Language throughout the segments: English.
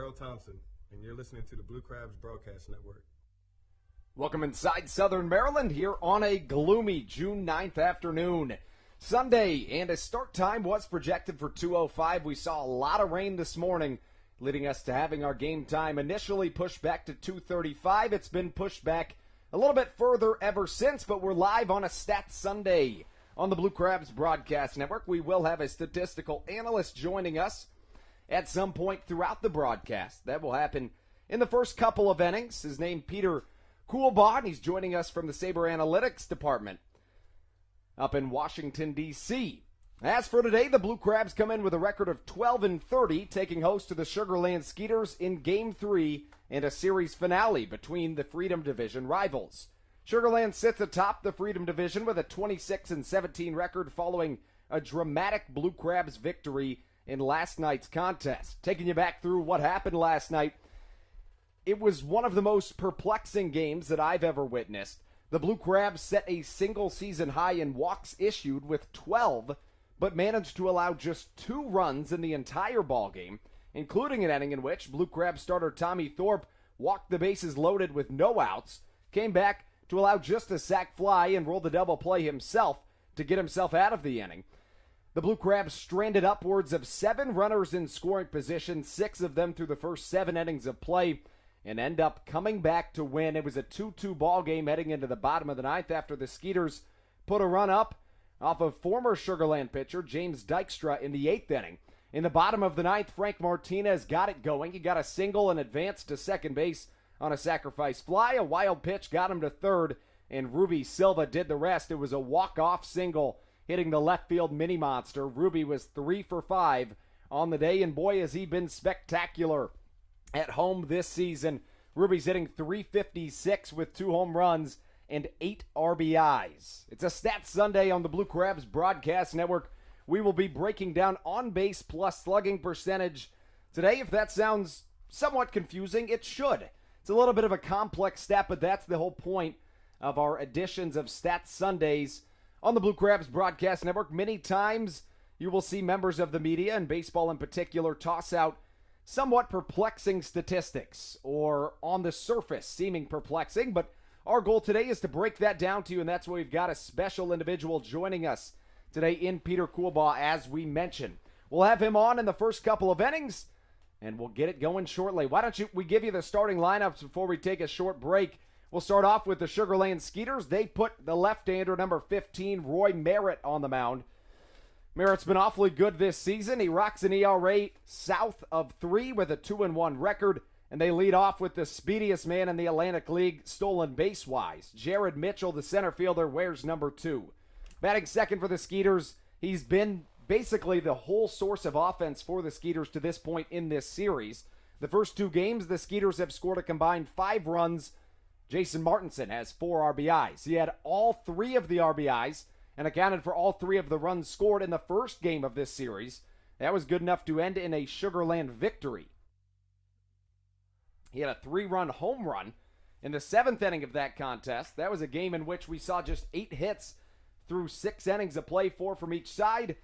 Earl Thompson, and you're listening to the Blue Crabs Broadcast Network. Welcome inside Southern Maryland here on a gloomy June 9th afternoon. Sunday, and a start time was projected for 2:05. We saw a lot of rain this morning, leading us to having our game time initially pushed back to 2:35. It's been pushed back a little bit further ever since, but we're live on a Stats Sunday on the Blue Crabs Broadcast Network. We will have a statistical analyst joining us at some point throughout the broadcast. That will happen in the first couple of innings. His name, Peter Coolbaugh, and he's joining us from the Sabre Analytics Department up in Washington, D.C. As for today, the Blue Crabs come in with a record of 12-30, taking host to the Sugar Land Skeeters in Game 3 and a series finale between the Freedom Division rivals. Sugar Land sits atop the Freedom Division with a 26-17 record following a dramatic Blue Crabs victory in last night's contest. Taking you back through what happened last night, it was one of the most perplexing games that I've ever witnessed. The Blue Crabs set a single season high in walks issued with 12, but managed to allow just 2 runs in the entire ballgame, including an inning in which Blue Crabs starter Tommy Thorpe walked the bases loaded with no outs, came back to allow just a sac fly and roll the double play himself to get himself out of the inning. The Blue Crabs stranded upwards of 7 runners in scoring position, 6 of them through the first 7 innings of play, and end up coming back to win. It was a 2-2 ball game heading into the bottom of the 9th after the Skeeters put a run up off of former Sugar Land pitcher James Dykstra in the 8th inning. In the bottom of the 9th, Frank Martinez got it going. He got a single and advanced to second base on a sacrifice fly. A wild pitch got him to third, and Ruby Silva did the rest. It was a walk-off single hitting the left field mini monster. Ruby was 3 for 5 on the day, and boy, has he been spectacular at home this season. Ruby's hitting .356 with 2 home runs and 8 RBIs. It's a Stats Sunday on the Blue Crabs Broadcast Network. We will be breaking down on-base plus slugging percentage today. If that sounds somewhat confusing, it should. It's a little bit of a complex stat, but that's the whole point of our editions of Stats Sundays on the Blue Crabs Broadcast Network. Many times you will see members of the media, and baseball in particular, toss out somewhat perplexing statistics, or on the surface seeming perplexing, but our goal today is to break that down to you, and that's why we've got a special individual joining us today in Peter Coolbaugh, as we mentioned. We'll have him on in the first couple of innings, and we'll get it going shortly. Why don't we give you the starting lineups before we take a short break? We'll start off with the Sugar Land Skeeters. They put the left-hander, number 15, Roy Merritt, on the mound. Merritt's been awfully good this season. He rocks an ERA south of 3 with a 2-1 record, and they lead off with the speediest man in the Atlantic League, stolen base-wise. Jared Mitchell, the center fielder, wears number 2. Batting second for the Skeeters, he's been basically the whole source of offense for the Skeeters to this point in this series. The first 2 games, the Skeeters have scored a combined 5 runs. Jason Martinson has 4 RBIs. He had all 3 of the RBIs and accounted for all 3 of the runs scored in the first game of this series. That was good enough to end in a Sugar Land victory. He had a 3-run home run in the 7th inning of that contest. That was a game in which we saw just 8 hits through 6 innings of play, 4 from each side.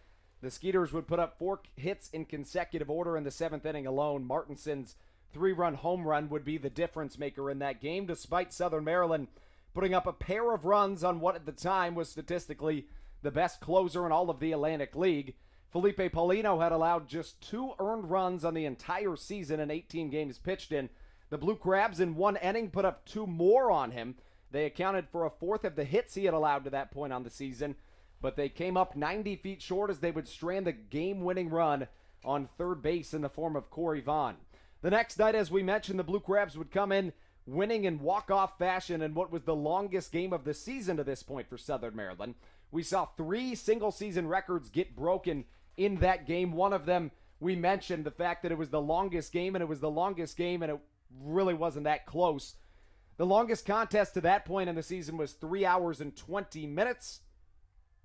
The Skeeters would put up 4 hits in consecutive order in the 7th inning alone. Martinson's 3-run home run would be the difference maker in that game, despite Southern Maryland putting up a pair of runs on what at the time was statistically the best closer in all of the Atlantic League. Felipe Paulino had allowed just 2 earned runs on the entire season in 18 games pitched in. The Blue Crabs in 1 inning put up 2 more on him. They accounted for a 4th of the hits he had allowed to that point on the season, but they came up 90 feet short as they would strand the game-winning run on third base in the form of Corey Vaughn. The next night, as we mentioned, the Blue Crabs would come in winning in walk-off fashion in what was the longest game of the season to this point for Southern Maryland. We saw 3 single-season records get broken in that game. One of them, we mentioned the fact that it was the longest game, and it really wasn't that close. The longest contest to that point in the season was 3 hours and 20 minutes.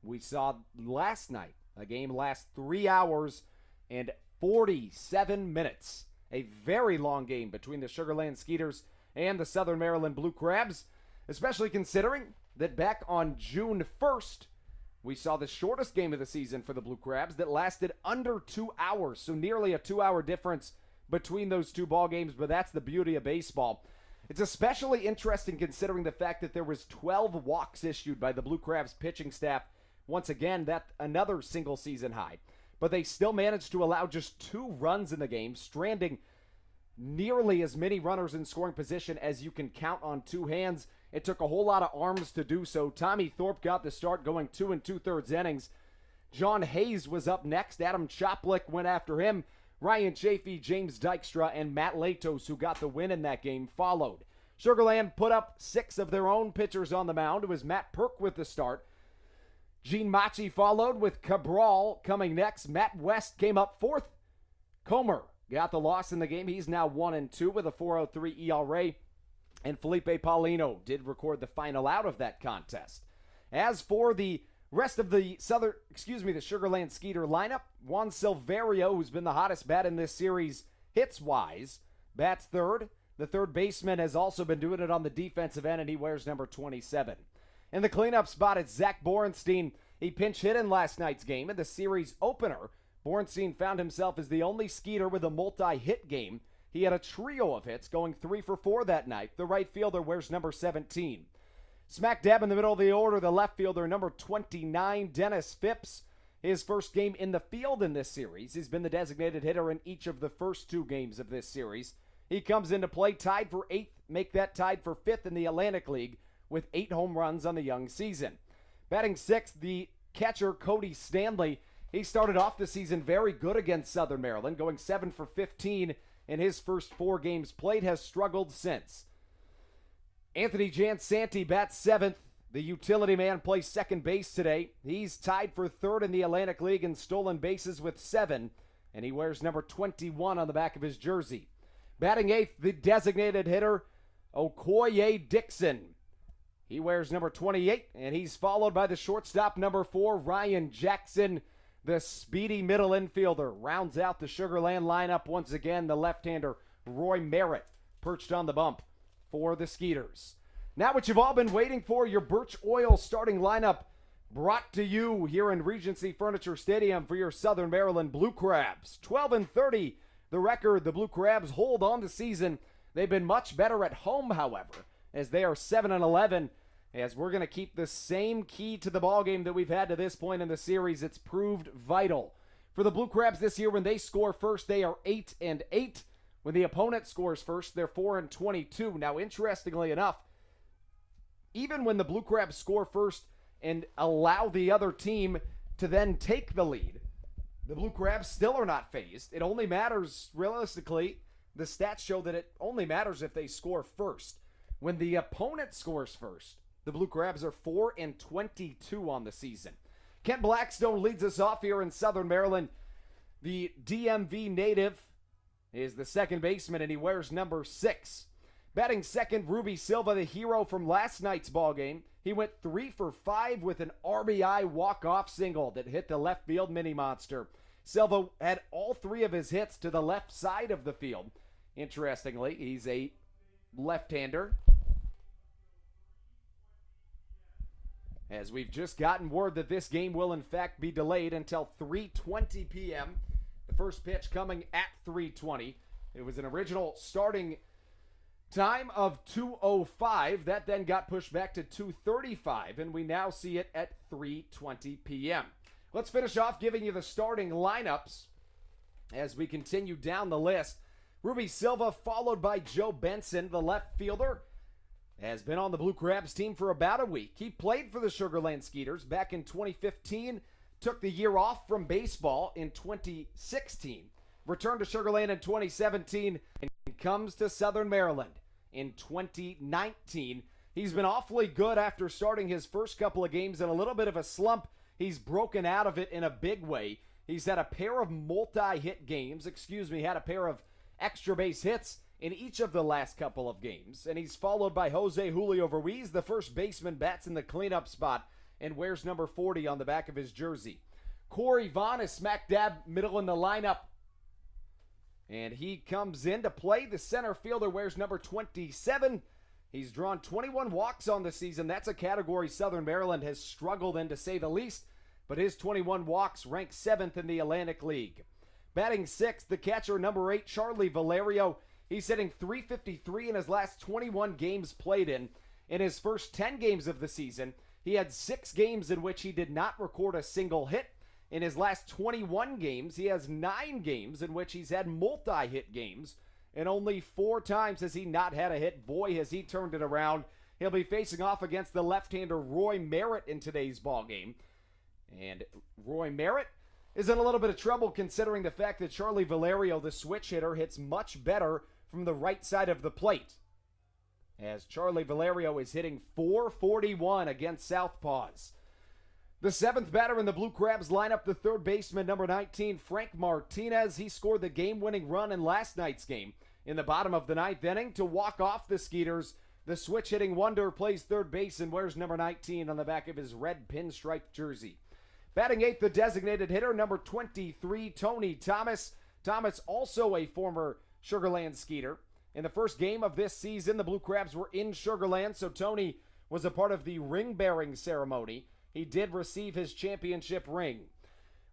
We saw last night a game last 3 hours and 47 minutes. A very long game between the Sugar Land Skeeters and the Southern Maryland Blue Crabs, especially considering that back on June 1st, we saw the shortest game of the season for the Blue Crabs that lasted under 2 hours, so nearly a 2-hour difference between those two ball games, but that's the beauty of baseball. It's especially interesting considering the fact that there was 12 walks issued by the Blue Crabs pitching staff. Once again, that's another single season high. But they still managed to allow just 2 runs in the game, stranding nearly as many runners in scoring position as you can count on 2 hands. It took a whole lot of arms to do so. Tommy Thorpe got the start, going 2 2/3 innings. John Hayes was up next. Adam Choplick went after him. Ryan Chafee, James Dykstra, and Matt Latos, who got the win in that game, followed. Sugar Land put up 6 of their own pitchers on the mound. It was Matt Perk with the start. Gene Machi followed, with Cabral coming next. Matt West came up 4th. Comer got the loss in the game. He's now 1-2 with a 4.03 ERA. And Felipe Paulino did record the final out of that contest. As for the rest of the the Sugar Land Skeeter lineup, Juan Silverio, who's been the hottest bat in this series hits-wise, bats 3rd. The third baseman has also been doing it on the defensive end, and he wears number 27. In the cleanup spot, it's Zach Borenstein. He pinch hit in last night's game. In the series opener, Borenstein found himself as the only Skeeter with a multi-hit game. He had a trio of hits, going 3 for 4 that night. The right fielder wears number 17. Smack dab in the middle of the order, the left fielder, number 29, Dennis Phipps. His first game in the field in this series. He's been the designated hitter in each of the first 2 games of this series. He comes into play tied for 8th, make that tied for 5th in the Atlantic League with 8 home runs on the young season. Batting 6th, the catcher Cody Stanley. He started off the season very good against Southern Maryland, going 7 for 15 in his first 4 games played, has struggled since. Anthony Jansanti bats 7th. The utility man plays second base today. He's tied for 3rd in the Atlantic League in stolen bases with 7, and he wears number 21 on the back of his jersey. Batting 8th, the designated hitter, Okoye Dixon. He wears number 28, and he's followed by the shortstop, number 4, Ryan Jackson. The speedy middle infielder rounds out the Sugar Land lineup once again. The left-hander, Roy Merritt, perched on the bump for the Skeeters. Now what you've all been waiting for, your Birch Oil starting lineup, brought to you here in Regency Furniture Stadium for your Southern Maryland Blue Crabs. 12-30, the record the Blue Crabs hold on the season. They've been much better at home, however, as they are 7-11. As we're going to keep the same key to the ballgame that we've had to this point in the series. It's proved vital. For the Blue Crabs this year, when they score first, they are 8-8. When the opponent scores first, they're 4-22. Now, interestingly enough, even when the Blue Crabs score first and allow the other team to then take the lead, the Blue Crabs still are not phased. It only matters, realistically, the stats show that it only matters if they score first. When the opponent scores first, the Blue Crabs are 4-22 on the season. Kent Blackstone leads us off here in Southern Maryland. The DMV native is the second baseman, and he wears number 6. Batting second, Ruby Silva, the hero from last night's ballgame. He went 3 for 5 with an RBI walk-off single that hit the left field mini monster. Silva had all 3 of his hits to the left side of the field. Interestingly, he's a left-hander. As we've just gotten word that this game will in fact be delayed until 3:20 p.m. The first pitch coming at 3:20. It was an original starting time of 2:05. That then got pushed back to 2:35, and we now see it at 3:20 p.m. Let's finish off giving you the starting lineups as we continue down the list. Ruby Silva, followed by Joe Benson, the left fielder, has been on the Blue Crabs team for about a week. He played for the Sugar Land Skeeters back in 2015, took the year off from baseball in 2016, returned to Sugar Land in 2017, and comes to Southern Maryland in 2019. He's been awfully good after starting his first couple of games in a little bit of a slump. He's broken out of it in a big way. He's had a pair of multi-hit games, had a pair of extra base hits in each of the last couple of games, and he's followed by Jose Julio Ruiz, the first baseman, bats in the cleanup spot and wears number 40 on the back of his jersey. Corey Vaughn is smack dab middle in the lineup, and he comes in to play. The center fielder wears number 27. He's drawn 21 walks on the season. That's a category Southern Maryland has struggled in, to say the least, but his 21 walks rank 7th in the Atlantic League. Batting sixth, the catcher, number 8, Charlie Valerio. He's hitting .353 in his last 21 games played in. In his first 10 games of the season, he had 6 games in which he did not record a single hit. In his last 21 games, he has 9 games in which he's had multi-hit games, and only 4 times has he not had a hit. Boy, has he turned it around. He'll be facing off against the left-hander Roy Merritt in today's ballgame. And Roy Merritt is in a little bit of trouble considering the fact that Charlie Valerio, the switch hitter, hits much better from the right side of the plate, as Charlie Valerio is hitting .441 against Southpaws. The 7th batter in the Blue Crabs lineup, the third baseman, number 19, Frank Martinez. He scored the game-winning run in last night's game in the bottom of the 9th inning to walk off the Skeeters. The switch-hitting wonder plays third base and wears number 19 on the back of his red pinstripe jersey. Batting 8th, the designated hitter, number 23, Tony Thomas. Thomas, also a former Sugar Land Skeeter. In the first game of this season, the Blue Crabs were in Sugar Land, so Tony was a part of the ring-bearing ceremony. He did receive his championship ring.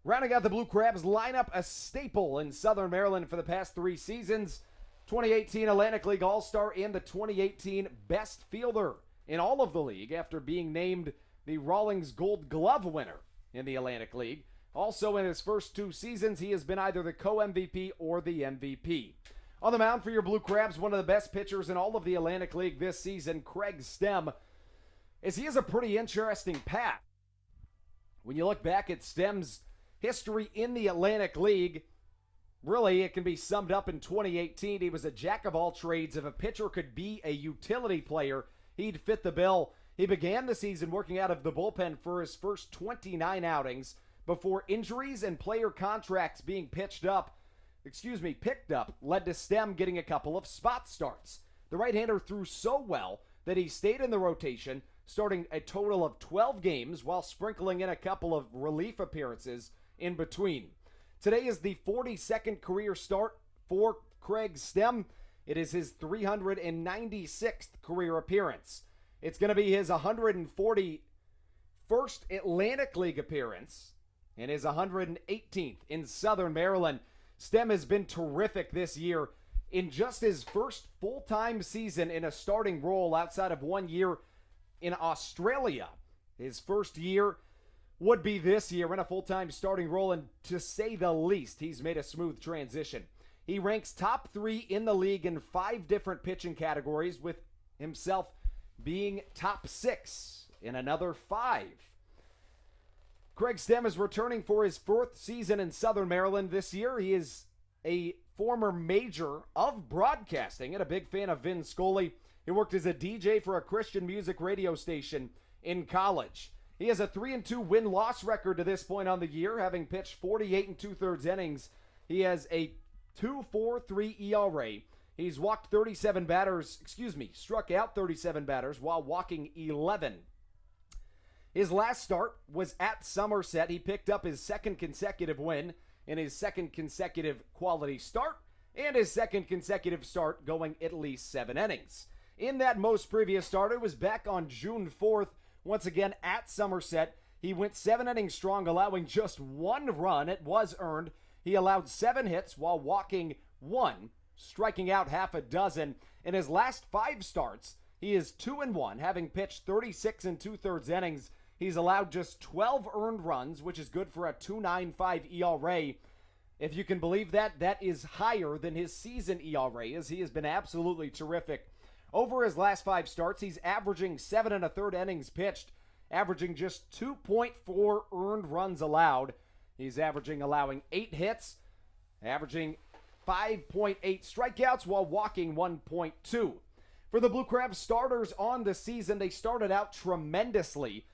Rounding out the Blue Crabs lineup, a staple in Southern Maryland for the past 3 seasons, 2018 Atlantic League All-Star and the 2018 Best Fielder in all of the league after being named the Rawlings Gold Glove winner in the Atlantic League. Also in his first 2 seasons, he has been either the co-MVP or the MVP. On the mound for your Blue Crabs, one of the best pitchers in all of the Atlantic League this season, Craig Stem, as he has a pretty interesting path. When you look back at Stem's history in the Atlantic League, really it can be summed up in 2018. He was a jack of all trades. If a pitcher could be a utility player, he'd fit the bill. He began the season working out of the bullpen for his first 29 outings before injuries and player contracts being picked up led to Stem getting a couple of spot starts. The right-hander threw so well that he stayed in the rotation, starting a total of 12 games while sprinkling in a couple of relief appearances in between. Today is the 42nd career start for Craig Stem. It is his 396th career appearance. It's going to be his 141st Atlantic League appearance and his 118th in Southern Maryland. Stem has been terrific this year. In just his first full-time season in a starting role outside of 1 year in Australia, his first year would be this year in a full-time starting role, and to say the least, he's made a smooth transition. He ranks top 3 in the league in 5 different pitching categories, with himself being top 6 in another 5. Craig Stem is returning for his 4th season in Southern Maryland this year. He is a former major of broadcasting and a big fan of Vin Scully. He worked as a DJ for a Christian music radio station in college. He has a 3-2 win-loss record to this point on the year, having pitched 48 2/3 innings. He has a 2.43 ERA. He's struck out 37 batters while walking 11. His last start was at Somerset. He picked up his 2nd consecutive win in his 2nd consecutive quality start and his 2nd consecutive start going at least 7 innings. In that most previous start, it was back on June 4th, once again at Somerset. He went 7 innings strong, allowing just 1 run. It was earned. He allowed 7 hits while walking 1, striking out half a dozen. In his last 5 starts, he is 2-1, having pitched 36 2/3 innings. He's allowed just 12 earned runs, which is good for a 2.95 ERA. If you can believe that, that is higher than his season ERA, as he has been absolutely terrific. Over his last 5 starts, he's averaging 7 1/3 innings pitched, averaging just 2.4 earned runs allowed. He's allowing 8 hits, averaging 5.8 strikeouts while walking 1.2. For the Blue Crabs starters on the season, they started out tremendously.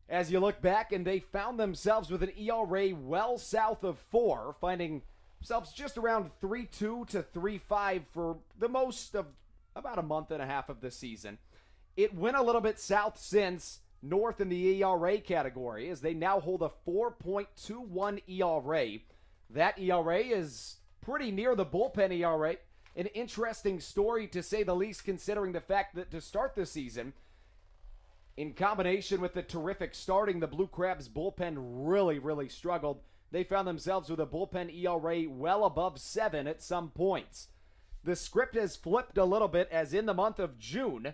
As you look back, and they found themselves with an ERA well south of 4, finding themselves just around 3.2 to 3.5 for the most of about a month and a half of the season. It went a little bit south since, north in the ERA category, as they now hold a 4.21 ERA. That ERA is pretty near the bullpen ERA. An interesting story, to say the least, considering the fact that to start the season, in combination with the terrific starting, the Blue Crabs bullpen really struggled. they found themselves with a bullpen ERA well above 7 at some points. The script has flipped a little bit, as in the month of June,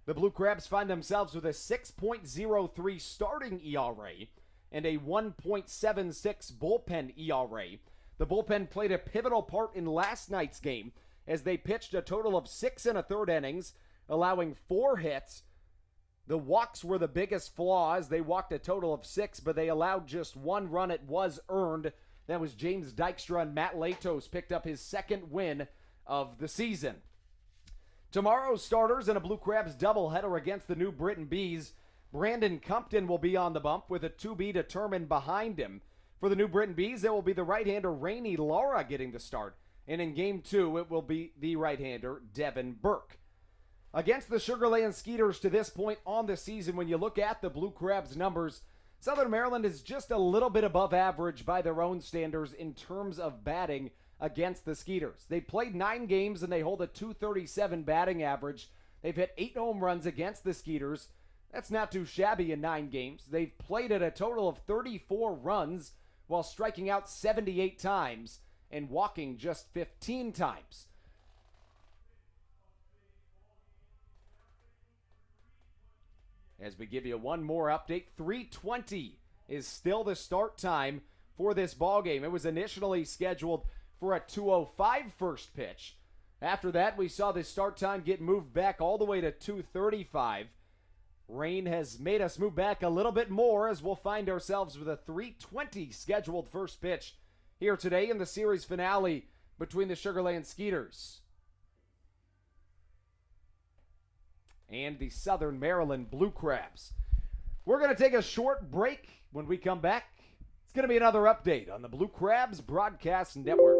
the Blue Crabs find themselves with a 6.03 starting ERA and a 1.76 bullpen ERA. The bullpen played a pivotal part in last night's game as they pitched a total of 6 1/3 innings, allowing 4 hits. The walks were the biggest flaw, as they walked a total of 6, but they allowed just 1 run. It was earned. That was James Dykstra, and Matt Latos picked up his second win of the season. Tomorrow's starters in a Blue Crabs doubleheader against the New Britain Bees. Brandon Compton will be on the bump with a to be determined behind him. For the New Britain Bees, it will be the right-hander Rainey Lara getting the start. And in Game 2, it will be the right-hander Devin Burke. Against the Sugarland Skeeters to this point on the season, when you look at the Blue Crabs numbers, Southern Maryland is just a little bit above average by their own standards in terms of batting against the Skeeters. They played 9 games and they hold a .237 batting average. They've hit 8 home runs against the Skeeters. That's not too shabby in 9 games. They've played at a total of 34 runs while striking out 78 times and walking just 15 times. As we give you one more update, 3:20 is still the start time for this ball game. It was initially scheduled for a 2:05 first pitch. After that, we saw the start time get moved back all the way to 2:35. Rain has made us move back a little bit more, as we'll find ourselves with a 3:20 scheduled first pitch here today in the series finale between the Sugarland Skeeters and the Southern Maryland Blue Crabs. We're going to take a short break. When we come back, it's going to be another update on the Blue Crabs Broadcast Network.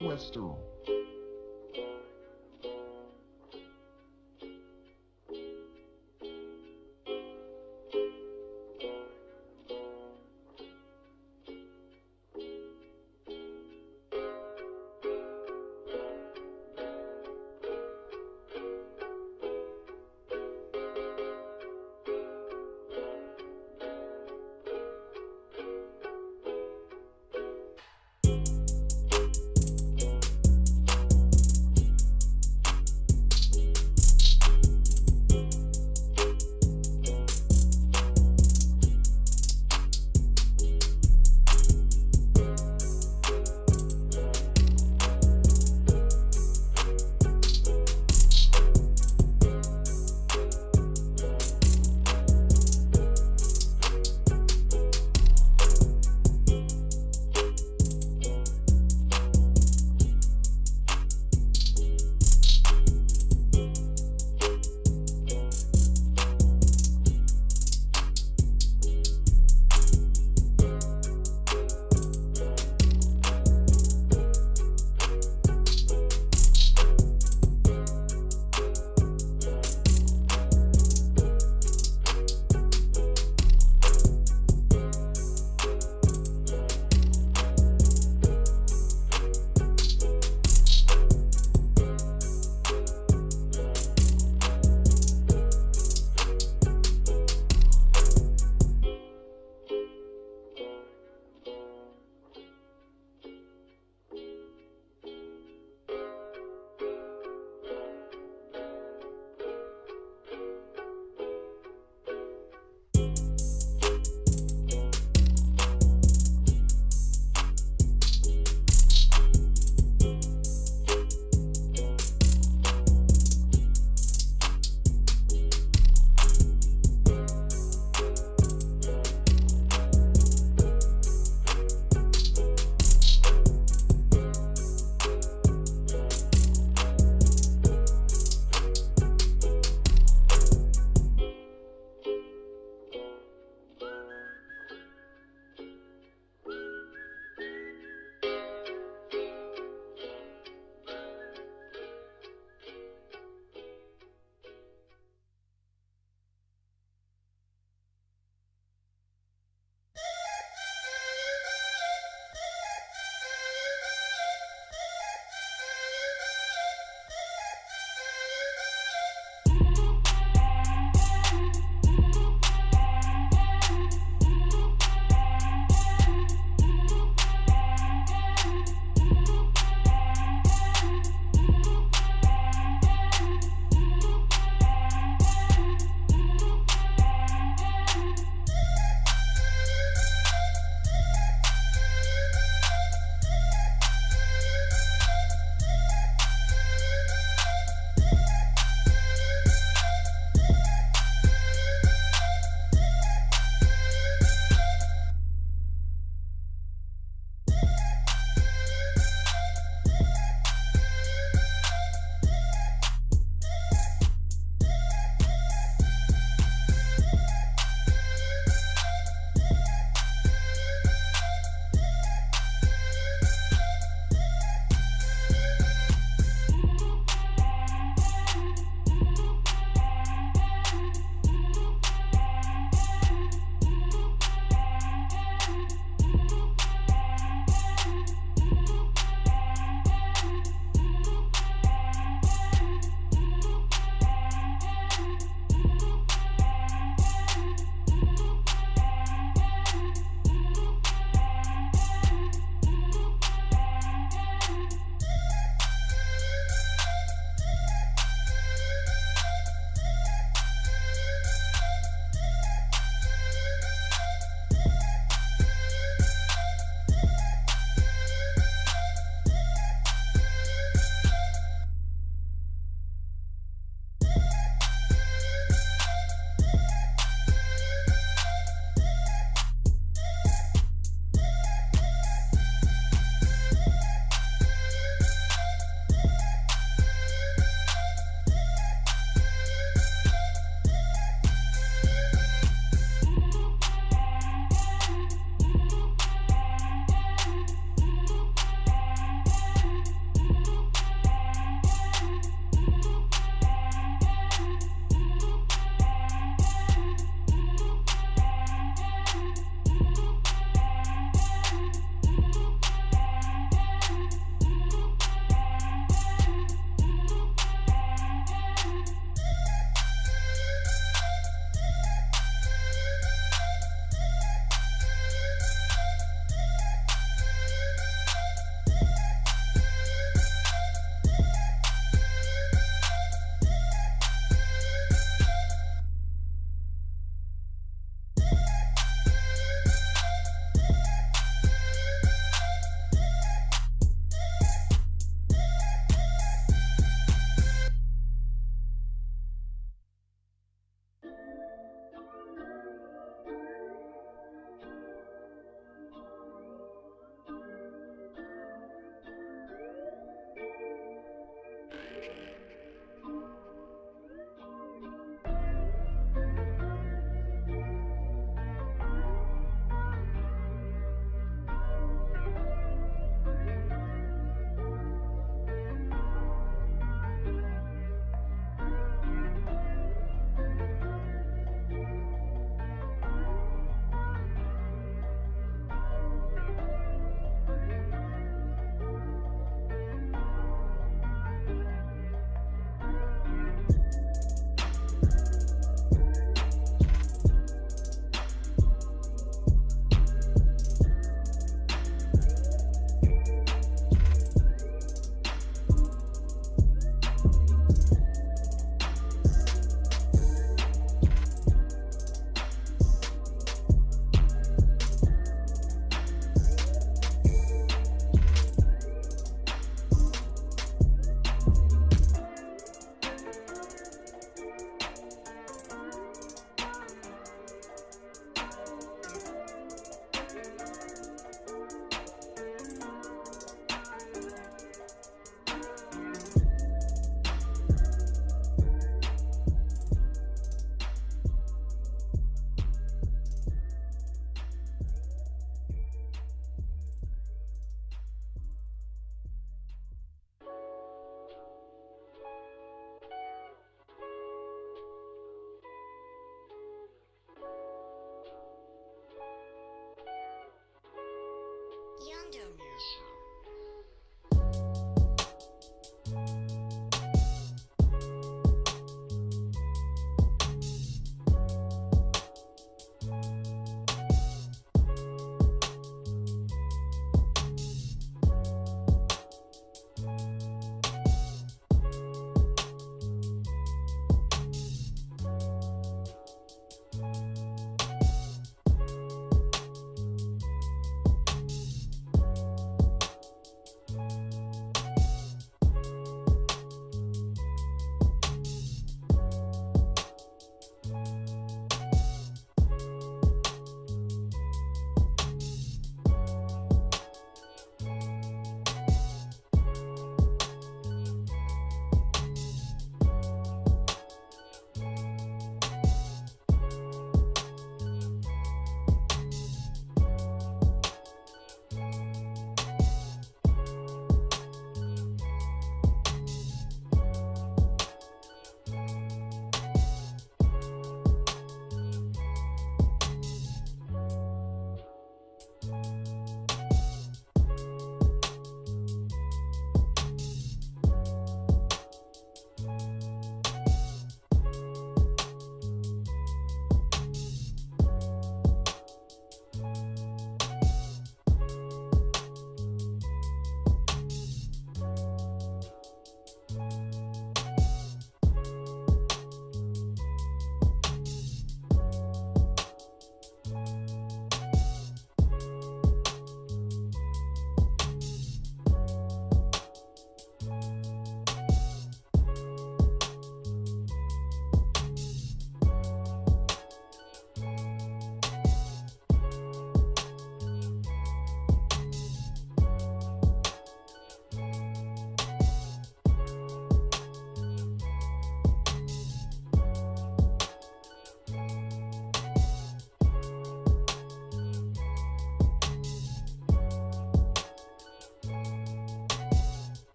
Western.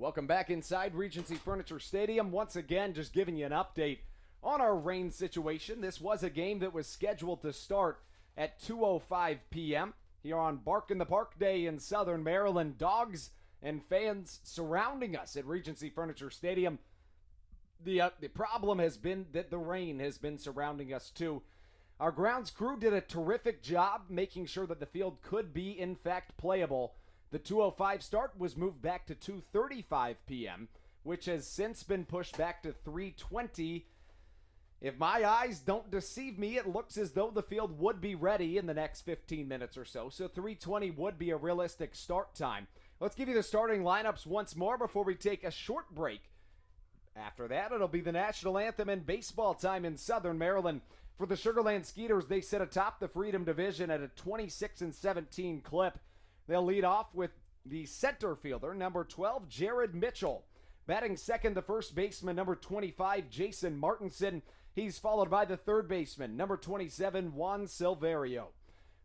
Welcome back inside Regency Furniture Stadium. Once again, just giving you an update on our rain situation. This was a game that was scheduled to start at 2:05 p.m. here on Bark in the Park Day in Southern Maryland. Dogs and fans surrounding us at Regency Furniture Stadium. The problem has been that the rain has been surrounding us too. Our grounds crew did a terrific job making sure that the field could be in fact playable. The 2:05 start was moved back to 2:35 p.m., which has since been pushed back to 3:20. If my eyes don't deceive me, it looks as though the field would be ready in the next 15 minutes or so. So 3:20 would be a realistic start time. Let's give you the starting lineups once more before we take a short break. After that, it'll be the national anthem and baseball time in Southern Maryland. For the Sugar Land Skeeters, they sit atop the Freedom Division at a 26-17 clip. They'll lead off with the center fielder, number 12, Jared Mitchell. Batting second, the first baseman, number 25, Jason Martinson. He's followed by the third baseman, number 27, Juan Silverio.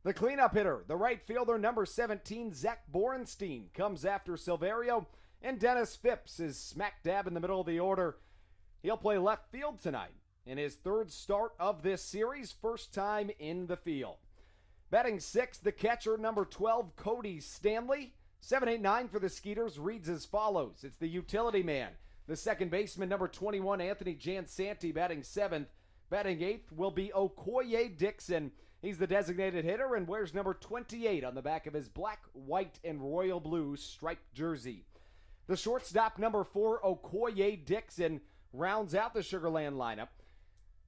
The cleanup hitter, the right fielder, number 17, Zach Borenstein, comes after Silverio. And Dennis Phipps is smack dab in the middle of the order. He'll play left field tonight in his third start of this series, first time in the field. Batting sixth, the catcher, number 12, Cody Stanley. 7-8-9 for the Skeeters reads as follows. It's the utility man. The second baseman, number 21, Anthony Jansanti, batting seventh. Batting eighth will be Okoye Dixon. He's the designated hitter and wears number 28 on the back of his black, white, and royal blue striped jersey. The shortstop, number 4, Okoye Dixon, rounds out the Sugar Land lineup.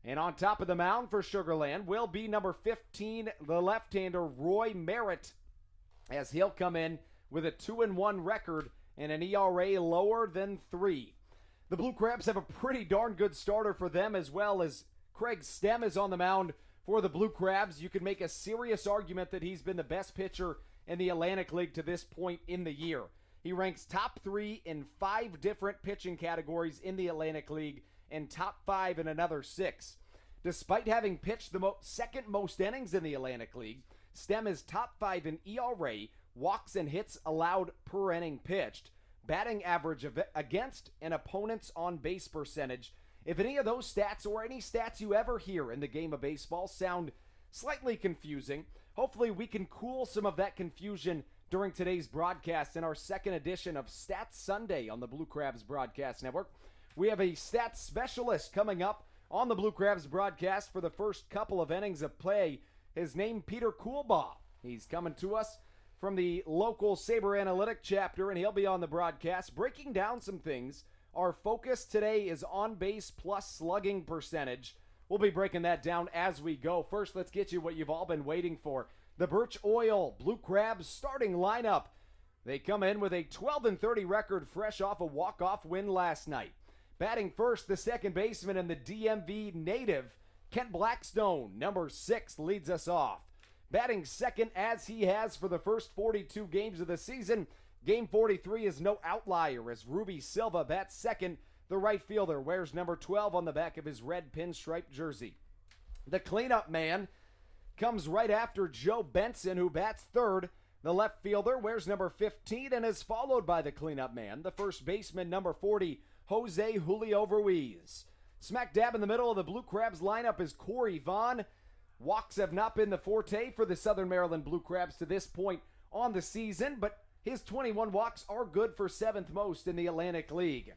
And on top of the mound for Sugar Land will be number 15, the left-hander Roy Merritt, as he'll come in with a 2-1 record and an ERA lower than 3. The Blue Crabs have a pretty darn good starter for them, as well as Craig Stem is on the mound for the Blue Crabs. You can make a serious argument that he's been the best pitcher in the Atlantic League to this point in the year. He ranks top 3 in 5 different pitching categories in the Atlantic League and top 5 in another 6. Despite having pitched the second most innings in the Atlantic League, Stem is top 5 in ERA, walks and hits allowed per inning pitched, batting average against, and opponents on base percentage. If any of those stats or any stats you ever hear in the game of baseball sound slightly confusing, hopefully we can cool some of that confusion during today's broadcast in our second edition of Stats Sunday on the Blue Crabs Broadcast Network. We have a stats specialist coming up on the Blue Crabs broadcast for the first couple of innings of play. His name, Peter Coolbaugh. He's coming to us from the local Sabre Analytic chapter, and he'll be on the broadcast breaking down some things. Our focus today is on base plus slugging percentage. We'll be breaking that down as we go. First, let's get you what you've all been waiting for. The Birch Oil Blue Crabs starting lineup. They come in with a 12-30 record fresh off a walk-off win last night. Batting first, the second baseman and the DMV native, Kent Blackstone, number 6, leads us off. Batting second, as he has for the first 42 games of the season, game 43 is no outlier as Ruby Silva bats second. The right fielder wears number 12 on the back of his red pinstripe jersey. The cleanup man comes right after Joe Benson, who bats third. The left fielder wears number 15 and is followed by the cleanup man, the first baseman, number 40, Jose Julio Ruiz. Smack dab in the middle of the Blue Crabs lineup is Corey Vaughn. Walks have not been the forte for the Southern Maryland Blue Crabs to this point on the season, but his 21 walks are good for 7th most in the Atlantic League.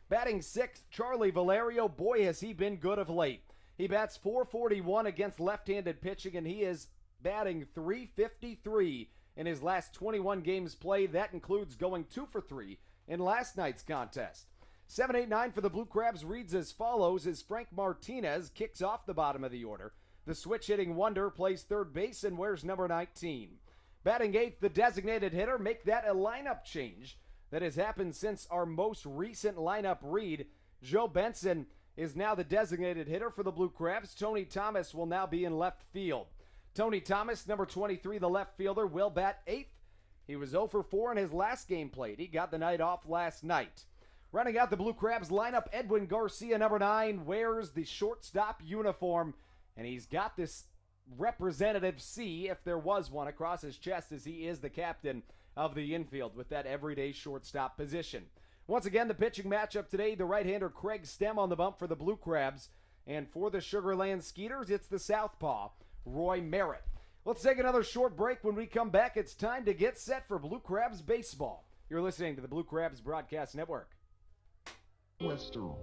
Batting 6th, Charlie Valerio. Boy, has he been good of late. He bats .441 against left-handed pitching, and he is batting .353 in his last 21 games played. That includes going 2 for 3 in last night's contest. 7-8-9 for the Blue Crabs reads as follows as Frank Martinez kicks off the bottom of the order. The switch-hitting wonder plays third base and wears number 19. Batting 8th, the designated hitter. Make that a lineup change that has happened since our most recent lineup read. Joe Benson is now the designated hitter for the Blue Crabs. Tony Thomas will now be in left field. Tony Thomas, number 23, the left fielder, will bat 8th. He was 0 for 4 in his last game played. He got the night off last night. Running out the Blue Crabs lineup, Edwin Garcia, number 9, wears the shortstop uniform, and he's got this representative C, if there was one, across his chest as he is the captain of the infield with that everyday shortstop position. Once again, the pitching matchup today, the right-hander Craig Stem on the bump for the Blue Crabs. And for the Sugarland Skeeters, it's the southpaw, Roy Merritt. Let's take another short break. When we come back, it's time to get set for Blue Crabs baseball. You're listening to the Blue Crabs Broadcast Network. Western.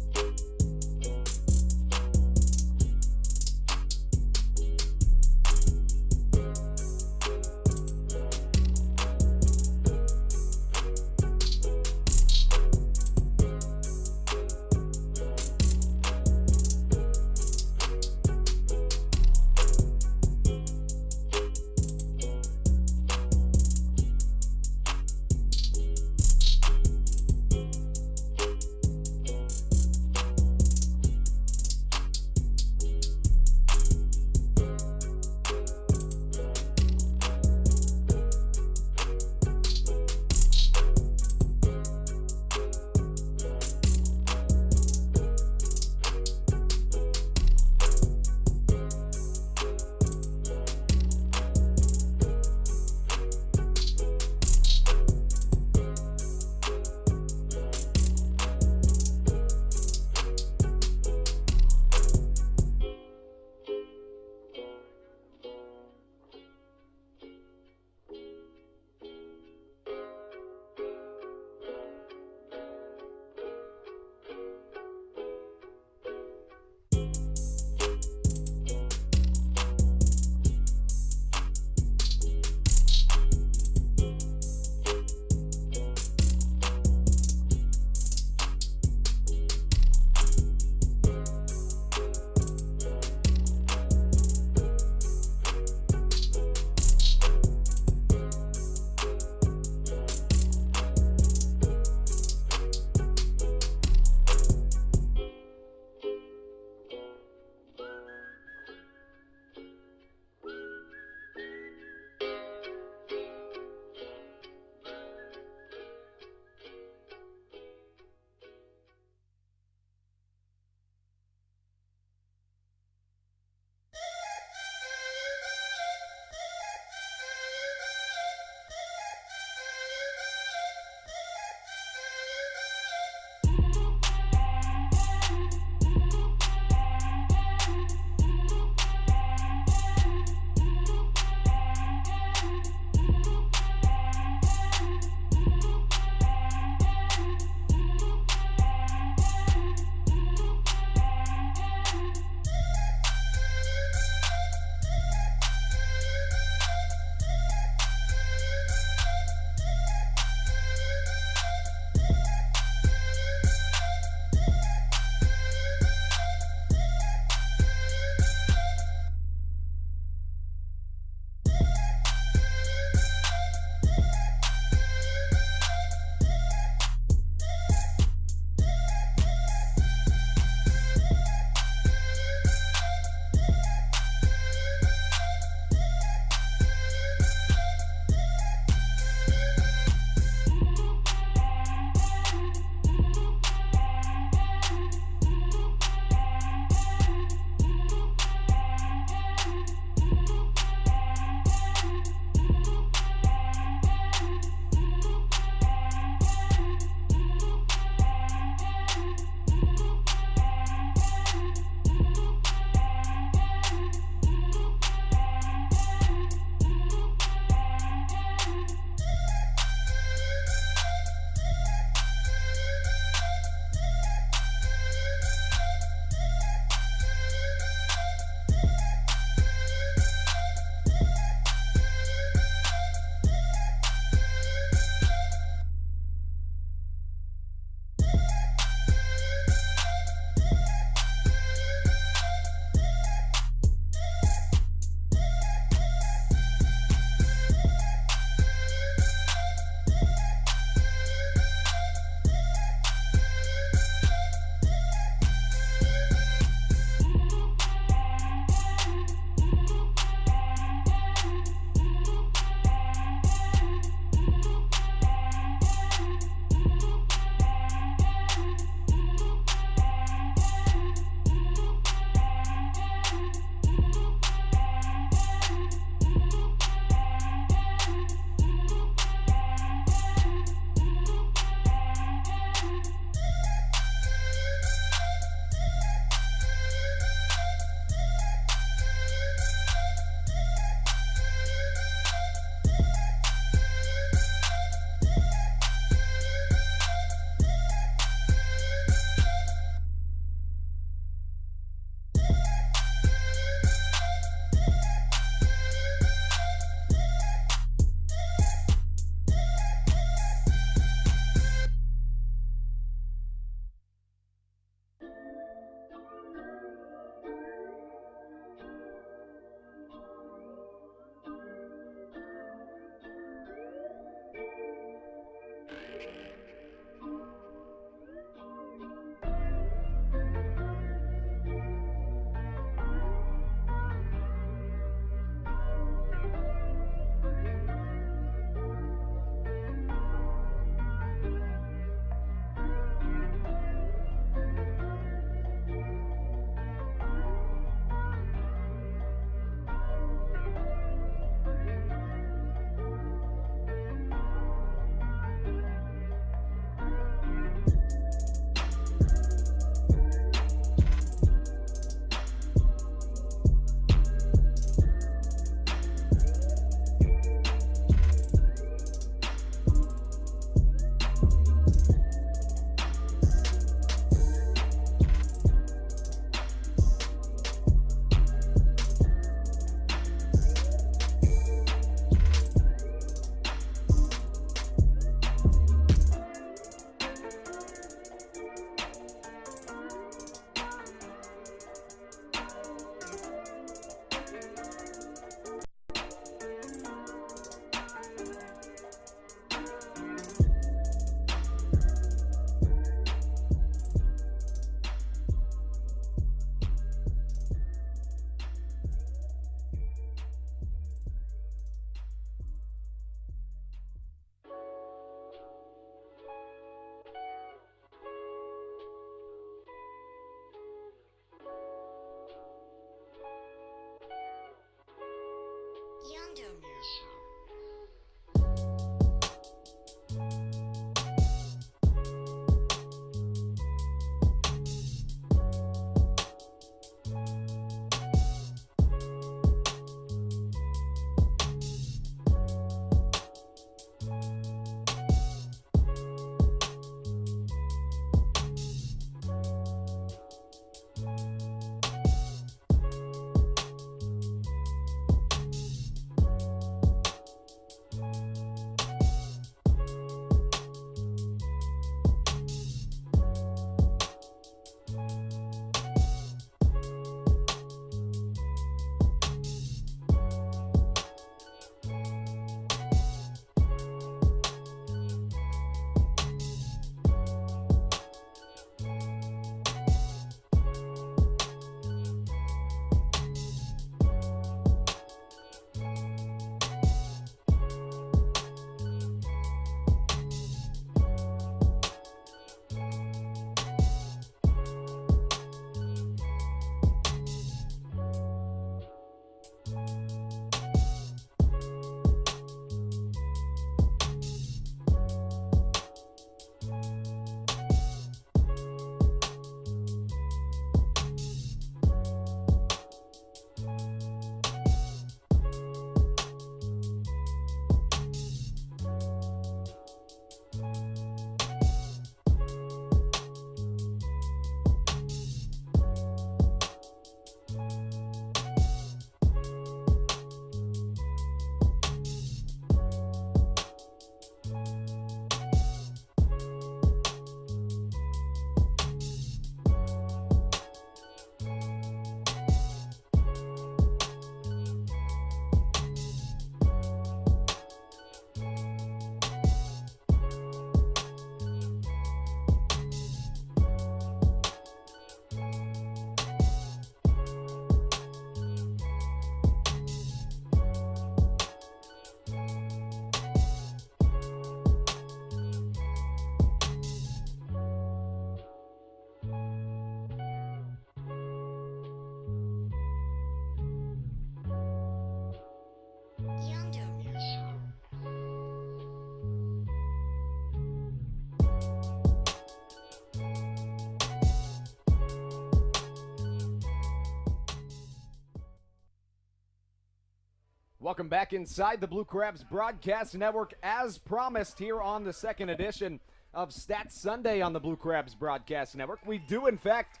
Welcome back inside the Blue Crabs Broadcast Network, as promised here on the second edition of Stats Sunday on the Blue Crabs Broadcast Network. We do, in fact,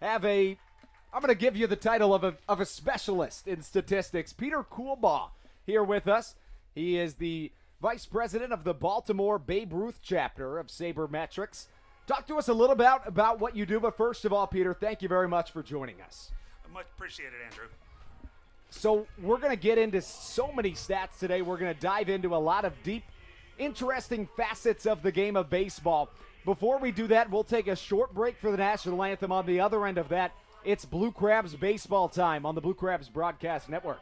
have I'm going to give you the title of a specialist in statistics, Peter Coolbaugh, here with us. He is the Vice President of the Baltimore Babe Ruth chapter of Sabermetrics. Talk to us a little bit about what you do, but first of all, Peter, thank you very much for joining us. Much appreciated, Andrew. So we're going to get into so many stats today. We're going to dive into a lot of deep, interesting facets of the game of baseball. Before we do that, we'll take a short break for the national anthem. On the other end of that, it's Blue Crabs baseball time on the Blue Crabs Broadcast Network.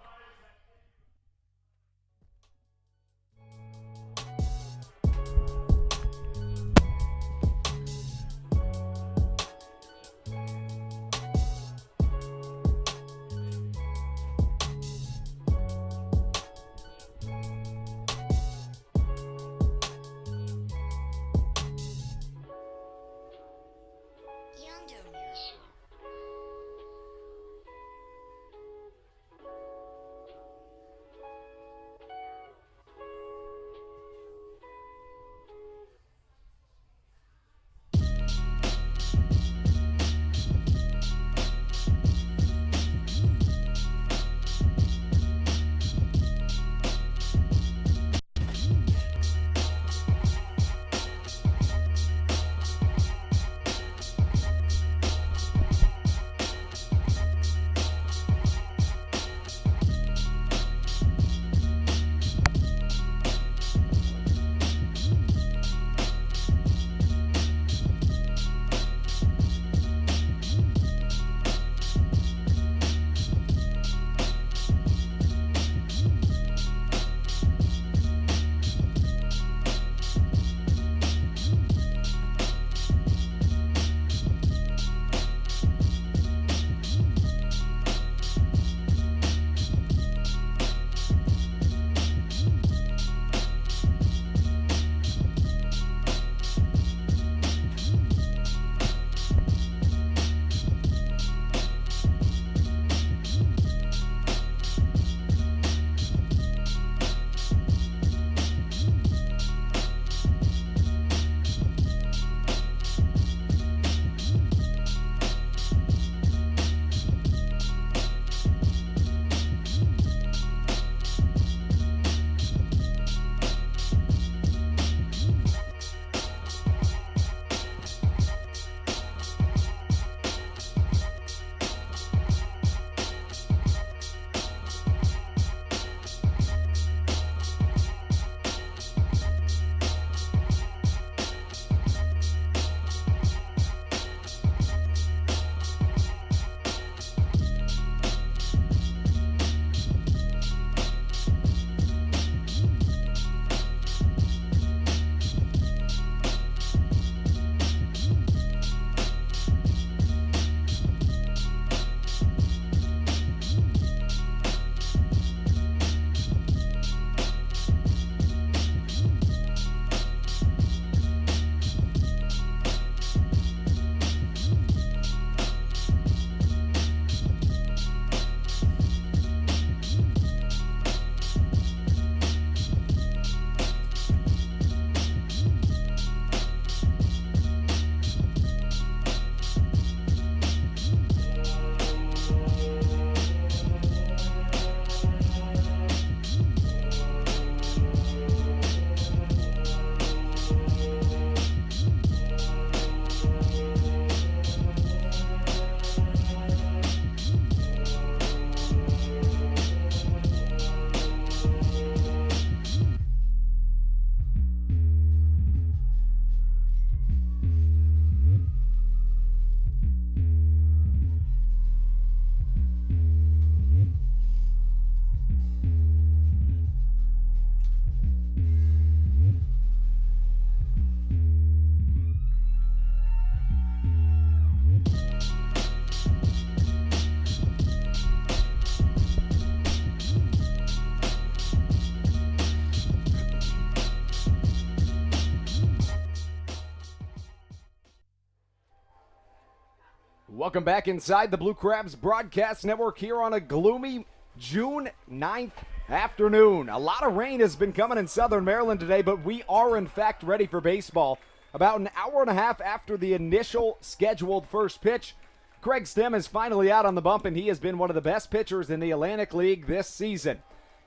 Welcome back inside the Blue Crabs Broadcast Network here on a gloomy June 9th afternoon. A lot of rain has been coming in Southern Maryland today, but we are in fact ready for baseball. About an hour and a half after the initial scheduled first pitch, Craig Stem is finally out on the bump, and he has been one of the best pitchers in the Atlantic League this season.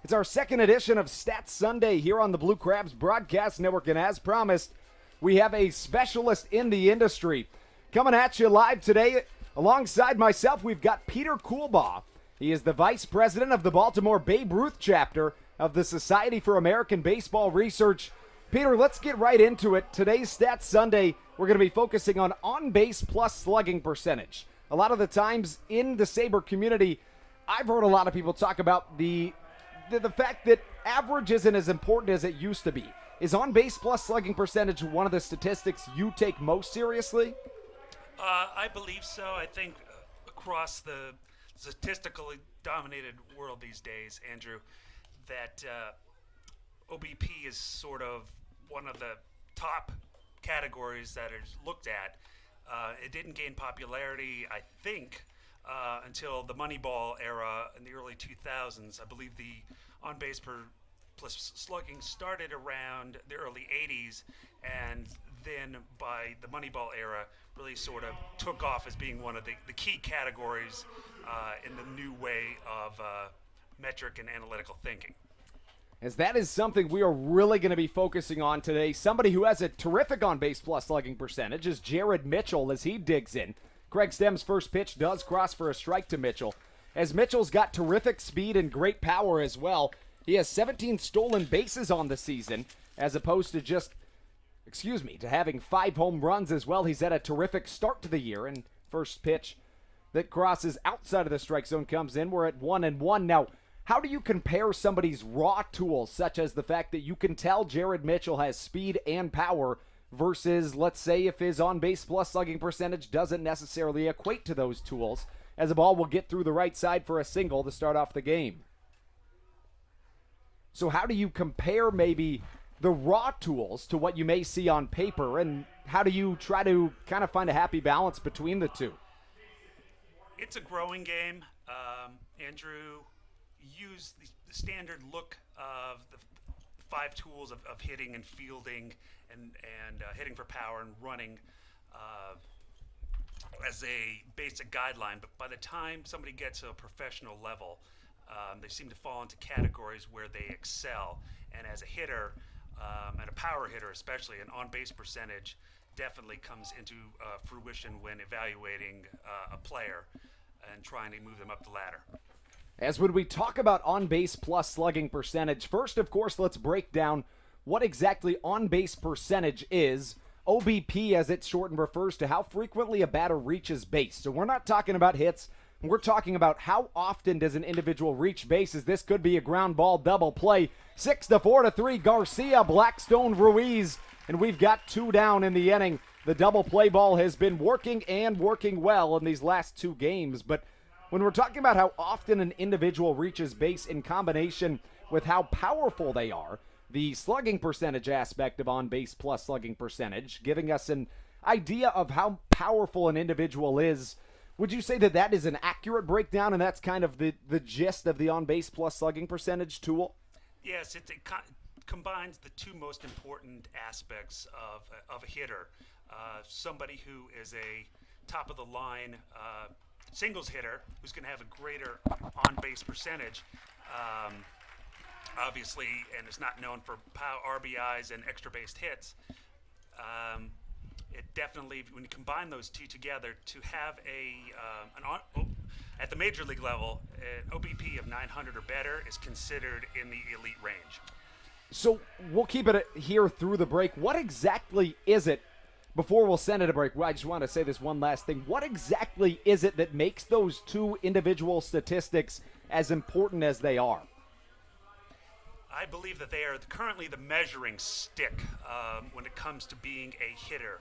It's our second edition of Stats Sunday here on the Blue Crabs Broadcast Network, and as promised, we have a specialist in the industry. Coming at you live today, alongside myself, we've got Peter Coolbaugh. He is the Vice President of the Baltimore Babe Ruth chapter of the Society for American Baseball Research. Peter, let's get right into it. Today's Stats Sunday, we're going to be focusing on base plus slugging percentage. A lot of the times in the Sabre community, I've heard a lot of people talk about the fact that average isn't as important as it used to be. Is on-base plus slugging percentage one of the statistics you take most seriously? I believe so. I think across the statistically dominated world these days, Andrew, that OBP is sort of one of the top categories that is looked at. It didn't gain popularity, I think, until the Moneyball era in the early 2000s. I believe the on-base per plus slugging started around the early 80s, and then by the Moneyball era really sort of took off as being one of the key categories in the new way of metric and analytical thinking. As that is something we are really going to be focusing on today. Somebody who has a terrific on-base plus slugging percentage is Jared Mitchell as he digs in. Craig Stem's first pitch does cross for a strike to Mitchell. As Mitchell's got terrific speed and great power as well. He has 17 stolen bases on the season as opposed to to having 5 home runs as well. He's had a terrific start to the year, and first pitch that crosses outside of the strike zone comes in. We're at 1-1. Now, how do you compare somebody's raw tools, such as the fact that you can tell Jared Mitchell has speed and power, versus, let's say, if his on-base plus slugging percentage doesn't necessarily equate to those tools, as a ball will get through the right side for a single to start off the game? So how do you compare maybe the raw tools to what you may see on paper, and how do you try to kind of find a happy balance between the two? It's a growing game. Andrew used the standard look of the 5 tools of hitting and fielding and hitting for power and running as a basic guideline. But by the time somebody gets to a professional level, they seem to fall into categories where they excel. And as a hitter, and a power hitter especially, an on-base percentage definitely comes into fruition when evaluating a player and trying to move them up the ladder. As when we talk about on-base plus slugging percentage, first, of course, let's break down what exactly on-base percentage is. OBP, as it's shortened, refers to how frequently a batter reaches base. So we're not talking about hits. We're talking about how often does an individual reach bases. This could be a ground ball double play. 6-4-3, Garcia, Blackstone, Ruiz, and we've got 2 down in the inning. The double play ball has been working and working well in these last 2 games, but when we're talking about how often an individual reaches base in combination with how powerful they are, the slugging percentage aspect of on-base plus slugging percentage, giving us an idea of how powerful an individual is, would you say that that is an accurate breakdown, and that's kind of the gist of the on-base plus slugging percentage tool? Yes, it combines the 2 most important aspects of a hitter. Somebody who is a top-of-the-line singles hitter who's going to have a greater on-base percentage, obviously, and is not known for RBIs and extra-base hits. It definitely, when you combine those 2 together, to have at the major league level, an OBP of 900 or better is considered in the elite range. So we'll keep it here through the break. What exactly is it, before we'll send it a break, I just want to say this one last thing. What exactly is it that makes those 2 individual statistics as important as they are? I believe that they are currently the measuring stick when it comes to being a hitter.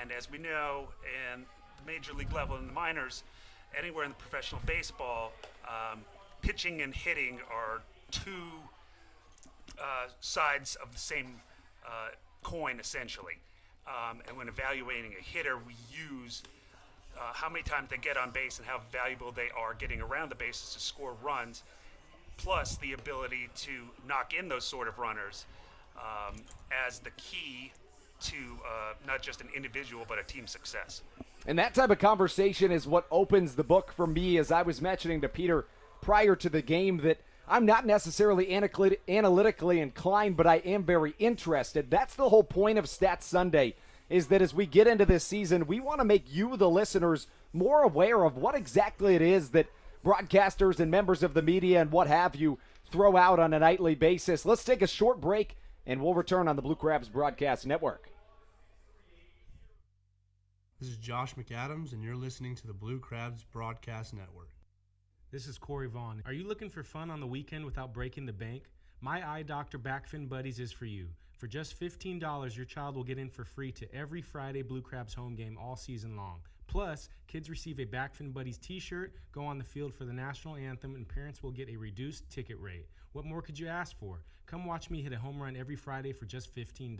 And as we know, in the major league level and the minors, anywhere in the professional baseball, pitching and hitting are 2 sides of the same coin, essentially. And when evaluating a hitter, we use how many times they get on base and how valuable they are getting around the bases to score runs. plus the ability to knock in those sort of runners as the key to not just an individual but a team success. And that type of conversation is what opens the book for me, as I was mentioning to Peter prior to the game, that I'm not necessarily analytically inclined, but I am very interested. That's the whole point of Stats Sunday, is that as we get into this season, we want to make you, the listeners, more aware of what exactly it is that broadcasters and members of the media and what have you throw out on a nightly basis. Let's take a short break, and we'll return on the Blue Crabs Broadcast Network. This is Josh McAdams, and you're listening to the Blue Crabs Broadcast Network. This is Corey Vaughn. Are you looking for fun on the weekend without breaking the bank? My Eye Doctor Backfin Buddies is for you. For just $15, your child will get in for free to every Friday Blue Crabs home game all season long. Plus, kids receive a Backfin Buddies t-shirt, go on the field for the national anthem, and parents will get a reduced ticket rate. What more could you ask for? Come watch me hit a home run every Friday for just $15.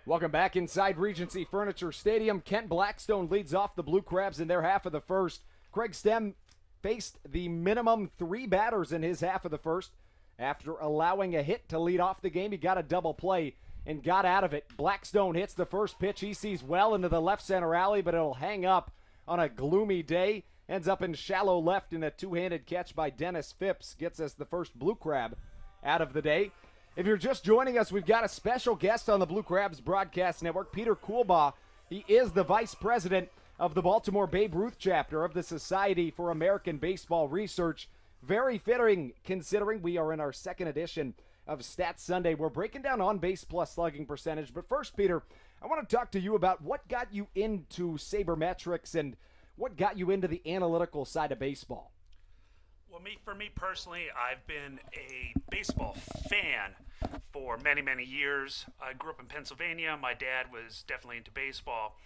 Welcome back inside Regency Furniture Stadium. Kent Blackstone leads off the Blue Crabs in their half of the first. Craig Stem faced the minimum 3 batters in his half of the first. After allowing a hit to lead off the game, he got a double play and got out of it. Blackstone hits the first pitch. He sees well into the left center alley, but it'll hang up on a gloomy day. Ends up in shallow left, in a two-handed catch by Dennis Phipps. Gets us the first Blue Crab out of the day. If you're just joining us, we've got a special guest on the Blue Crabs Broadcast Network, Peter Coolbaugh. He is the vice president of the Baltimore Babe Ruth chapter of the Society for American Baseball Research. Very fitting, considering we are in our second edition of Stats Sunday. We're breaking down on-base plus slugging percentage. But first, Peter, I want to talk to you about what got you into sabermetrics and what got you into the analytical side of baseball. Well, for me personally, I've been a baseball fan for many, many years. I grew up in Pennsylvania. My dad was definitely into baseball.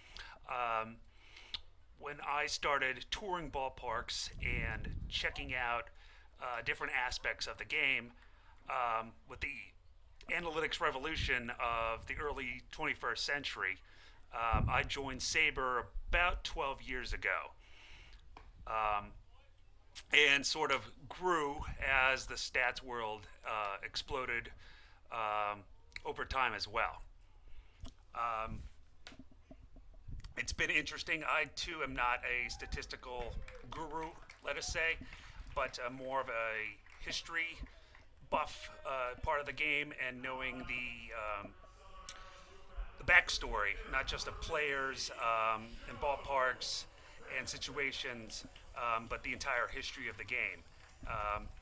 When I started touring ballparks and checking out different aspects of the game, with the analytics revolution of the early 21st century, I joined Sabre about 12 years ago. And sort of grew as the stats world exploded over time as well. It's been interesting. I, too, am not a statistical guru, let us say, but more of a history buff part of the game, and knowing the backstory, not just of players and ballparks and situations, but the entire history of the game.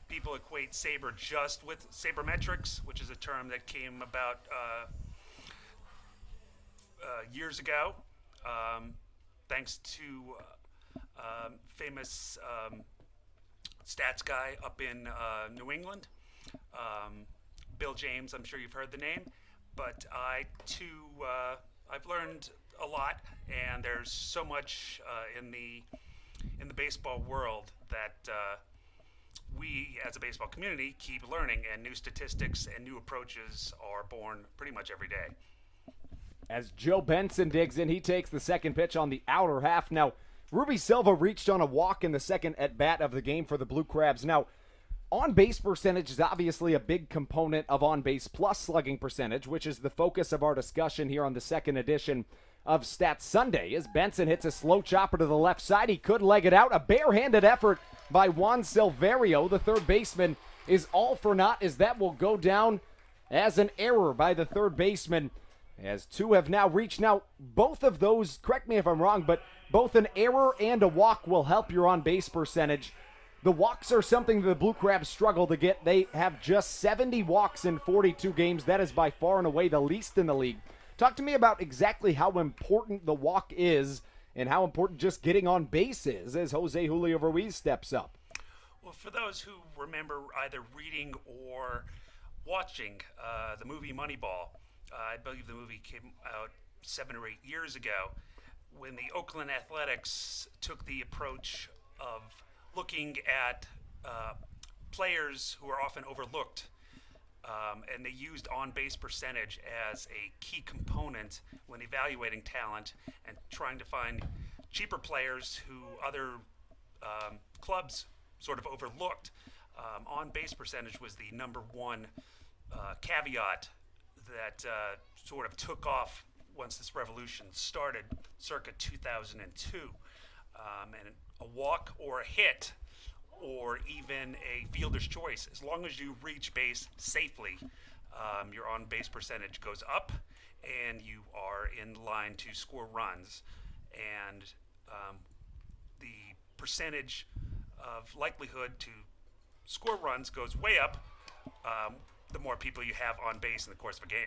People equate Sabre just with sabermetrics, which is a term that came about years ago, thanks to famous stats guy up in New England, Bill James. I'm sure you've heard the name, but I too I've learned a lot, and there's so much in the baseball world that we as a baseball community keep learning, and new statistics and new approaches are born pretty much every day. As Joe Benson digs in, he takes the second pitch on the outer half. Now, Ruby Silva reached on a walk in the second at-bat of the game for the Blue Crabs. Now, on-base percentage is obviously a big component of on-base plus slugging percentage, which is the focus of our discussion here on the second edition of Stats Sunday. As Benson hits a slow chopper to the left side, he could leg it out. A barehanded effort by Juan Silverio, the third baseman, is all for naught, as that will go down as an error by the third baseman, as two have now reached. Now, both of those, correct me if I'm wrong, but both an error and a walk will help your on-base percentage. The walks are something the Blue Crabs struggle to get. They have just 70 walks in 42 games. That is by far and away the least in the league. Talk to me about exactly how important the walk is and how important just getting on base is as Jose Julio Ruiz steps up. Well, for those who remember either reading or watching the movie Moneyball, I believe the movie came out 7 or 8 years ago, when the Oakland Athletics took the approach of looking at players who are often overlooked, and they used on-base percentage as a key component when evaluating talent and trying to find cheaper players who other clubs sort of overlooked. On-base percentage was the number one caveat that sort of took off once this revolution started, circa 2002. And a walk or a hit or even a fielder's choice, as long as you reach base safely, your on-base percentage goes up and you are in line to score runs. And the percentage of likelihood to score runs goes way up the more people you have on base in the course of a game.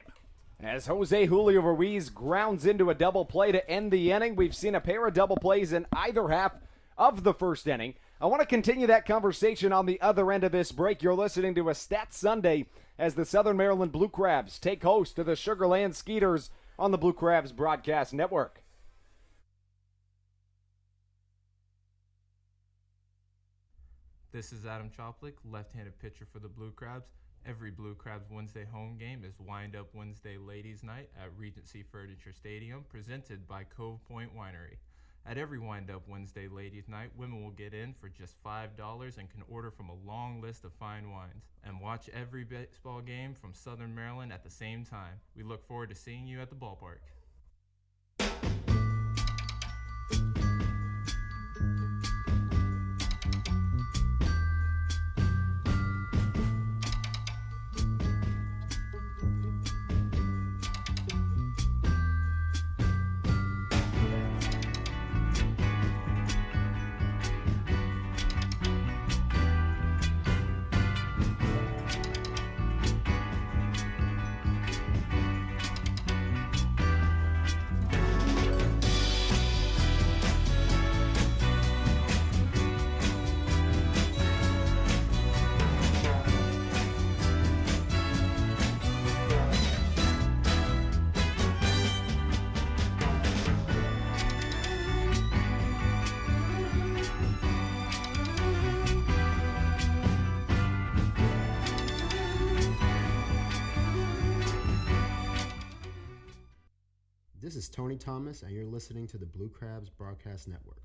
As Jose Julio Ruiz grounds into a double play to end the inning, we've seen a pair of double plays in either half of the first inning. I want to continue that conversation on the other end of this break. You're listening to a Stat Sunday as the Southern Maryland Blue Crabs take host to the Sugar Land Skeeters on the Blue Crabs Broadcast Network. This is Adam Choplick, left-handed pitcher for the Blue Crabs. Every Blue Crabs Wednesday home game is Wind Up Wednesday Ladies Night at Regency Furniture Stadium, presented by Cove Point Winery. At every Wind Up Wednesday Ladies Night, women will get in for just $5 and can order from a long list of fine wines. And watch every baseball game from Southern Maryland at the same time. We look forward to seeing you at the ballpark. This is Tony Thomas, and you're listening to the Blue Crabs Broadcast Network.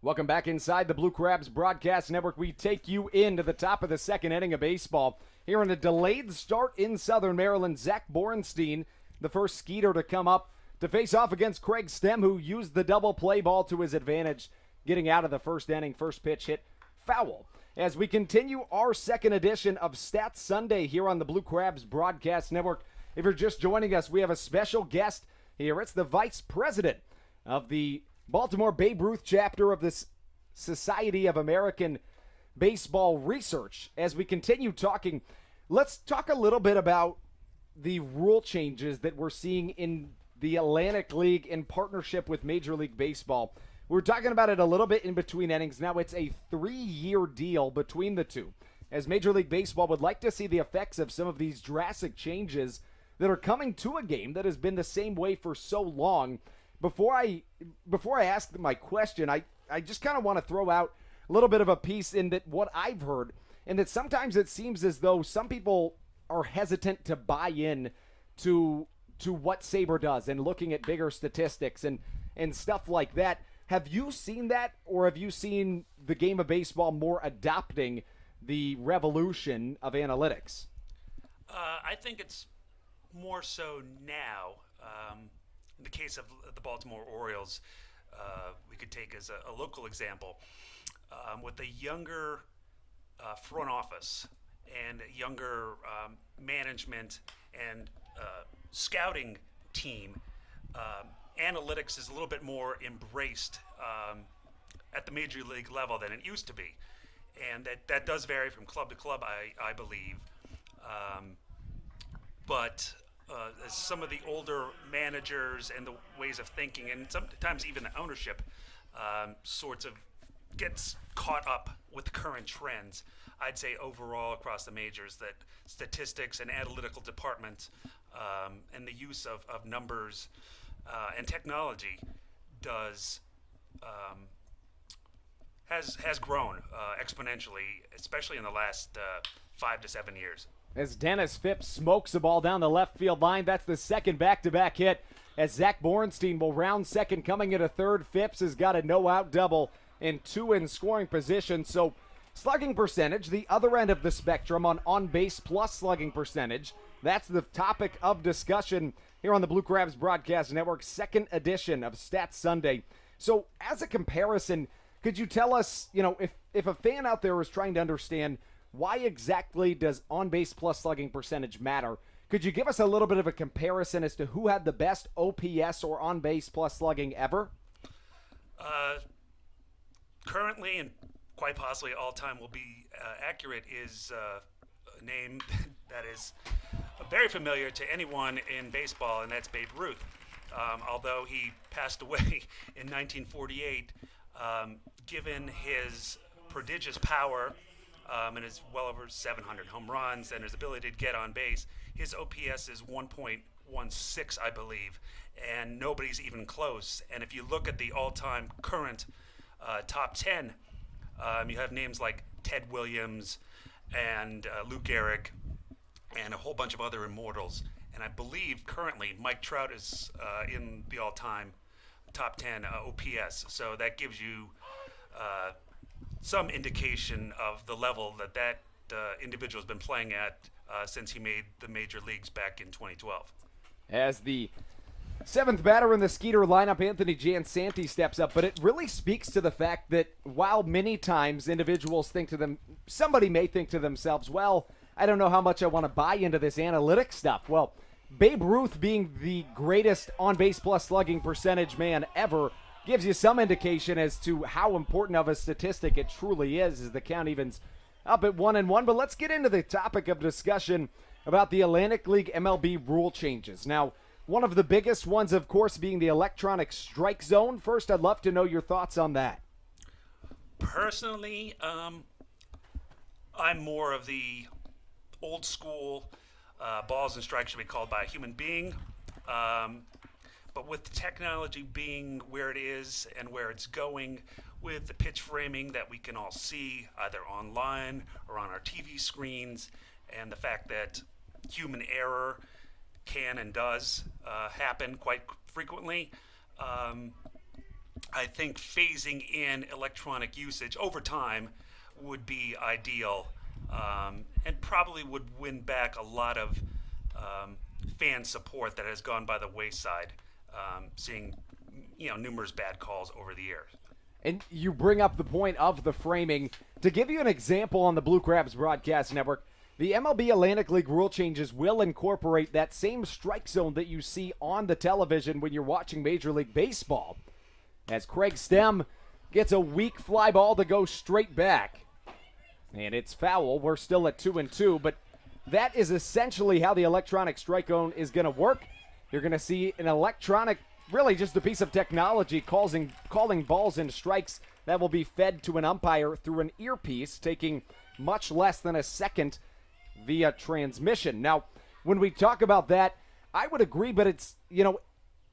Welcome back inside the Blue Crabs Broadcast Network. We take you into the top of the second inning of baseball. Here in a delayed start in Southern Maryland, Zach Borenstein, the first Skeeter to come up to face off against Craig Stem, who used the double play ball to his advantage, getting out of the first inning. First pitch hit foul. As we continue our second edition of Stats Sunday here on the Blue Crabs Broadcast Network. If you're just joining us, we have a special guest here. It's the vice president of the Baltimore Babe Ruth chapter of the Society of American Baseball Research. As we continue talking, let's talk a little bit about the rule changes that we're seeing in the Atlantic League in partnership with Major League Baseball. We were talking about it a little bit in between innings. Now it's a 3-year deal between the two, as Major League Baseball would like to see the effects of some of these drastic changes that are coming to a game that has been the same way for so long. Before I ask my question, I just kind of want to throw out a little bit of a piece in that what I've heard, and that sometimes it seems as though some people are hesitant to buy in to what Sabre does and looking at bigger statistics and stuff like that. Have you seen that, or have you seen the game of baseball more adopting the revolution of analytics? I think it's more so now. In the case of the Baltimore Orioles, we could take as a local example, with a younger front office and a younger management and scouting team, analytics is a little bit more embraced at the major league level than it used to be. And that does vary from club to club, I believe. But as some of the older managers and the ways of thinking, and sometimes even the ownership, sorts of gets caught up with the current trends, I'd say overall across the majors that statistics and analytical departments and the use of numbers and technology has grown exponentially, especially in the last 5 to 7 years. As Dennis Phipps smokes the ball down the left field line, that's the second back-to-back hit. As Zach Borenstein will round second, coming into third. Phipps has got a no-out double and 2 in scoring position. So slugging percentage, the other end of the spectrum on base plus slugging percentage. That's the topic of discussion here on the Blue Crabs Broadcast Network, second edition of Stats Sunday. So as a comparison, could you tell us, if a fan out there is trying to understand why exactly does on-base plus slugging percentage matter, could you give us a little bit of a comparison as to who had the best OPS or on-base plus slugging ever? Currently, and quite possibly all time will be accurate, is a name that is very familiar to anyone in baseball, and that's Babe Ruth. Although he passed away in 1948, given his prodigious power and his well over 700 home runs and his ability to get on base, his OPS is 1.16, I believe, and nobody's even close. And if you look at the all-time current top 10, you have names like Ted Williams and Lou Gehrig and a whole bunch of other immortals. And I believe currently Mike Trout is in the all-time top 10 OPS. So that gives you some indication of the level that individual has been playing at since he made the major leagues back in 2012. As the seventh batter in the Skeeter lineup, Anthony Jansanti steps up, but it really speaks to the fact that while many times individuals somebody may think to themselves, well, I don't know how much I want to buy into this analytic stuff. Well, Babe Ruth being the greatest on-base plus slugging percentage man ever gives you some indication as to how important of a statistic it truly is, as the count evens up at 1-1. But let's get into the topic of discussion about the Atlantic League MLB rule changes. Now, one of the biggest ones, of course, being the electronic strike zone. First, I'd love to know your thoughts on that. Personally, I'm more of the old school balls and strikes should be called by a human being. But with technology being where it is and where it's going, with the pitch framing that we can all see either online or on our TV screens, and the fact that human error can and does happen quite frequently, I think phasing in electronic usage over time would be ideal, and probably would win back a lot of fan support that has gone by the wayside, seeing numerous bad calls over the years. And you bring up the point of the framing. To give you an example on the Blue Crabs Broadcast Network, the MLB Atlantic League rule changes will incorporate that same strike zone that you see on the television when you're watching Major League Baseball. As Craig Stem gets a weak fly ball to go straight back. And it's foul. We're still at 2-2, but that is essentially how the electronic strike zone is going to work. You're going to see an electronic, really just a piece of technology calling balls and strikes that will be fed to an umpire through an earpiece, taking much less than a second via transmission. Now, when we talk about that, I would agree, but it's,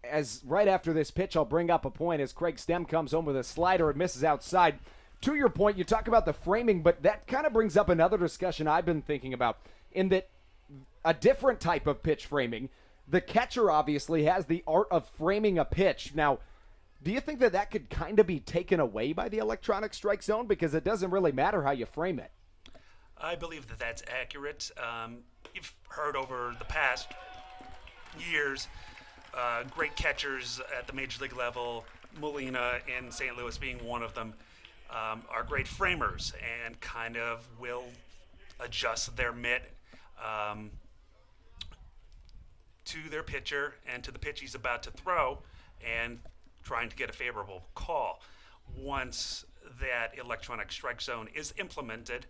as right after this pitch, I'll bring up a point as Craig Stem comes home with a slider and misses outside. To your point, you talk about the framing, but that kind of brings up another discussion I've been thinking about, in that a different type of pitch framing. The catcher obviously has the art of framing a pitch. Now, do you think that could kind of be taken away by the electronic strike zone? Because it doesn't really matter how you frame it. I believe that that's accurate. You've heard over the past years, great catchers at the major league level, Molina in St. Louis being one of them, are great framers and kind of will adjust their mitt to their pitcher and to the pitch he's about to throw, and trying to get a favorable call. Once that electronic strike zone is implemented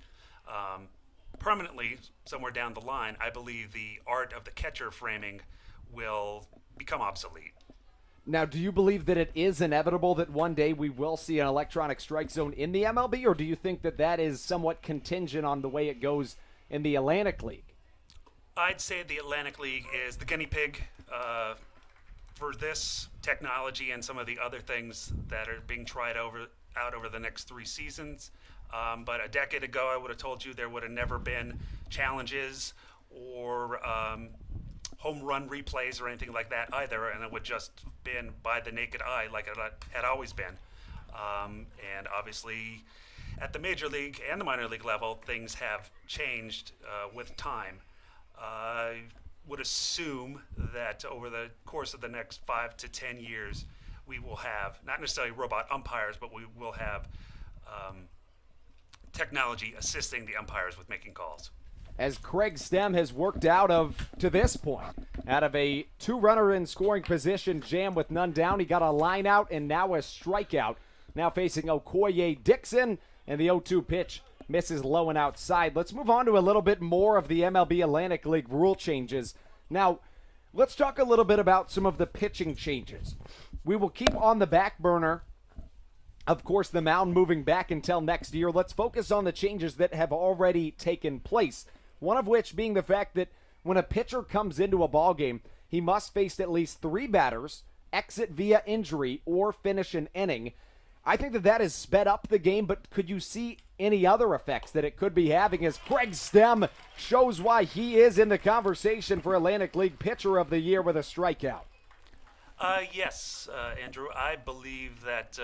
permanently somewhere down the line, I believe the art of the catcher framing will become obsolete. Now, do you believe that it is inevitable that one day we will see an electronic strike zone in the MLB, or do you think that is somewhat contingent on the way it goes in the Atlantic League? I'd say the Atlantic League is the guinea pig for this technology and some of the other things that are being tried out over the next 3 seasons. But a decade ago, I would have told you there would have never been challenges or home run replays or anything like that either, and it would just been by the naked eye like it had always been. And obviously, at the major league and the minor league level, things have changed with time. I would assume that over the course of the next 5 to 10 years, we will have, not necessarily robot umpires, but we will have technology assisting the umpires with making calls. As Craig Stem has worked out of, to this point, out of a 2-runner in scoring position jam with none down, he got a line out and now a strikeout. Now facing Okoye Dixon, and the 0-2 pitch misses low and outside. Let's move on to a little bit more of the MLB Atlantic League rule changes. Now, let's talk a little bit about some of the pitching changes. We will keep on the back burner, of course, the mound moving back until next year. Let's focus on the changes that have already taken place. One of which being the fact that when a pitcher comes into a ball game, he must face at least 3 batters, exit via injury, or finish an inning. I think that has sped up the game, but could you see any other effects that it could be having as Craig Stem shows why he is in the conversation for Atlantic League Pitcher of the Year with a strikeout? Yes, Andrew. I believe that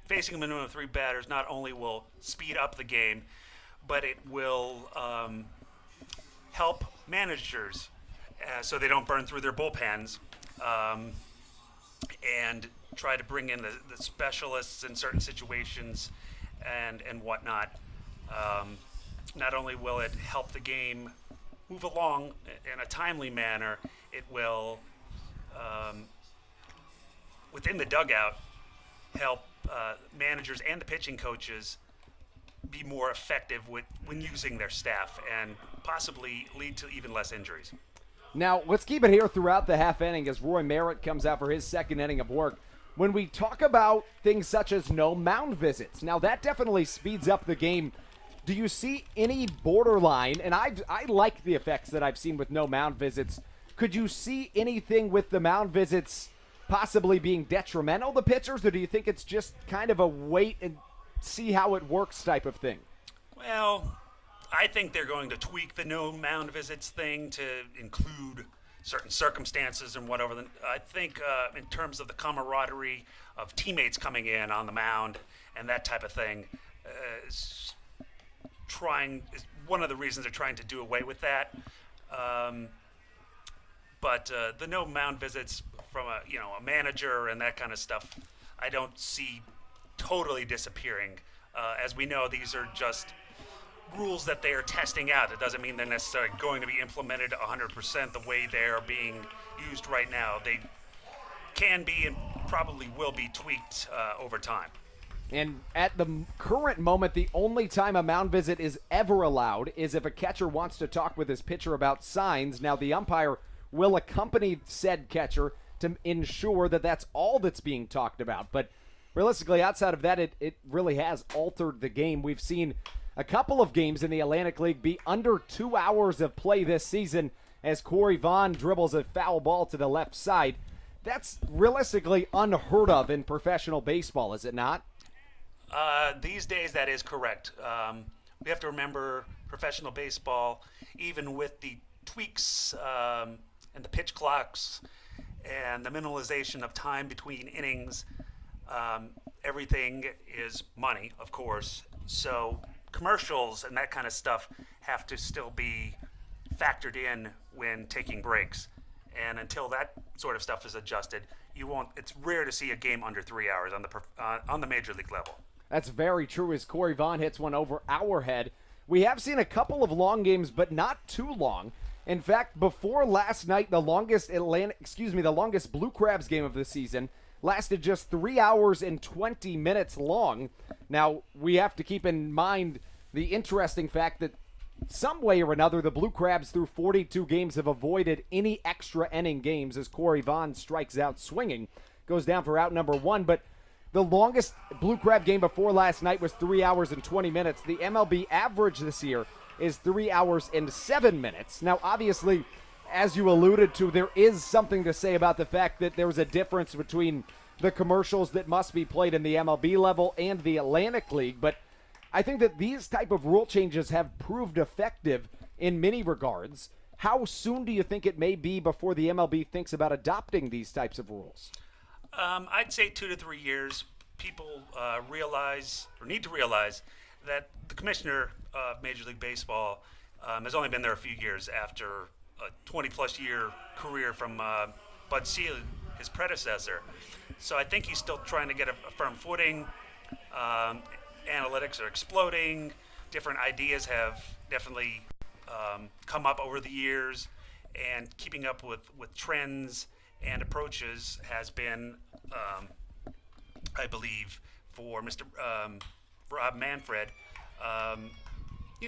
facing a minimum of 3 batters not only will speed up the game, but it will help managers so they don't burn through their bullpens and try to bring in the specialists in certain situations and whatnot. Not only will it help the game move along in a timely manner, it will, within the dugout, help managers and the pitching coaches be more effective when using their staff and possibly lead to even less injuries. Now, let's keep it here throughout the half inning as Roy Merritt comes out for his second inning of work. When we talk about things such as no mound visits, now that definitely speeds up the game. Do you see any borderline, and I like the effects that I've seen with no mound visits, could you see anything with the mound visits possibly being detrimental to pitchers, or do you think it's just kind of a wait and see how it works type of thing? Well, I think they're going to tweak the no mound visits thing to include certain circumstances and whatever. I think in terms of the camaraderie of teammates coming in on the mound and that type of thing, is one of the reasons they're trying to do away with that. But the no mound visits from a manager and that kind of stuff, I don't see totally disappearing. As we know, these are just rules that they are testing out. It doesn't mean they're necessarily going to be implemented 100% the way they're being used right now. They can be and probably will be tweaked over time. And at the current moment, the only time a mound visit is ever allowed is if a catcher wants to talk with his pitcher about signs. Now, the umpire will accompany said catcher to ensure that that's all that's being talked about. But realistically, outside of that, it really has altered the game. We've seen a couple of games in the Atlantic League be under 2 hours of play this season as Corey Vaughn dribbles a foul ball to the left side. That's realistically unheard of in professional baseball, is it not? These days, that is correct. We have to remember professional baseball, even with the tweaks and the pitch clocks and the minimalization of time between innings, everything is money, of course. So commercials and that kind of stuff have to still be factored in when taking breaks. And until that sort of stuff is adjusted, it's rare to see a game under 3 hours on the major league level. That's very true as Corey Vaughn hits one over our head. We have seen a couple of long games, but not too long. In fact, before last night, the longest Blue Crabs game of the season lasted just 3 hours and 20 minutes long. Now, we have to keep in mind the interesting fact that some way or another, the Blue Crabs through 42 games have avoided any extra inning games as Corey Vaughn strikes out swinging, goes down for out number 1. But the longest Blue Crab game before last night was 3 hours and 20 minutes. The MLB average this year is 3 hours and 7 minutes. Now, obviously, as you alluded to, there is something to say about the fact that there's a difference between the commercials that must be played in the MLB level and the Atlantic League. But I think that these type of rule changes have proved effective in many regards. How soon do you think it may be before the MLB thinks about adopting these types of rules? I'd say 2 to 3 years. People need to realize that the commissioner of Major League Baseball has only been there a few years after a 20-plus year career from Bud Selig, his predecessor. So I think he's still trying to get a firm footing. Analytics are exploding. Different ideas have definitely come up over the years, and keeping up with trends and approaches has been, I believe, for Mr. Rob Manfred,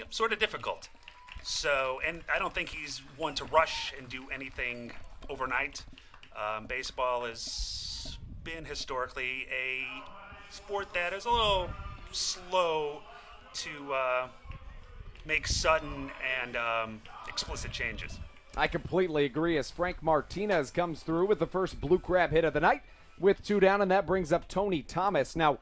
sort of difficult. So, and I don't think he's one to rush and do anything overnight. Baseball has been historically a sport that is a little slow to make sudden and explicit changes. I completely agree as Frank Martinez comes through with the first Blue Crab hit of the night with 2 down, and that brings up Tony Thomas. Now,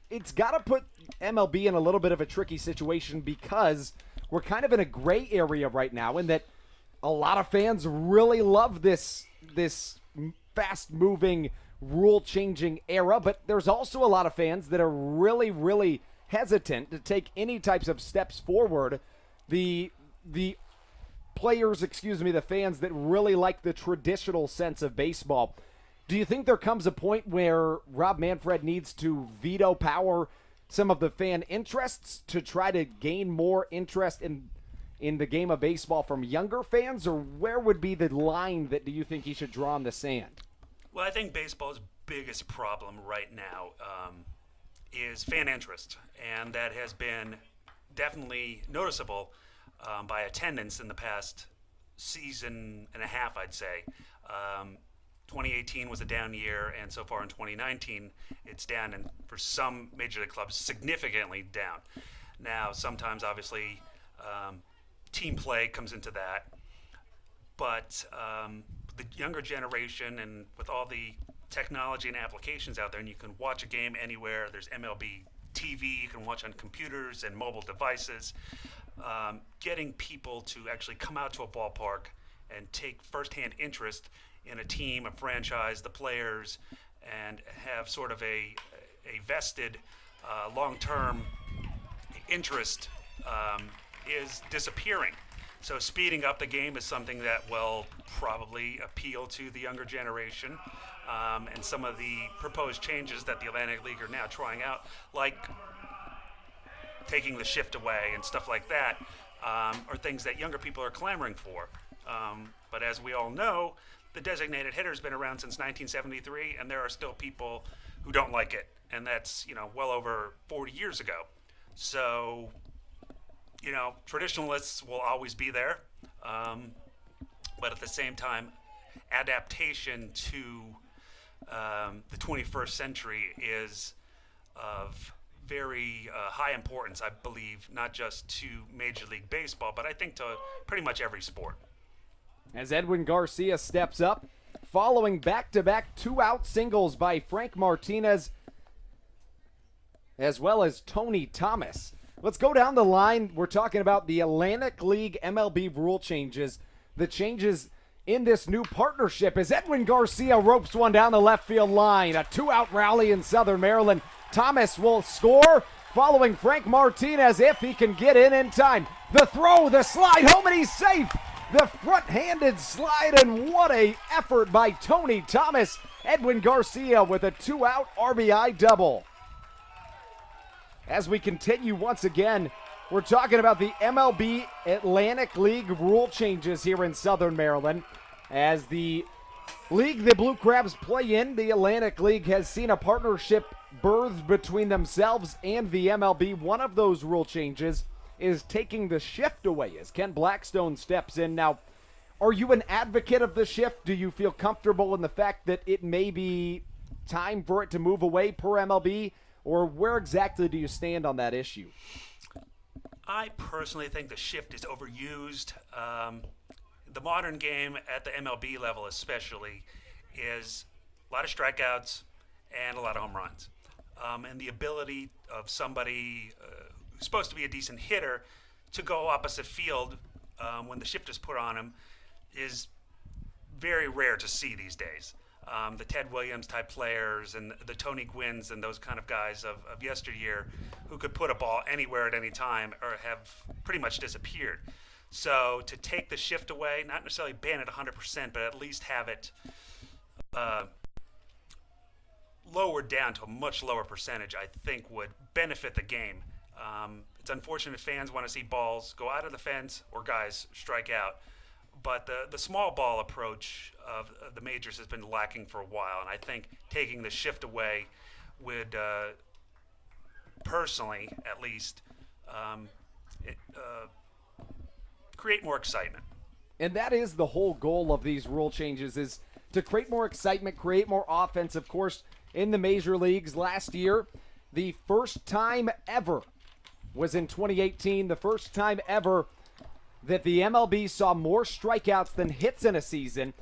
it's got to put MLB in a little bit of a tricky situation because we're kind of in a gray area right now in that a lot of fans really love this fast-moving, rule-changing era, but there's also a lot of fans that are really, really hesitant to take any types of steps forward. The players, the fans that really like the traditional sense of baseball. Do you think there comes a point where Rob Manfred needs to veto power some of the fan interests to try to gain more interest in the game of baseball from younger fans, or where would be the line that do you think he should draw in the sand? Well, I think baseball's biggest problem right now is fan interest, and that has been definitely noticeable by attendance in the past season and a half, I'd say. 2018 was a down year, and so far in 2019, it's down, and for some major league clubs, significantly down. Now, sometimes, obviously, team play comes into that, but the younger generation, and with all the technology and applications out there, and you can watch a game anywhere. There's MLB TV, you can watch on computers and mobile devices. Getting people to actually come out to a ballpark and take firsthand interest in a team, a franchise, the players, and have sort of a vested long-term interest is disappearing. So speeding up the game is something that will probably appeal to the younger generation. And some of the proposed changes that the Atlantic League are now trying out, like taking the shift away and stuff like that, are things that younger people are clamoring for. But as we all know, the designated hitter has been around since 1973, and there are still people who don't like it. And that's, well over 40 years ago. So, traditionalists will always be there. But at the same time, adaptation to the 21st century is of very high importance, I believe, not just to Major League Baseball, but I think to pretty much every sport. As Edwin Garcia steps up, following back-to-back 2-out singles by Frank Martinez, as well as Tony Thomas. Let's go down the line. We're talking about the Atlantic League MLB rule changes, the changes in this new partnership as Edwin Garcia ropes one down the left field line. A 2-out rally in Southern Maryland. Thomas will score, following Frank Martinez if he can get in time. The throw, the slide home, and he's safe. The front-handed slide, and what a effort by Tony Thomas. Edwin Garcia with a 2-out RBI double. As we continue once again, we're talking about the MLB Atlantic League rule changes here in Southern Maryland. As the league the Blue Crabs play in, the Atlantic League has seen a partnership birthed between themselves and the MLB. One of those rule changes is taking the shift away as Ken Blackstone steps in. Now, are you an advocate of the shift? Do you feel comfortable in the fact that it may be time for it to move away per MLB? Or where exactly do you stand on that issue? I personally think the shift is overused. The modern game at the MLB level especially is a lot of strikeouts and a lot of home runs. And the ability of somebody who's supposed to be a decent hitter to go opposite field when the shift is put on him is very rare to see these days. the Ted Williams type players and the Tony Gwynns and those kind of guys of yesteryear who could put a ball anywhere at any time or have pretty much disappeared. So to take the shift away, not necessarily ban it 100%, but at least have it lowered down to a much lower percentage, I think would benefit the game. It's unfortunate fans want to see balls go out of the fence or guys strike out. But the small ball approach of the majors has been lacking for a while, and I think taking the shift away would, personally at least, create more excitement. And that is the whole goal of these rule changes, is to create more excitement, create more offense. Of course, in the major leagues last year, the first time ever was in 2018, the first time ever that the MLB saw more strikeouts than hits in a season.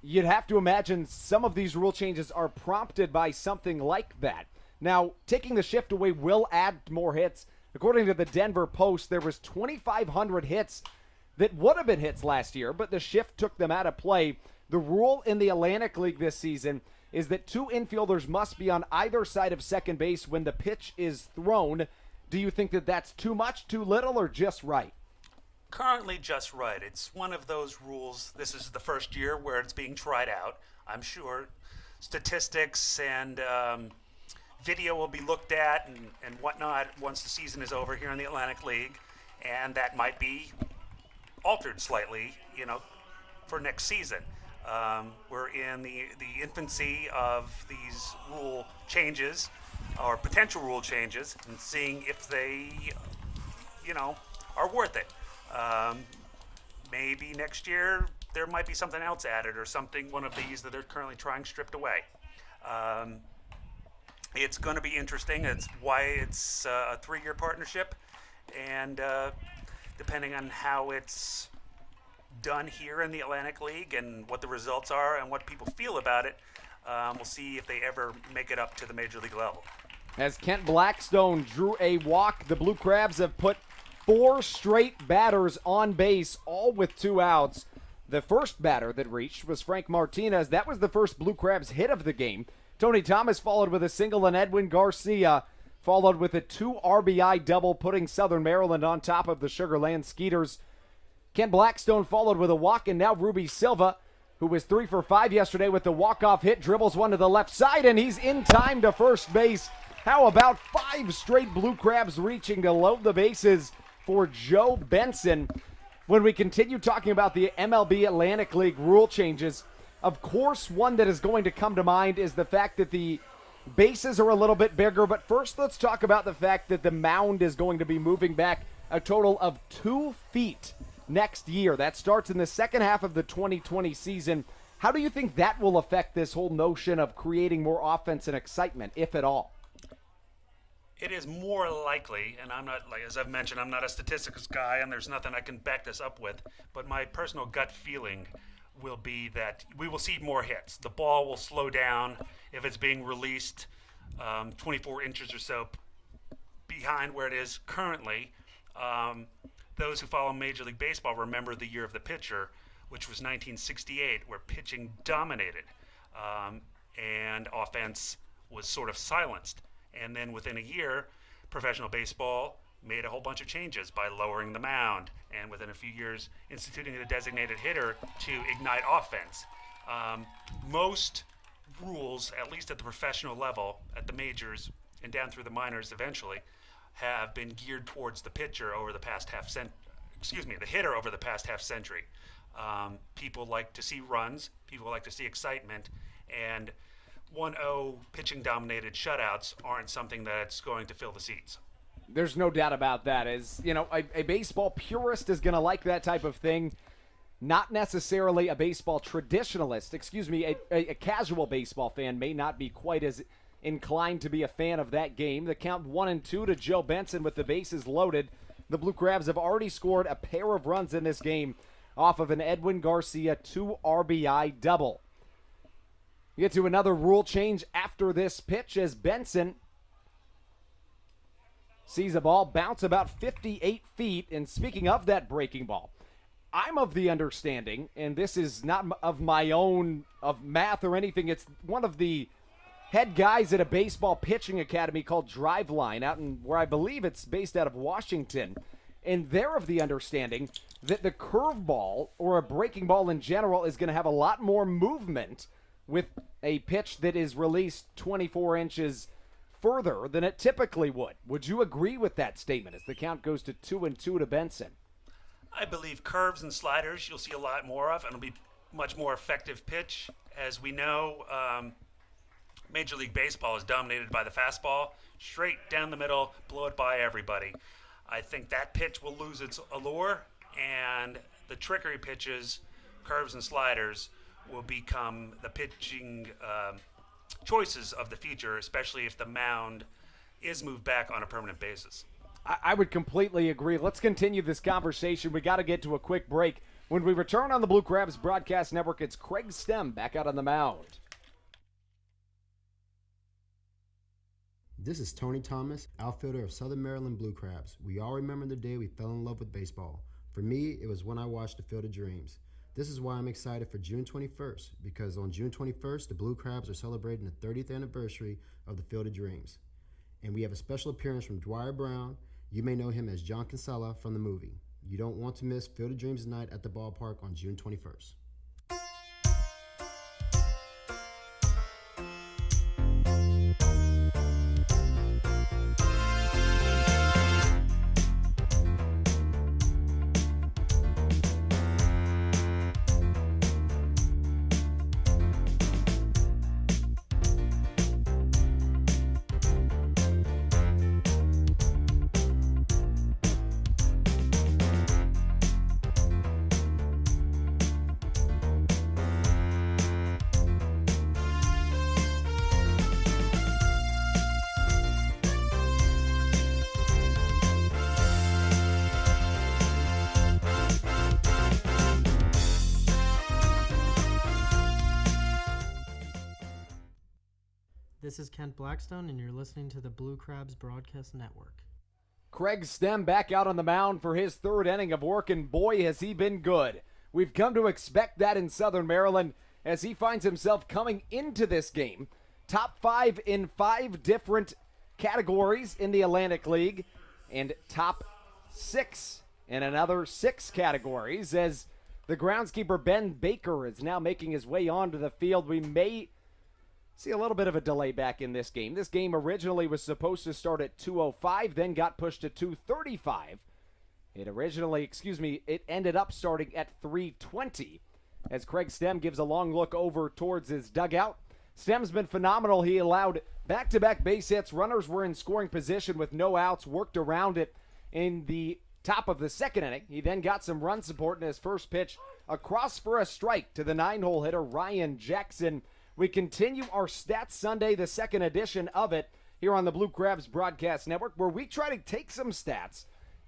You'd have to imagine some of these rule changes are prompted by something like that. Now, taking the shift away will add more hits. According to the Denver Post, there was 2,500 hits that would have been hits last year, but the shift took them out of play. The rule in the Atlantic League this season is that two infielders must be on either side of second base when the pitch is thrown. Do you think that that's too much, too little, or just right? Currently just right. It's one of those rules. This is the first year where it's being tried out. I'm sure statistics and video will be looked at and whatnot once the season is over here in the Atlantic League, and that might be altered slightly, for next season. We're in the infancy of these rule changes or potential rule changes and seeing if they, are worth it. Maybe next year there might be something else added or something, one of these that they're currently trying stripped away. It's going to be interesting. It's why it's a 3-year partnership, and depending on how it's done here in the Atlantic League and what the results are and what people feel about it, we'll see if they ever make it up to the major league level. As Kent Blackstone drew a walk, the Blue Crabs have put 4 straight batters on base, all with 2 outs. The first batter that reached was Frank Martinez. That was the first Blue Crabs hit of the game. Tony Thomas followed with a single, and Edwin Garcia followed with a 2 RBI double, putting Southern Maryland on top of the Sugar Land Skeeters. Ken Blackstone followed with a walk, and now Ruby Silva, who was 3 for 5 yesterday with the walk-off hit, dribbles one to the left side, and he's in time to first base. How about 5 straight Blue Crabs reaching to load the bases for Joe Benson? When we continue talking about the MLB Atlantic League rule changes, of course, one that is going to come to mind is the fact that the bases are a little bit bigger. But first, let's talk about the fact that the mound is going to be moving back a total of 2 feet next year. That starts in the second half of the 2020 season. How do you think that will affect this whole notion of creating more offense and excitement, if at all? It is more likely, and I'm not, like as I've mentioned, I'm not a statistics guy, and there's nothing I can back this up with, but my personal gut feeling will be that we will see more hits. The ball will slow down if it's being released 24 inches or so behind where it is currently. Those who follow Major League Baseball remember the year of the pitcher, which was 1968, where pitching dominated and offense was sort of silenced. And then within a year, professional baseball made a whole bunch of changes by lowering the mound, and within a few years, instituting the designated hitter to ignite offense. Most rules, at least at the professional level, at the majors and down through the minors eventually, have been geared towards the pitcher over the past the hitter over the past half century. People like to see runs, people like to see excitement, and 1-0 pitching-dominated shutouts aren't something that's going to fill the seats. There's no doubt about that. As you know, a baseball purist is going to like that type of thing. Not necessarily a baseball traditionalist. A casual baseball fan may not be quite as inclined to be a fan of that game. The count 1-2 to Joe Benson with the bases loaded. The Blue Crabs have already scored a pair of runs in this game off of an Edwin Garcia 2 RBI double. We get to another rule change after this pitch as Benson sees a ball bounce about 58 feet. And speaking of that breaking ball, I'm of the understanding, and this is not of my own, of math or anything, it's one of the head guys at a baseball pitching academy called Driveline out in where I believe it's based out of Washington. And they're of the understanding that the curveball or a breaking ball in general is going to have a lot more movement with a pitch that is released 24 inches further than it typically would. Would you agree with that statement as the count goes to 2-2 to Benson? I believe curves and sliders you'll see a lot more of, and it'll be much more effective pitch. As we know, Major League Baseball is dominated by the fastball, straight down the middle, blow it by everybody. I think that pitch will lose its allure, and the trickery pitches, curves and sliders, will become the pitching choices of the future, especially if the mound is moved back on a permanent basis. I would completely agree. Let's continue this conversation. We got to get to a quick break. When we return on the Blue Crabs Broadcast Network, it's Craig Stem back out on the mound. This is Tony Thomas, outfielder of Southern Maryland Blue Crabs. We all remember the day we fell in love with baseball. For me, it was when I watched the Field of Dreams. This is why I'm excited for June 21st, because on June 21st, the Blue Crabs are celebrating the 30th anniversary of the Field of Dreams. And we have a special appearance from Dwyer Brown. You may know him as John Kinsella from the movie. You don't want to miss Field of Dreams night at the ballpark on June 21st. This is Kent Blackstone, and you're listening to the Blue Crabs Broadcast Network. Craig Stem back out on the mound for his third inning of work, and boy, has he been good. We've come to expect that in Southern Maryland as he finds himself coming into this game. Top 5 in 5 different categories in the Atlantic League, and top 6 in another 6 categories as the groundskeeper Ben Baker is now making his way onto the field. We may see a little bit of a delay back in this game. This game originally was supposed to start at 2:05, then got pushed to 2:35. It ended up starting at 3:20 as Craig Stem gives a long look over towards his dugout. Stem's been phenomenal. He allowed back-to-back base hits. Runners were in scoring position with no outs, worked around it in the top of the second inning. He then got some run support in his first pitch across for a strike to the 9-hole hitter Ryan Jackson. We continue our Stats Sunday, the second edition of it, here on the Blue Crabs Broadcast Network, where we try to take some stats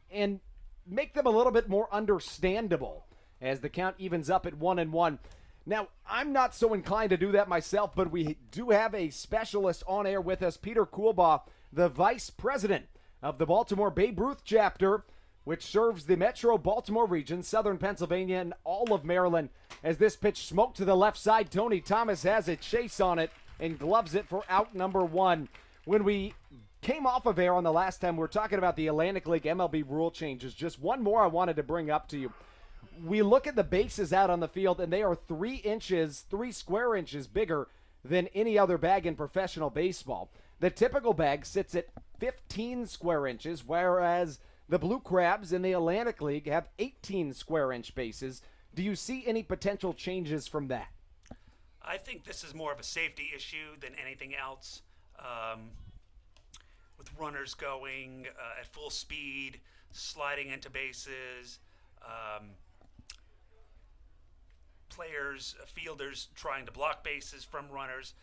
and make them a little bit more understandable as the count evens up at 1-1. Now, I'm not so inclined to do that myself, but we do have a specialist on air with us, Peter Coolbaugh, the vice president of the Baltimore Babe Ruth chapter, which serves the Metro Baltimore region, Southern Pennsylvania, and all of Maryland. As this pitch smoked to the left side, Tony Thomas has a chase on it and gloves it for out number 1. When we came off of air on the last time, we were talking about the Atlantic League MLB rule changes. Just one more I wanted to bring up to you. We look at the bases out on the field, and they are 3 square inches bigger than any other bag in professional baseball. The typical bag sits at 15 square inches, whereas the Blue Crabs in the Atlantic League have 18 square inch bases. Do you see any potential changes from that? I think this is more of a safety issue than anything else. With runners going at full speed, sliding into bases, fielders trying to block bases from runners.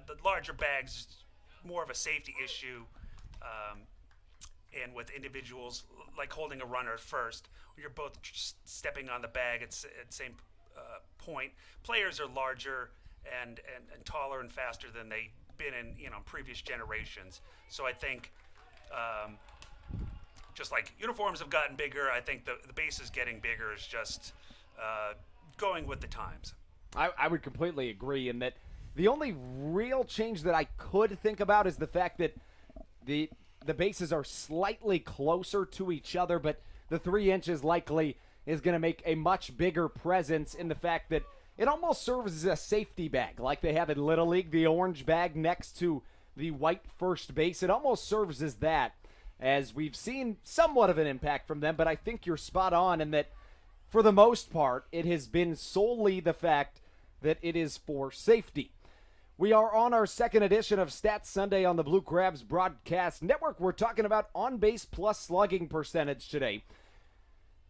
The larger bags, more of a safety issue. And with individuals like holding a runner first, you're both stepping on the bag at the same point. Players are larger and taller and faster than they've been in previous generations. So I think just like uniforms have gotten bigger, I think the base is getting bigger is just going with the times. I would completely agree in that the only real change that I could think about is the fact that the bases are slightly closer to each other, but the 3 inches likely is going to make a much bigger presence in the fact that it almost serves as a safety bag, like they have in Little League, the orange bag next to the white first base. It almost serves as that, as we've seen somewhat of an impact from them, but I think you're spot on in that for the most part, it has been solely the fact that it is for safety. We are on our second edition of Stats Sunday on the Blue Crabs Broadcast Network. We're talking about on-base plus slugging percentage today.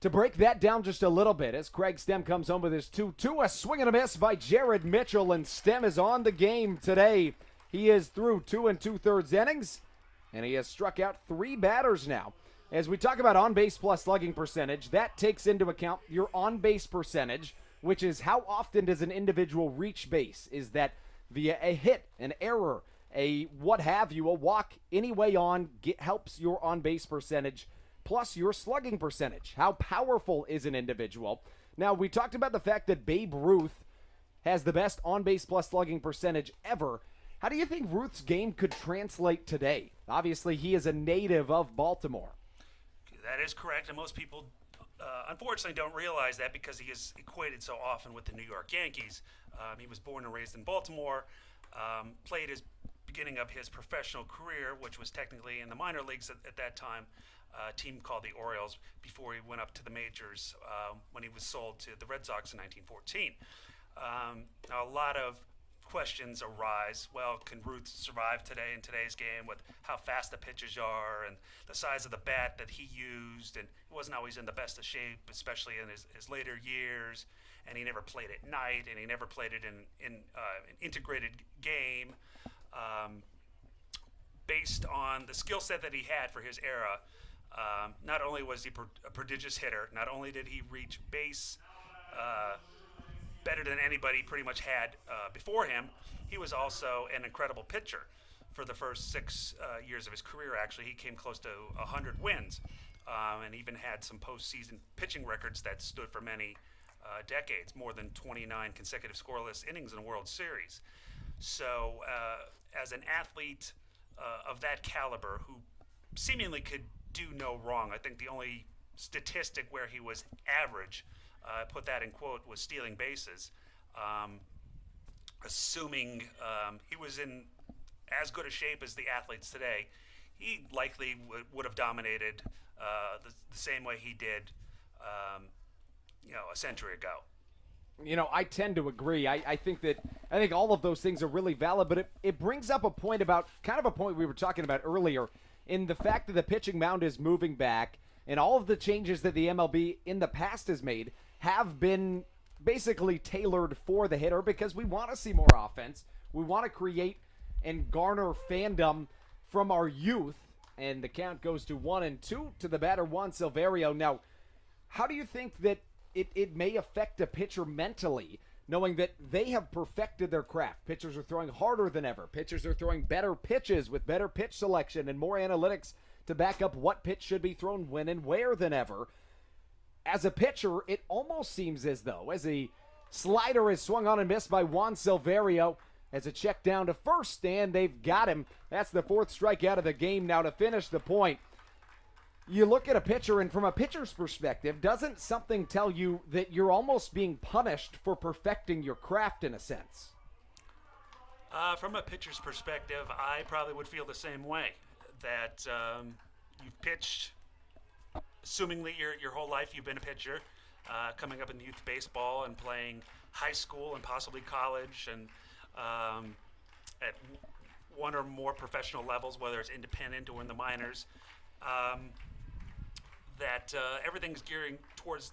To break that down just a little bit, as Craig Stem comes home with his 2-2, a swing and a miss by Jared Mitchell, and Stem is on the game today. He is through 2 2/3 innings, and he has struck out 3 batters now. As we talk about on-base plus slugging percentage, that takes into account your on-base percentage, which is how often does an individual reach base. Is that via a hit, an error, a what have you, a walk, any way on, helps your on-base percentage, plus your slugging percentage. How powerful is an individual? Now, we talked about the fact that Babe Ruth has the best on-base plus slugging percentage ever. How do you think Ruth's game could translate today? Obviously, he is a native of Baltimore. That is correct, and most people unfortunately don't realize that because he is equated so often with the New York Yankees. He was born and raised in Baltimore, played his beginning of his professional career, which was technically in the minor leagues at that time, a team called the Orioles, before he went up to the majors when he was sold to the Red Sox in 1914. Now, a lot of questions arise. Well, can Ruth survive today in today's game with how fast the pitches are and the size of the bat that he used? And he wasn't always in the best of shape, especially in his later years. And he never played at night, and he never played it in an integrated game. Based on the skill set that he had for his era, not only was he a prodigious hitter, not only did he reach base better than anybody pretty much had before him, he was also an incredible pitcher. For the first 6 years of his career, actually, he came close to 100 wins, and even had some postseason pitching records that stood for many decades, more than 29 consecutive scoreless innings in a World Series. So as an athlete of that caliber, who seemingly could do no wrong, I think the only statistic where he was average, put that in quote, was stealing bases. Assuming he was in as good a shape as the athletes today, he likely would have dominated the same way he did a century ago. I tend to agree. I think all of those things are really valid, but it brings up a point about kind of a point we were talking about earlier in the fact that the pitching mound is moving back, and all of the changes that the MLB in the past has made have been basically tailored for the hitter because we want to see more offense. We want to create and garner fandom from our youth, and the count goes to 1-2 to the batter, Juan Silverio. Now, how do you think that it may affect a pitcher mentally, knowing that they have perfected their craft? Pitchers are throwing harder than ever. Pitchers are throwing better pitches with better pitch selection and more analytics to back up what pitch should be thrown when and where than ever. As a pitcher, it almost seems as though, as a slider is swung on and missed by Juan Silverio, as a check down to first, and they've got him. That's the 4th strikeout of the game now to finish the point. You look at a pitcher, and from a pitcher's perspective, doesn't something tell you that you're almost being punished for perfecting your craft in a sense? From a pitcher's perspective, I probably would feel the same way, that you've pitched, assumingly your whole life you've been a pitcher, coming up in youth baseball and playing high school and possibly college, and at one or more professional levels, whether it's independent or in the minors, that everything's gearing towards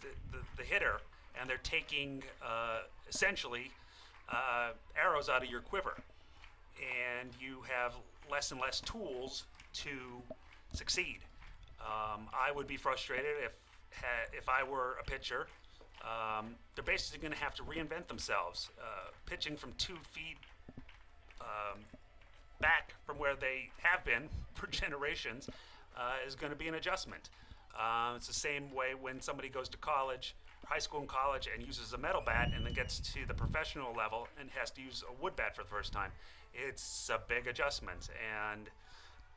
the hitter, and they're taking essentially arrows out of your quiver, and you have less and less tools to succeed. I would be frustrated if I were a pitcher. They're basically going to have to reinvent themselves. Pitching from 2 feet back from where they have been for generations is going to be an adjustment. It's the same way when somebody goes to college, high school and college, and uses a metal bat and then gets to the professional level and has to use a wood bat for the first time. It's a big adjustment, and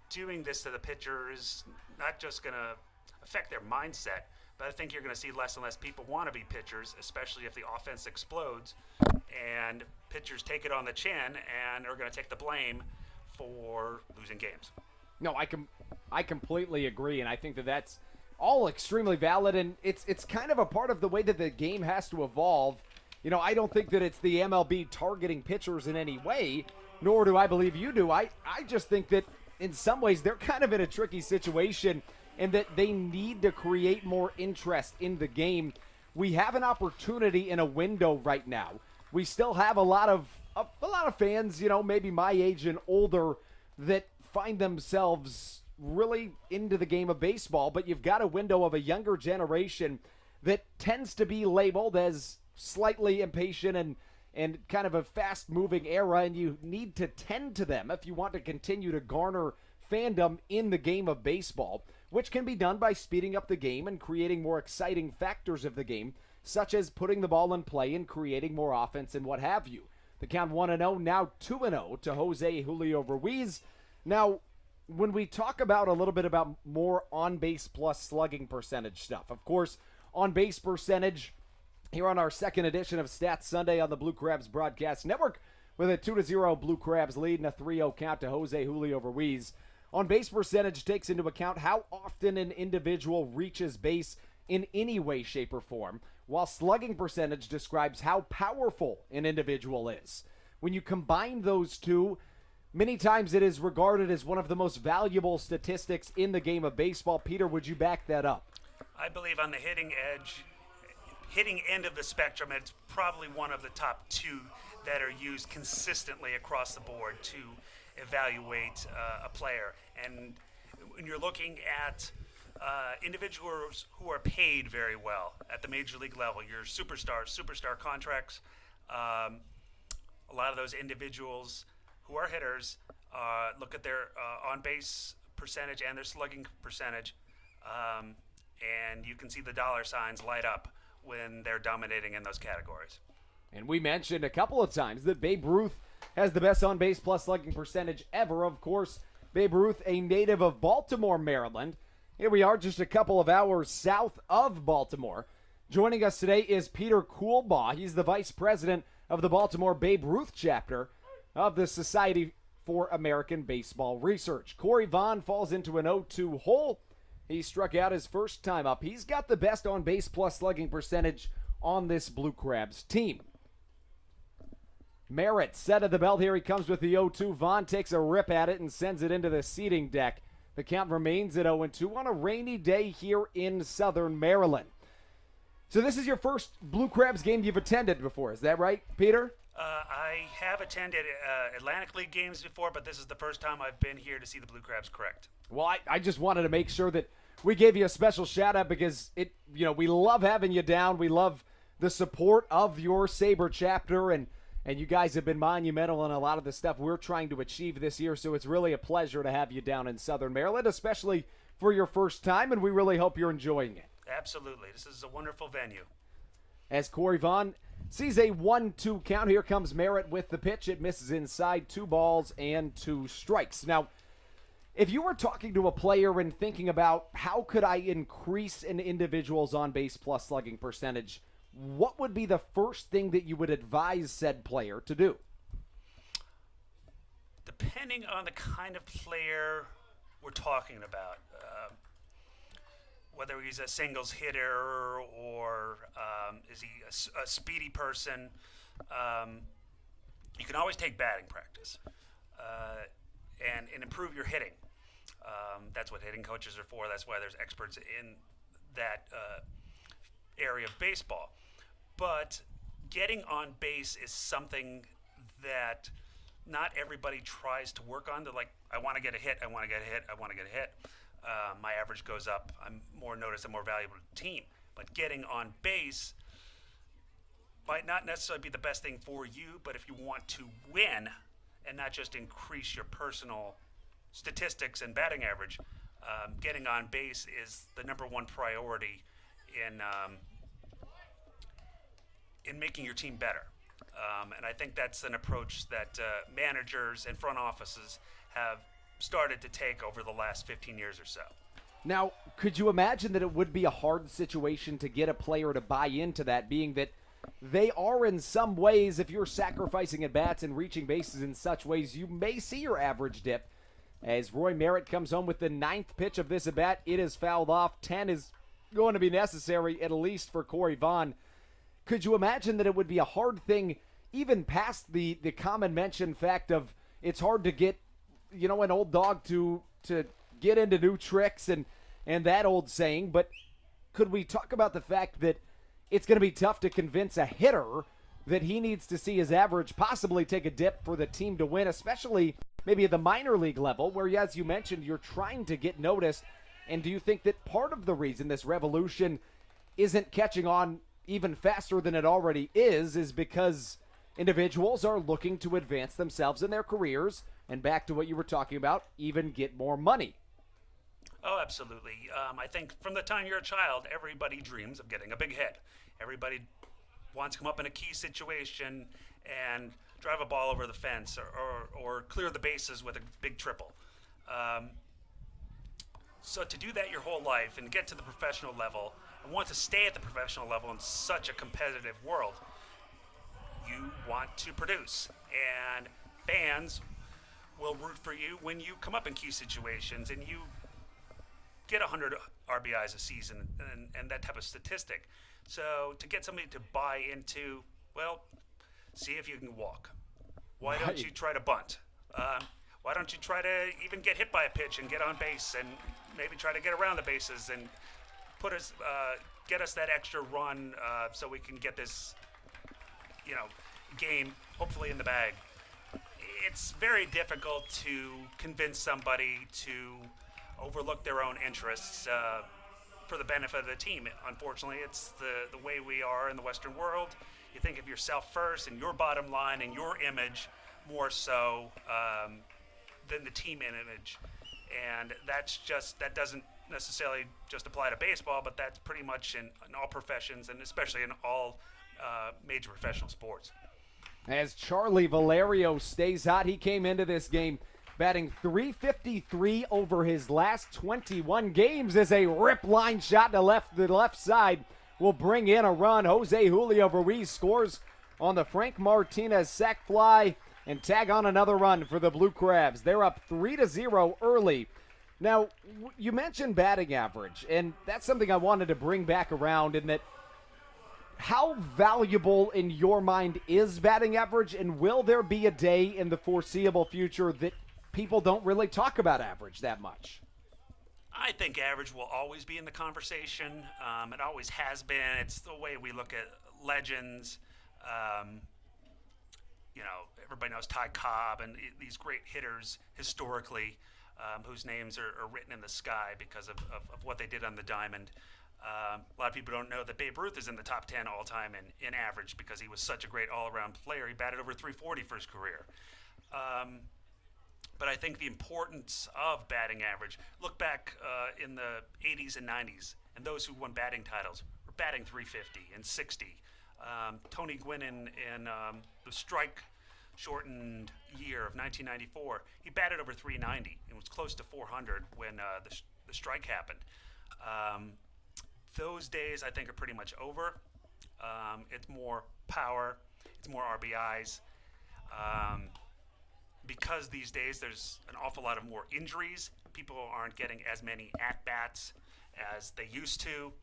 doing this to the pitcher is not just going to affect their mindset, but I think you're going to see less and less people want to be pitchers, especially if the offense explodes and pitchers take it on the chin and are going to take the blame for losing games. No, I completely agree, and I think that that's all extremely valid, and it's kind of a part of the way that the game has to evolve. You know, I don't think that it's the MLB targeting pitchers in any way, nor do I believe you do. I just think that in some ways they're kind of in a tricky situation and that they need to create more interest in the game. We have an opportunity in a window right now. We still have a lot of fans, you know, maybe my age and older, that find themselves really into the game of baseball, but you've got a window of a younger generation that tends to be labeled as slightly impatient and kind of a fast-moving era, and you need to tend to them if you want to continue to garner fandom in the game of baseball, which can be done by speeding up the game and creating more exciting factors of the game, such as putting the ball in play and creating more offense and what have you. The count 1-0, now 2-0 to Jose Julio Ruiz. Now, when we talk about a little bit about more on-base plus slugging percentage stuff, of course, on-base percentage here on our second edition of Stats Sunday on the Blue Crabs Broadcast Network with a 2-0 Blue Crabs lead and a 3-0 count to Jose Julio Ruiz. On-base percentage takes into account how often an individual reaches base in any way, shape, or form, while slugging percentage describes how powerful an individual is. When you combine those two, many times it is regarded as one of the most valuable statistics in the game of baseball. Peter, would you back that up? I believe on the hitting end of the spectrum, it's probably one of the top two that are used consistently across the board to evaluate a player. And when you're looking at individuals who are paid very well at the major league level, your superstar contracts, a lot of those individuals who are hitters look at their on-base percentage and their slugging percentage, and you can see the dollar signs light up when they're dominating in those categories. And we mentioned a couple of times that Babe Ruth has the best on-base plus slugging percentage ever. Of course, Babe Ruth, a native of Baltimore, Maryland. Here we are just a couple of hours south of Baltimore. Joining us today is Peter Coolbaugh. He's the vice president of the Baltimore Babe Ruth chapter of the Society for American Baseball Research. Corey Vaughn falls into an 0-2 hole. He struck out his first time up. He's got the best on-base plus slugging percentage on this Blue Crabs team. Merritt set of the belt here. He comes with the 0-2. Vaughn takes a rip at it and sends it into the seating deck. The count remains at 0-2 on a rainy day here in Southern Maryland. So this is your first Blue Crabs game you've attended before. Is that right, Peter? I have attended Atlantic League games before, but this is the first time I've been here to see the Blue Crabs correct. Well, I just wanted to make sure that we gave you a special shout-out because we love having you down. We love the support of your Sabre chapter, and you guys have been monumental in a lot of the stuff we're trying to achieve this year, so it's really a pleasure to have you down in Southern Maryland, especially for your first time, and we really hope you're enjoying it. Absolutely. This is a wonderful venue. As Corey Vaughn sees a 1-2 count, here comes Merritt with the pitch. It misses inside, 2 balls and 2 strikes. Now, if you were talking to a player and thinking about how could I increase an individual's on-base plus slugging percentage, what would be the first thing that you would advise said player to do? Depending on the kind of player we're talking about, whether he's a singles hitter or is he a speedy person, you can always take batting practice and improve your hitting. That's what hitting coaches are for. That's why there's experts in that area of baseball. But getting on base is something that not everybody tries to work on. They're like, I want to get a hit, I want to get a hit, I want to get a hit. My average goes up. I'm more noticed and more valuable to the team. But getting on base might not necessarily be the best thing for you, but if you want to win and not just increase your personal statistics and batting average, getting on base is the number one priority in making your team better. And I think that's an approach that managers and front offices have started to take over the last 15 years or so. Now, could you imagine that it would be a hard situation to get a player to buy into that, being that they are in some ways, if you're sacrificing at bats and reaching bases in such ways, you may see your average dip. As Roy Merritt comes home with the 9th pitch of this at bat, it is fouled off. 10 is going to be necessary, at least for Corey Vaughn. Could you imagine that it would be a hard thing, even past the common mention fact of it's hard to get, an old dog to get into new tricks and that old saying, but could we talk about the fact that it's going to be tough to convince a hitter that he needs to see his average possibly take a dip for the team to win, especially maybe at the minor league level, where, as you mentioned, you're trying to get noticed? And do you think that part of the reason this revolution isn't catching on even faster than it already is because individuals are looking to advance themselves in their careers, and back to what you were talking about, even get more money? Oh, absolutely. I think from the time you're a child, everybody dreams of getting a big hit. Everybody wants to come up in a key situation and drive a ball over the fence or clear the bases with a big triple. So to do that your whole life and get to the professional level and want to stay at the professional level in such a competitive world, you want to produce. And fans will root for you when you come up in key situations and you get 100 RBIs a season and that type of statistic. So to get somebody to buy into, well, see if you can walk. Why don't you try to bunt? Why don't you try to even get hit by a pitch and get on base and maybe try to get around the bases and get us that extra run so we can get this, game hopefully in the bag. It's very difficult to convince somebody to overlook their own interests for the benefit of the team. Unfortunately, it's the way we are in the Western world. You think of yourself first and your bottom line and your image more so than the team image. And that doesn't necessarily just apply to baseball, but that's pretty much in all professions and especially in all major professional sports. As Charlie Valerio stays hot, he came into this game batting .353 over his last 21 games as a rip line shot to the left side will bring in a run. Jose Julio Ruiz scores on the Frank Martinez sac fly and tag on another run for the Blue Crabs. They're up 3-0 early. Now, you mentioned batting average, and that's something I wanted to bring back around in that how valuable in your mind is batting average, and will there be a day in the foreseeable future that people don't really talk about average that much? I think average will always be in the conversation. It always has been. It's the way we look at legends. Everybody knows Ty Cobb and these great hitters historically whose names are written in the sky because of what they did on the diamond. A lot of people don't know that Babe Ruth is in the top 10 all-time in average because he was such a great all-around player. He batted over .340 for his career. But I think the importance of batting average, look back in the 80s and 90s, and those who won batting titles were batting .350 and .60. Tony Gwynn in the strike-shortened year of 1994, he batted over .390 and was close to .400 when the strike happened. Those days, I think, are pretty much over. It's more power. It's more RBIs. Because these days there's an awful lot of more injuries. People aren't getting as many at-bats as they used to.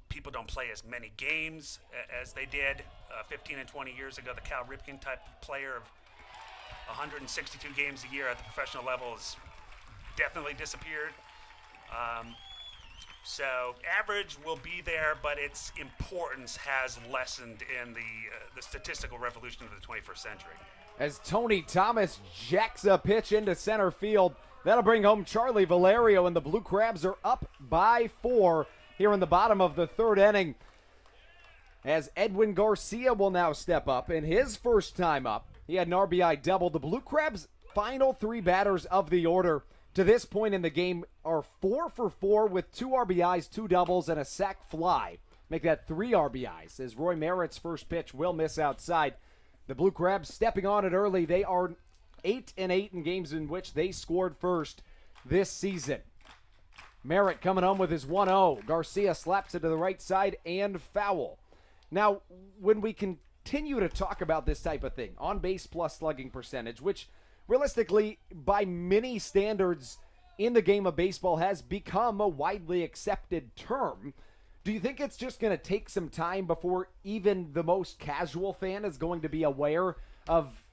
People don't play as many games as they did 15 and 20 years ago. The Cal Ripken type of player of 162 games a year at the professional level has definitely disappeared. So average will be there, but its importance has lessened in the statistical revolution of the 21st century. As Tony Thomas jacks a pitch into center field, that'll bring home Charlie Valerio, and the Blue Crabs are up by 4 here in the bottom of the third inning. As Edwin Garcia will now step up in his first time up. He had an RBI double. The Blue Crabs final three batters of the order to this point in the game are 4 for 4 with 2 RBIs, 2 doubles, and a sac fly. Make that 3 RBIs as Roy Merritt's first pitch will miss outside. The Blue Crabs stepping on it early. They are 8-8 in games in which they scored first this season. Merritt coming home with his 1-0. Garcia slaps it to the right side and foul. Now, when we continue to talk about this type of thing, on base plus slugging percentage, which realistically, by many standards in the game of baseball, has become a widely accepted term, do you think it's just going to take some time before even the most casual fan is going to be aware of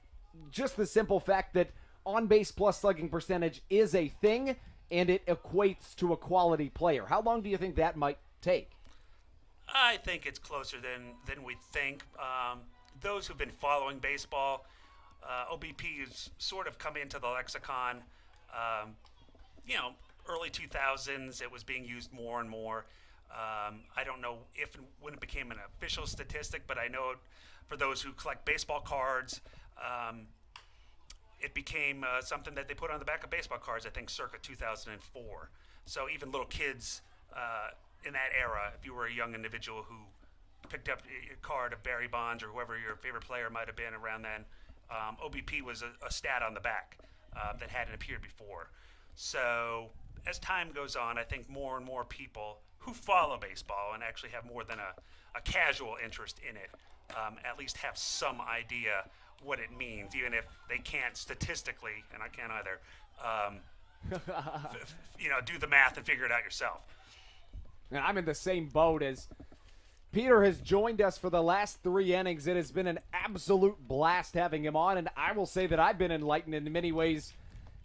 just the simple fact that on-base plus slugging percentage is a thing and it equates to a quality player? How long do you think that might take? I think it's closer than we think. Those who've been following baseball, OBP has sort of come into the lexicon. Early 2000s, it was being used more and more. I don't know if and when it became an official statistic, but I know for those who collect baseball cards, it became something that they put on the back of baseball cards, I think, circa 2004. So even little kids in that era, if you were a young individual who picked up a card of Barry Bonds or whoever your favorite player might have been around then, OBP was a stat on the back that hadn't appeared before. So as time goes on, I think more and more people who follow baseball and actually have more than a casual interest in it at least have some idea what it means, even if they can't statistically, and I can't either, do the math and figure it out yourself. And I'm in the same boat as Peter has joined us for the last 3 innings. It has been an absolute blast having him on, and I will say that I've been enlightened in many ways,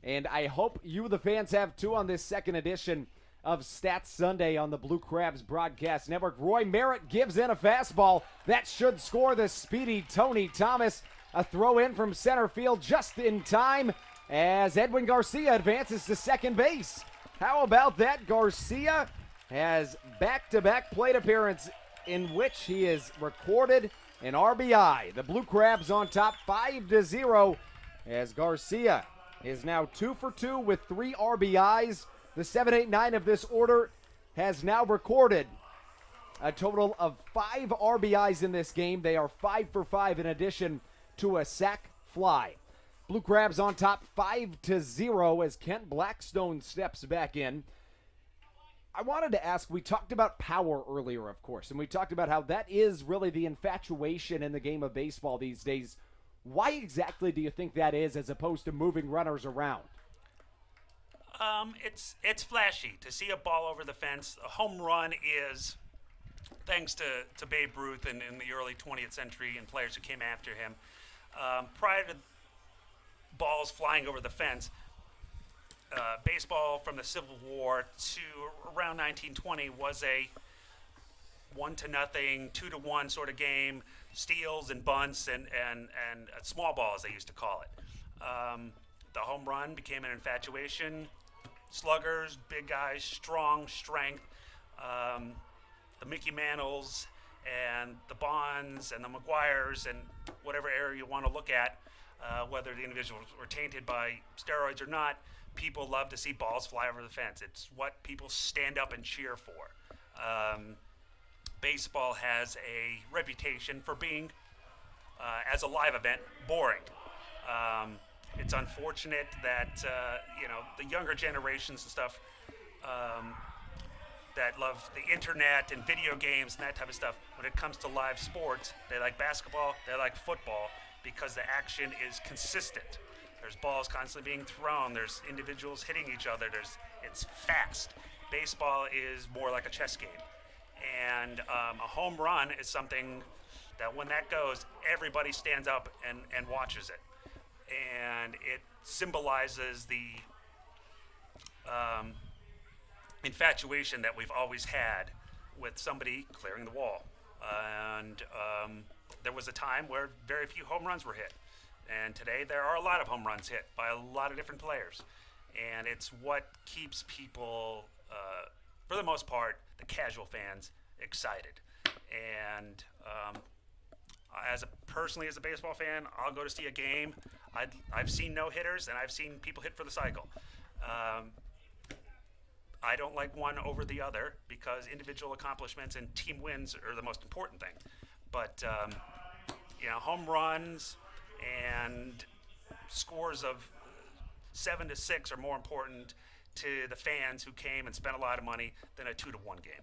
and I hope you, the fans, have too on this second edition of Stats Sunday on the Blue Crabs Broadcast Network. Roy Merritt gives in a fastball. That should score the speedy Tony Thomas. A throw in from center field just in time as Edwin Garcia advances to second base. How about that? Garcia has back-to-back plate appearance in which he has recorded an RBI. The Blue Crabs on top 5-0 as Garcia is now 2 for 2 with 3 RBIs. The 7-8-9 of this order has now recorded a total of 5 RBIs in this game. They are 5 for 5 in addition to a sac fly. Blue Crabs on top 5-0 as Kent Blackstone steps back in. I wanted to ask, we talked about power earlier, of course, and we talked about how that is really the infatuation in the game of baseball these days. Why exactly do you think that is as opposed to moving runners around? It's flashy to see a ball over the fence. A home run is, thanks to Babe Ruth in the early 20th century and players who came after him. Prior to balls flying over the fence, baseball from the Civil War to around 1920 was a 1-0, 2-1 sort of game, steals and bunts and small balls, they used to call it. The home run became an infatuation. Sluggers, big guys, strong, strength. The Mickey Mantles and the Bonds and the McGuires and whatever area you want to look at, whether the individuals were tainted by steroids or not, people love to see balls fly over the fence. It's what people stand up and cheer for. Baseball has a reputation for being, as a live event, boring. It's unfortunate that the younger generations and stuff that love the internet and video games and that type of stuff, when it comes to live sports, they like basketball, they like football, because the action is consistent. There's balls constantly being thrown. There's individuals hitting each other. It's fast. Baseball is more like a chess game. And a home run is something that when that goes, everybody stands up and watches it. And it symbolizes the infatuation that we've always had with somebody clearing the wall. And there was a time where very few home runs were hit. And today there are a lot of home runs hit by a lot of different players. And it's what keeps people, for the most part, the casual fans, excited. And Personally, as a baseball fan, I'll go to see a game. I've seen no-hitters, and I've seen people hit for the cycle. I don't like one over the other because individual accomplishments and team wins are the most important thing. But, home runs and scores of 7-6 are more important to the fans who came and spent a lot of money than a 2-1 game.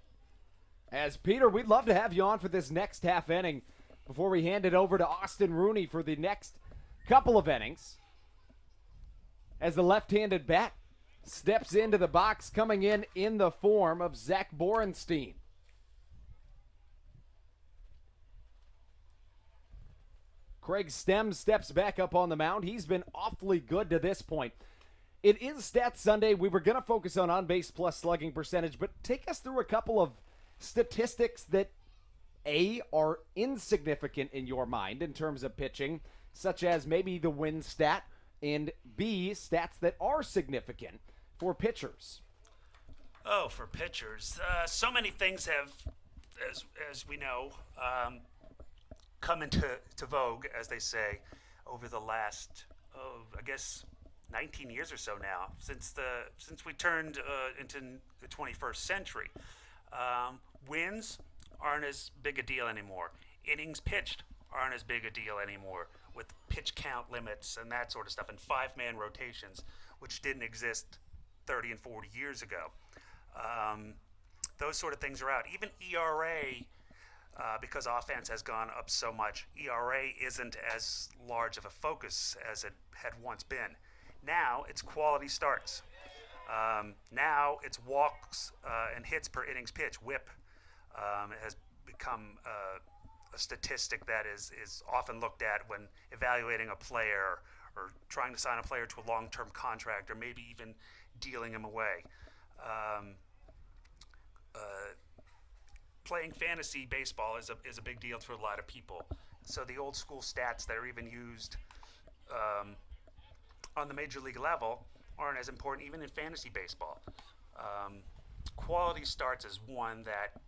As Peter, we'd love to have you on for this next half inning before we hand it over to Austin Rooney for the next couple of innings. As the left-handed bat steps into the box, coming in the form of Zach Borenstein. Craig Stem steps back up on the mound. He's been awfully good to this point. It is Stats Sunday. We were going to focus on on-base plus slugging percentage, but take us through a couple of statistics that, A, are insignificant in your mind in terms of pitching, such as maybe the win stat, and B, stats that are significant for pitchers. Oh, for pitchers. So many things have, as we know, come into vogue, as they say, over the last, 19 years or so now, since we turned into the 21st century. Wins aren't as big a deal anymore. Innings pitched aren't as big a deal anymore, with pitch count limits and that sort of stuff, and 5-man rotations, which didn't exist 30 and 40 years ago. Those sort of things are out. Even ERA, because offense has gone up so much, ERA isn't as large of a focus as it had once been. Now it's quality starts. Now it's walks and hits per innings pitch. WHIP has become a statistic that is often looked at when evaluating a player or trying to sign a player to a long-term contract, or maybe even dealing him away. Playing fantasy baseball is a big deal for a lot of people. So the old school stats that are even used on the major league level aren't as important even in fantasy baseball. Quality starts is one that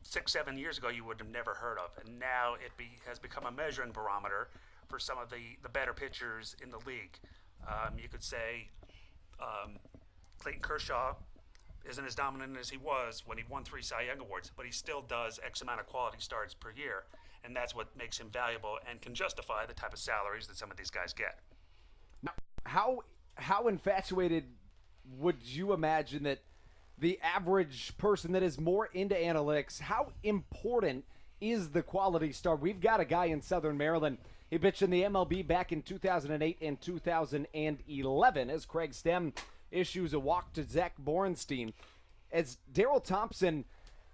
6-7 years ago you would have never heard of, and now it has become a measuring barometer for some of the better pitchers in the league. You could say Clayton Kershaw isn't as dominant as he was when he won 3 Cy Young Awards, but he still does X amount of quality starts per year, and that's what makes him valuable and can justify the type of salaries that some of these guys get. Now, how infatuated would you imagine that the average person that is more into analytics, how important is the quality start? We've got a guy in Southern Maryland. He pitched in the MLB back in 2008 and 2011 as Craig Stem issues a walk to Zach Borenstein. As Daryl Thompson,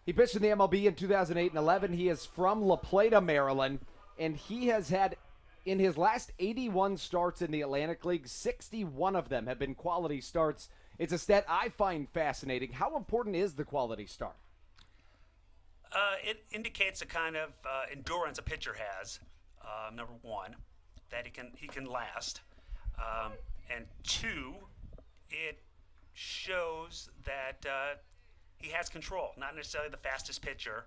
he pitched in the MLB in 2008 and 11. He is from La Plata, Maryland, and he has had, in his last 81 starts in the Atlantic League, 61 of them have been quality starts. It's a stat I find fascinating. How important is the quality start? It indicates a kind of endurance a pitcher has. Number one, that he can last, and two, it shows that he has control. Not necessarily the fastest pitcher,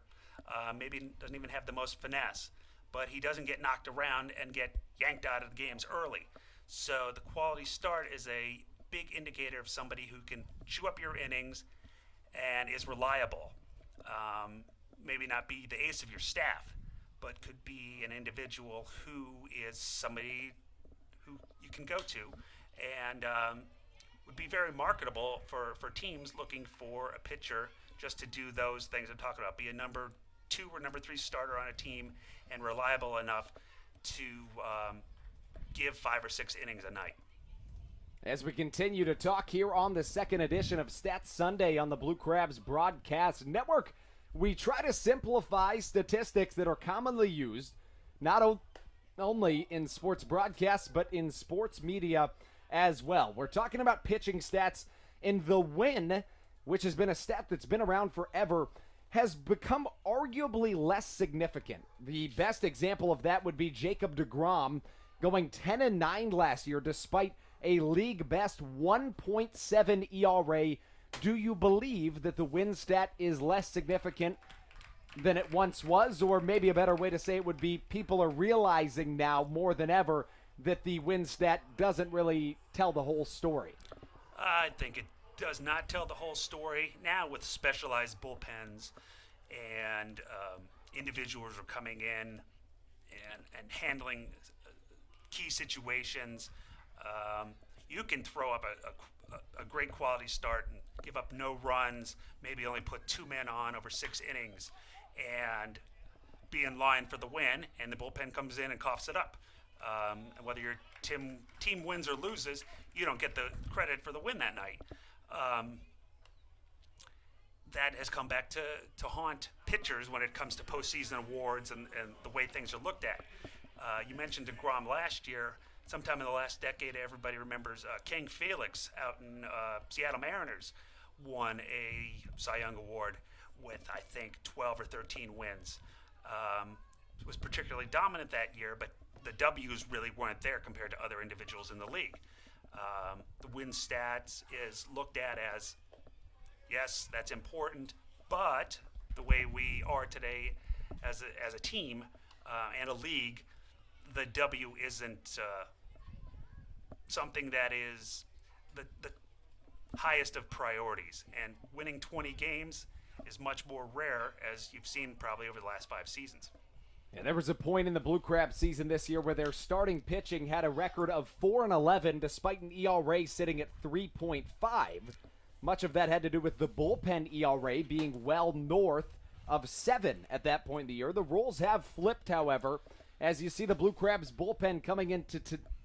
maybe doesn't even have the most finesse, but he doesn't get knocked around and get yanked out of the games early. So the quality start is a big indicator of somebody who can chew up your innings and is reliable. Maybe not be the ace of your staff, but could be an individual who is somebody who you can go to, and would be very marketable for teams looking for a pitcher just to do those things I'm talking about, be a number 2 or number 3 starter on a team and reliable enough to give 5 or 6 innings a night. As we continue to talk here on the second edition of Stats Sunday on the Blue Crabs Broadcast Network, we try to simplify statistics that are commonly used, not only in sports broadcasts, but in sports media as well. We're talking about pitching stats, and the win, which has been a stat that's been around forever, has become arguably less significant. The best example of that would be Jacob deGrom going 10-9 last year despite a league best 1.7 ERA. Do you believe that the win stat is less significant than it once was, or maybe a better way to say it would be people are realizing now more than ever that the win stat doesn't really tell the whole story? I think it does not tell the whole story. Now with specialized bullpens and individuals are coming in and handling key situations, you can throw up a great quality start and give up no runs, maybe only put 2 men on over 6 innings, and be in line for the win, and the bullpen comes in and coughs it up. And whether your team wins or loses, you don't get the credit for the win that night. That has come back to haunt pitchers when it comes to postseason awards and the way things are looked at. You mentioned DeGrom last year. Sometime in the last decade, everybody remembers King Felix out in Seattle Mariners won a Cy Young Award with, I think, 12 or 13 wins. Was particularly dominant that year, but the W's really weren't there compared to other individuals in the league. The win stats is looked at as, yes, that's important, but the way we are today as a team and a league, the W isn't something that is the highest of priorities. And winning 20 games is much more rare, as you've seen probably over the last 5 seasons. And there was a point in the Blue Crab season this year where their starting pitching had a record of 4-11, despite an ERA sitting at 3.5. Much of that had to do with the bullpen ERA being well north of 7 at that point in the year. The roles have flipped, however, as you see the Blue Crabs bullpen coming into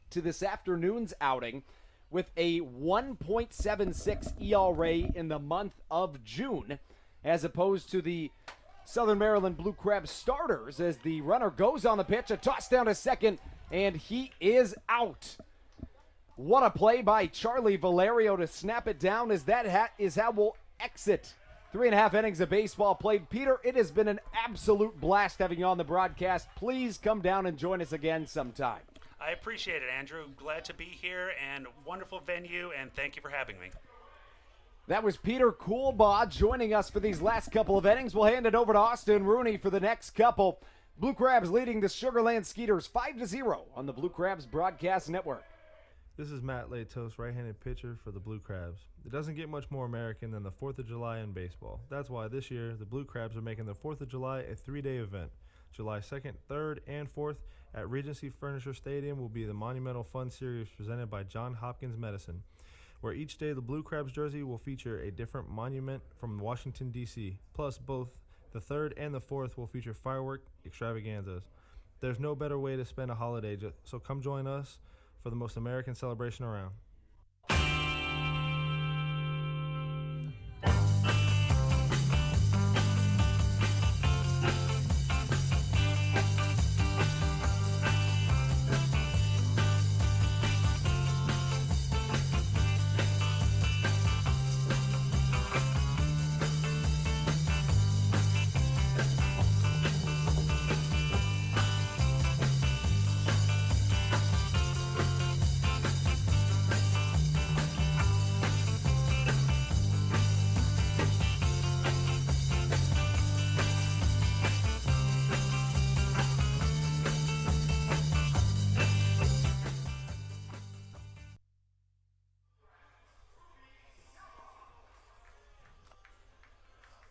to this afternoon's outing with a 1.76 ERA in the month of June, as opposed to the Southern Maryland Blue Crab starters, as the runner goes on the pitch, a toss down to second, and he is out. What a play by Charlie Valerio to snap it down, as that is how we'll exit 3.5 innings of baseball played. Peter, it has been an absolute blast having you on the broadcast. Please come down and join us again sometime. I appreciate it, Andrew. Glad to be here, and wonderful venue, and thank you for having me. That was Peter Coolbaugh joining us for these last couple of innings. We'll hand it over to Austin Rooney for the next couple. Blue Crabs leading the Sugarland Skeeters 5-0 on the Blue Crabs Broadcast Network. This is Matt Latos, right-handed pitcher for the Blue Crabs. It doesn't get much more American than the 4th of July in baseball. That's why this year, the Blue Crabs are making the 4th of July a 3-day event. July 2nd, 3rd, and 4th at Regency Furniture Stadium will be the Monumental Fun Series presented by John Hopkins Medicine, where each day the Blue Crabs jersey will feature a different monument from Washington, D.C. Plus, both the 3rd and the 4th will feature firework extravaganzas. There's no better way to spend a holiday, so come join us for the most American celebration around.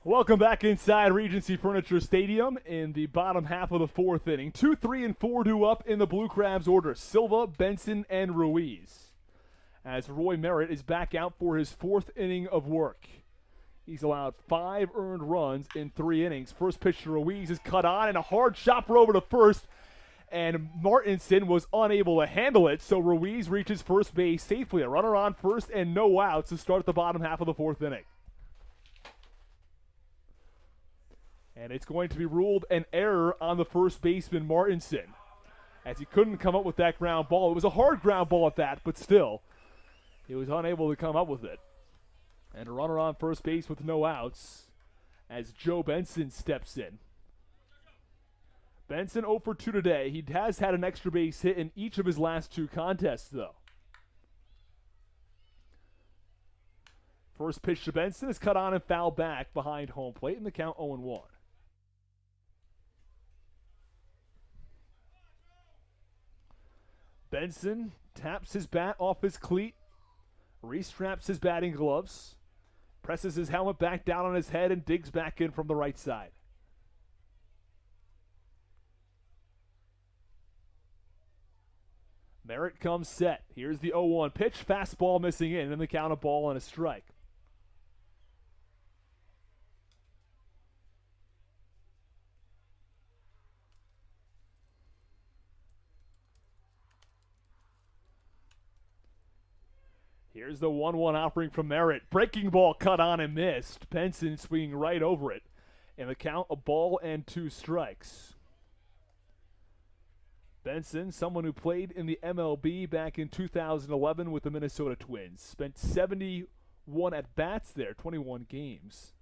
Welcome back inside Regency Furniture Stadium in the bottom half of the 4th inning. 2, 3, and 4 due up in the Blue Crabs order. Silva, Benson, and Ruiz. As Roy Merritt is back out for his 4th inning of work. He's allowed 5 earned runs in 3 innings. First pitch to Ruiz is cut on, and a hard shot for over to first. And Martinson was unable to handle it, so Ruiz reaches first base safely. A runner on first and no outs to start the bottom half of the 4th inning. And it's going to be ruled an error on the first baseman, Martinson, as he couldn't come up with that ground ball. It was a hard ground ball at that, but still, he was unable to come up with it. And a runner on first base with no outs as Joe Benson steps in. Benson 0 for 2 today. He has had an extra base hit in each of his last 2 contests, though. First pitch to Benson is cut on and fouled back behind home plate, in the count 0-1. Benson taps his bat off his cleat, restraps his batting gloves, presses his helmet back down on his head, and digs back in from the right side. Merritt comes set. Here's the 0-1 pitch. Fastball missing in, and the count a ball and a strike. Here's the 1-1 offering from Merritt. Breaking ball cut on and missed. Benson swinging right over it. And the count a ball and 2 strikes. Benson, someone who played in the MLB back in 2011 with the Minnesota Twins. Spent 71 at-bats there, 21 games.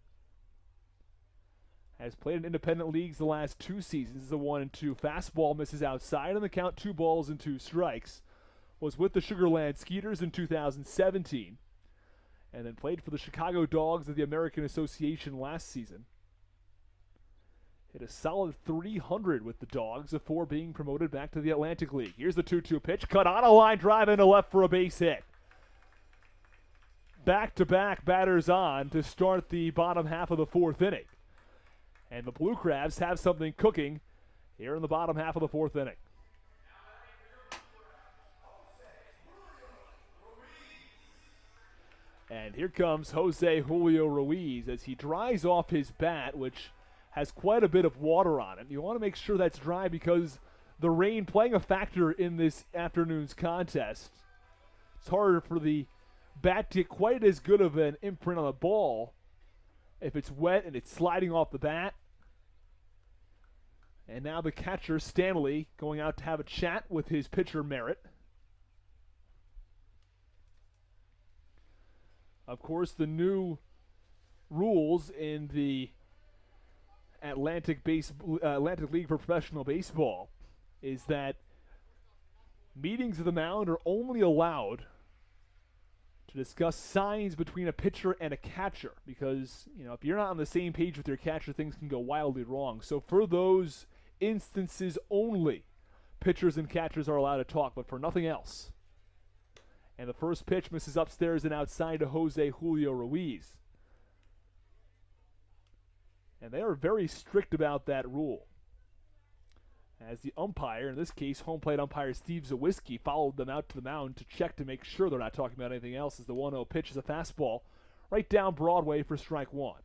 Has played in independent leagues the last 2 seasons. This is a 1-2. Fastball misses outside, and the count 2 balls and 2 strikes. Was with the Sugarland Skeeters in 2017, and then played for the Chicago Dogs of the American Association last season. Hit a solid 300 with the Dogs before being promoted back to the Atlantic League. Here's the 2-2 pitch. Cut on a line drive into left for a base hit. Back-to-back batters on to start the bottom half of the 4th inning. And the Blue Crabs have something cooking here in the bottom half of the 4th inning. And here comes Jose Julio Ruiz as he dries off his bat, which has quite a bit of water on it. You want to make sure that's dry because the rain playing a factor in this afternoon's contest. It's harder for the bat to get quite as good of an imprint on the ball if it's wet and it's sliding off the bat. And now the catcher, Stanley, going out to have a chat with his pitcher, Merritt. Of course, the new rules in the Atlantic League for Professional Baseball is that meetings of the mound are only allowed to discuss signs between a pitcher and a catcher because, if you're not on the same page with your catcher, things can go wildly wrong. So for those instances only, pitchers and catchers are allowed to talk, but for nothing else. And the first pitch misses upstairs and outside to Jose Julio Ruiz. And they are very strict about that rule. As the umpire, in this case home plate umpire Steve Zawiski, followed them out to the mound to check to make sure they're not talking about anything else as the 1-0 pitch is a fastball right down Broadway for strike 1.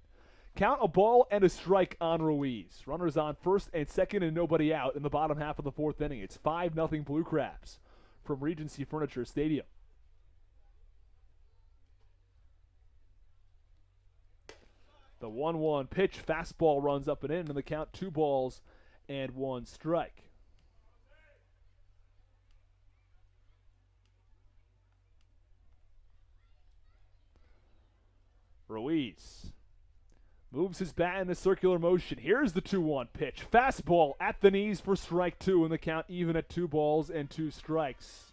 Count a ball and a strike on Ruiz. Runners on first and second and nobody out in the bottom half of the 4th inning. It's 5-0 Blue Crabs from Regency Furniture Stadium. The 1-1 pitch, fastball runs up and in, and the count 2 balls and 1 strike. Ruiz moves his bat in a circular motion. Here's the 2-1 pitch. Fastball at the knees for strike 2, and the count even at 2 balls and 2 strikes.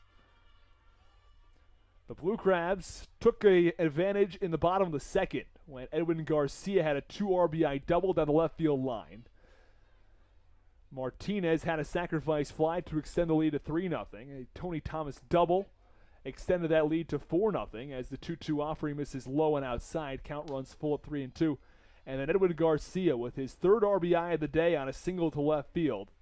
The Blue Crabs took an advantage in the bottom of the 2nd when Edwin Garcia had a 2 RBI double down the left field line. Martinez had a sacrifice fly to extend the lead to 3-0. A Tony Thomas double extended that lead to 4-0 as the 2-2 offering misses low and outside. Count runs full at 3-2. And then Edwin Garcia with his 3rd RBI of the day on a single to left field.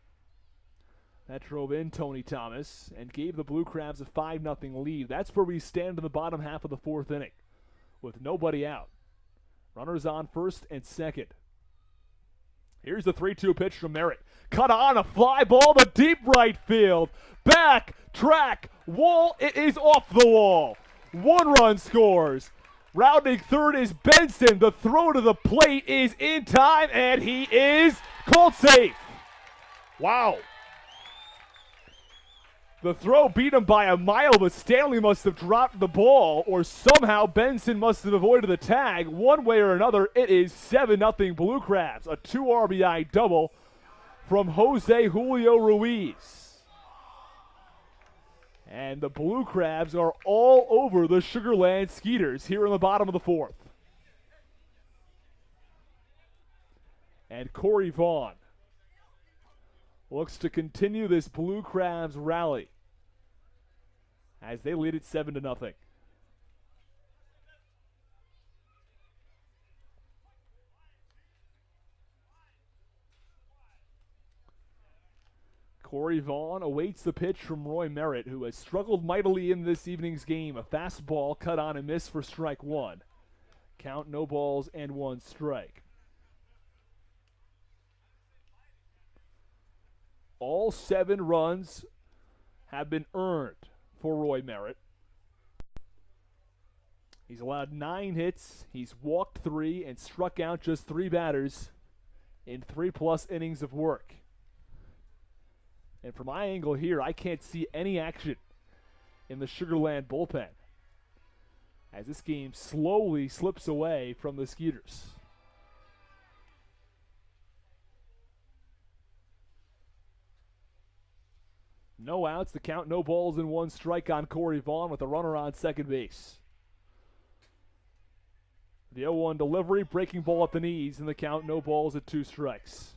That drove in Tony Thomas and gave the Blue Crabs a 5-0 lead. That's where we stand in the bottom half of the 4th inning with nobody out. Runners on first and second. Here's the 3-2 pitch from Merritt. Cut on a fly ball to deep right field. Back, track, wall. It is off the wall. 1 run scores. Rounding third is Benson. The throw to the plate is in time, and he is called safe. Wow. The throw beat him by a mile, but Stanley must have dropped the ball, or somehow Benson must have avoided the tag. One way or another, it is 7-0 Blue Crabs. A 2 RBI double from Jose Julio Ruiz. And the Blue Crabs are all over the Sugarland Skeeters here in the bottom of the 4th. And Corey Vaughn looks to continue this Blue Crabs rally. as they lead it 7-0. Corey Vaughn awaits the pitch from Roy Merritt, who has struggled mightily in this evening's game. A fastball cut on and missed for strike one. Count, no balls, and one strike. All 7 runs have been earned for Roy Merritt. He's allowed 9 hits. He's walked 3 and struck out just 3 batters in 3+ innings of work. And from my angle here, I can't see any action in the Sugarland bullpen as this game slowly slips away from the Skeeters. No outs, the count, no balls, and 1 strike on Corey Vaughn with a runner on second base. The 0-1 delivery, breaking ball at the knees, and the count, no balls at 2 strikes.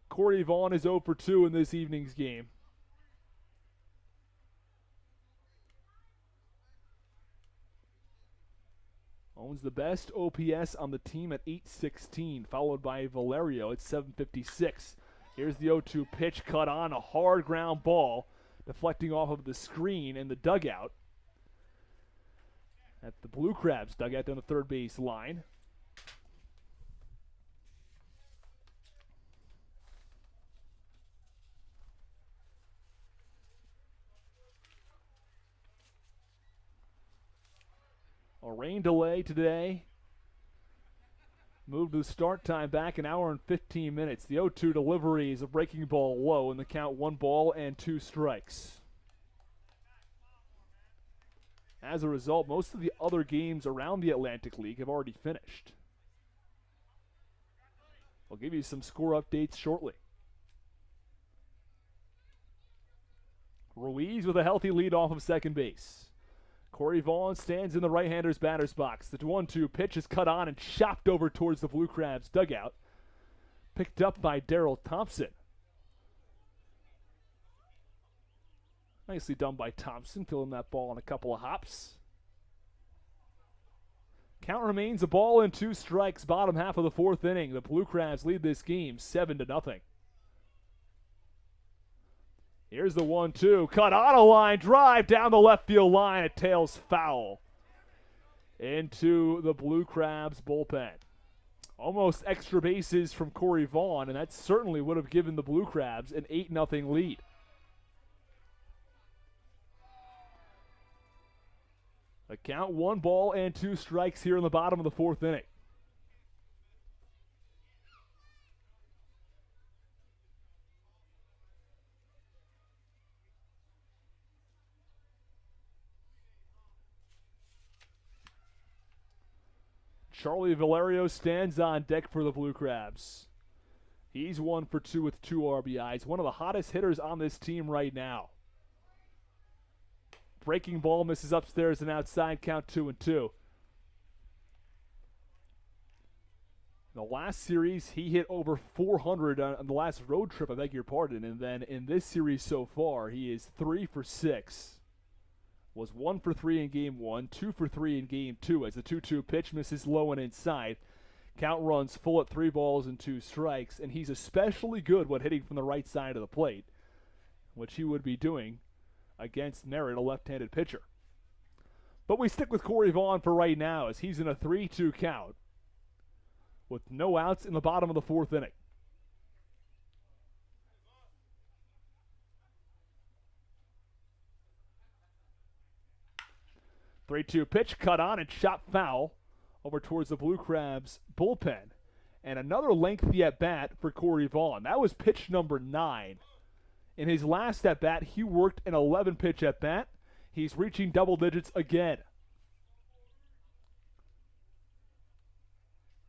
Corey Vaughn is 0 for 2 in this evening's game. Owns the best OPS on the team at 816, followed by Valerio at 756. Here's the 0-2 pitch, cut on, a hard ground ball, deflecting off of the screen in the dugout. At the Blue Crabs dugout down the third base line. A rain delay today. Moved the start time back an hour and 15 minutes. The 0-2 delivery is a breaking ball low, and the count 1 ball and 2 strikes. As a result, most of the other games around the Atlantic League have already finished. I'll give you some score updates shortly. Ruiz with a healthy lead off of second base. Corey Vaughn stands in the right-hander's batter's box. The 1-2 pitch is cut on and chopped over towards the Blue Crabs dugout. Picked up by Darrell Thompson. Nicely done by Thompson, filling that ball in a couple of hops. Count remains a ball and 2 strikes, bottom half of the 4th inning. The Blue Crabs lead this game 7-0. Here's the 1-2, cut on a line, drive down the left field line, it tails foul into the Blue Crabs bullpen. Almost extra bases from Corey Vaughn, and that certainly would have given the Blue Crabs an 8-0 lead. A count, 1 ball and 2 strikes here in the bottom of the 4th inning. Charlie Valerio stands on deck for the Blue Crabs. He's 1 for 2 with 2 RBIs, one of the hottest hitters on this team right now. Breaking ball misses upstairs and outside, count 2-2. In the last series, he hit over 400 on the last road trip, I beg your pardon, and then in this series so far, he is 3 for 6. Was 1 for 3 in game 1, 2 for 3 in game 2 as the 2-2 pitch misses low and inside. Count runs full at 3 balls and 2 strikes, and he's especially good when hitting from the right side of the plate, which he would be doing against Merritt, a left-handed pitcher. But we stick with Corey Vaughn for right now as he's in a 3-2 count with no outs in the bottom of the 4th inning. The 3-2 pitch cut on and shot foul over towards the Blue Crabs bullpen. And another lengthy at-bat for Corey Vaughn. That was pitch number 9. In his last at-bat, he worked an 11-pitch at-bat. He's reaching double digits again.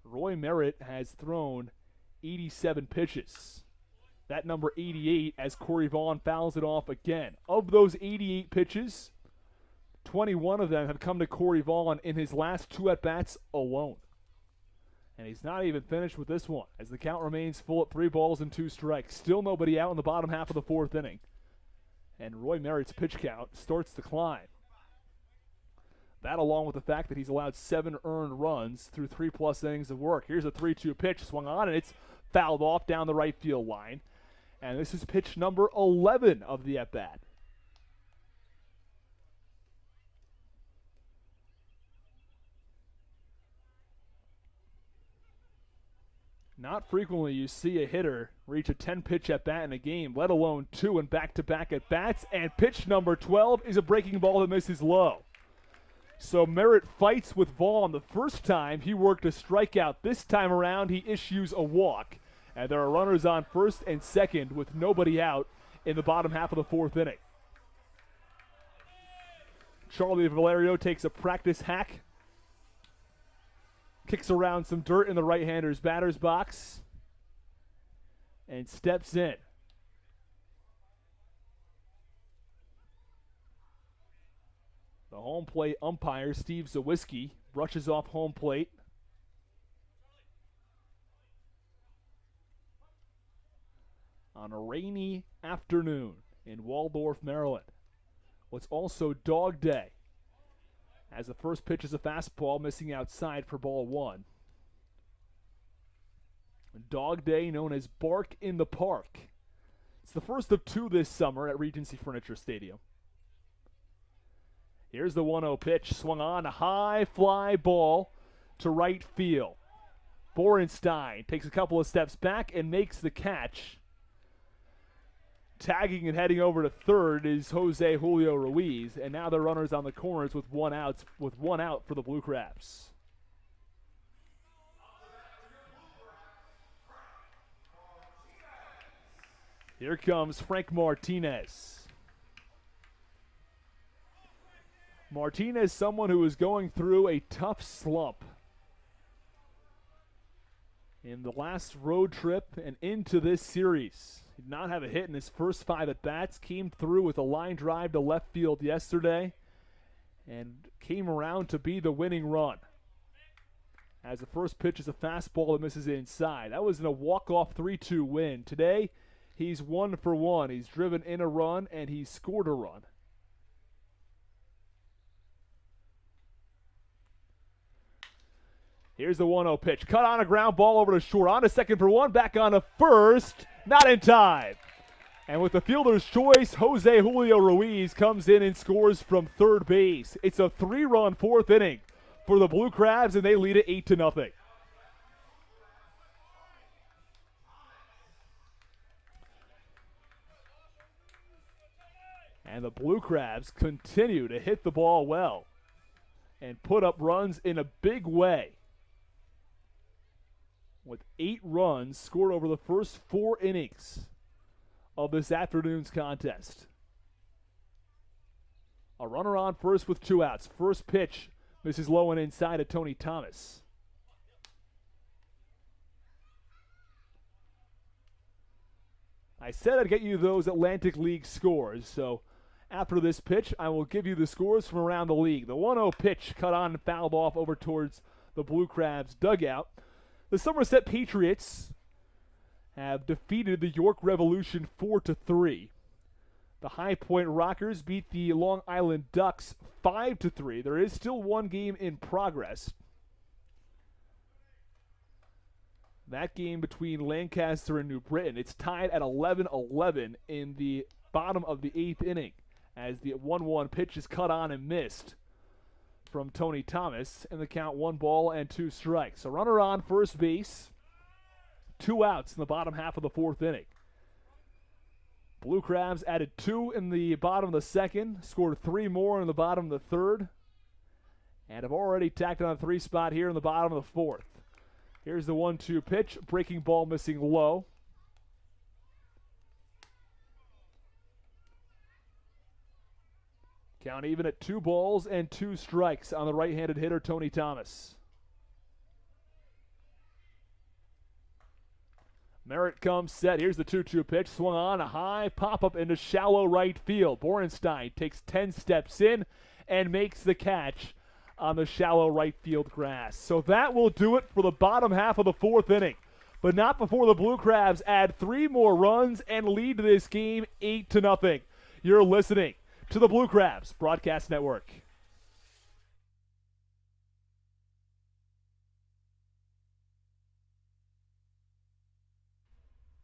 Roy Merritt has thrown 87 pitches. That number 88 as Corey Vaughn fouls it off again. Of those 88 pitches, 21 of them have come to Corey Vaughn in his last 2 at-bats alone. And he's not even finished with this one, as the count remains full at 3 balls and 2 strikes. Still nobody out in the bottom half of the 4th inning. And Roy Merritt's pitch count starts to climb. That along with the fact that he's allowed 7 earned runs through 3+ innings of work. Here's a 3-2 pitch swung on, and it's fouled off down the right field line. And this is pitch number 11 of the at-bat. Not frequently you see a hitter reach a 10-pitch at-bat in a game, let alone 2 in back-to-back at-bats, and pitch number 12 is a breaking ball that misses low. So Merritt fights with Vaughn. The first time he worked a strikeout. This time around he issues a walk. And there are runners on first and second with nobody out in the bottom half of the 4th inning. Charlie Valerio takes a practice hack. Kicks around some dirt in the right-hander's batter's box. And steps in. The home plate umpire, Steve Zawiski, brushes off home plate. On a rainy afternoon in Waldorf, Maryland. What's also dog day, as the first pitch is a fastball missing outside for ball 1. Dog day known as Bark in the Park. It's the first of 2 this summer at Regency Furniture Stadium. Here's the 1-0 pitch, swung on, a high fly ball to right field. Borenstein takes a couple of steps back and makes the catch. Tagging and heading over to third is Jose Julio Ruiz, and now the runners on the corners with one out for the Blue Crabs. Here comes Frank Martinez. Martinez, someone who is going through a tough slump. In the last road trip and into this series, he did not have a hit in his first 5 at-bats, came through with a line drive to left field yesterday, and came around to be the winning run. As the first pitch is a fastball that misses inside. That was in a walk-off 3-2 win. Today, he's 1 for 1. He's driven in a run, and he's scored a run. Here's the 1-0 pitch. Cut on a ground ball over to short. On to second for 1. Back on to first. Not in time. And with the fielder's choice, Jose Julio Ruiz comes in and scores from third base. It's a 3-run 4th inning for the Blue Crabs, and they lead it 8-0. And the Blue Crabs continue to hit the ball well and put up runs in a big way, with 8 runs scored over the first 4 innings of this afternoon's contest. A runner on first with 2 outs. First pitch misses low and inside to Tony Thomas. I said I'd get you those Atlantic League scores, so after this pitch, I will give you the scores from around the league. The 1-0 pitch cut on and fouled off over towards the Blue Crabs dugout. The Somerset Patriots have defeated the York Revolution 4-3. The High Point Rockers beat the Long Island Ducks 5-3. There is still one game in progress. That game between Lancaster and New Britain. It's tied at 11-11 in the bottom of the 8th inning as the 1-1 pitch is cut on and missed from Tony Thomas, and the count 1 ball and 2 strikes. A runner on first base, 2 outs in the bottom half of the 4th inning. Blue Crabs added 2 in the bottom of the 2nd, scored 3 more in the bottom of the 3rd, and have already tacked on a 3 spot here in the bottom of the 4th. Here's the 1-2 pitch, breaking ball missing low. Count even at 2 balls and 2 strikes on the right-handed hitter, Tony Thomas. Merritt comes set. Here's the 2-2 pitch. Swung on, a high pop-up into shallow right field. Borenstein takes 10 steps in and makes the catch on the shallow right field grass. So that will do it for the bottom half of the 4th inning. But not before the Blue Crabs add 3 more runs and lead this game 8-0. You're listening to the Blue Crabs Broadcast Network.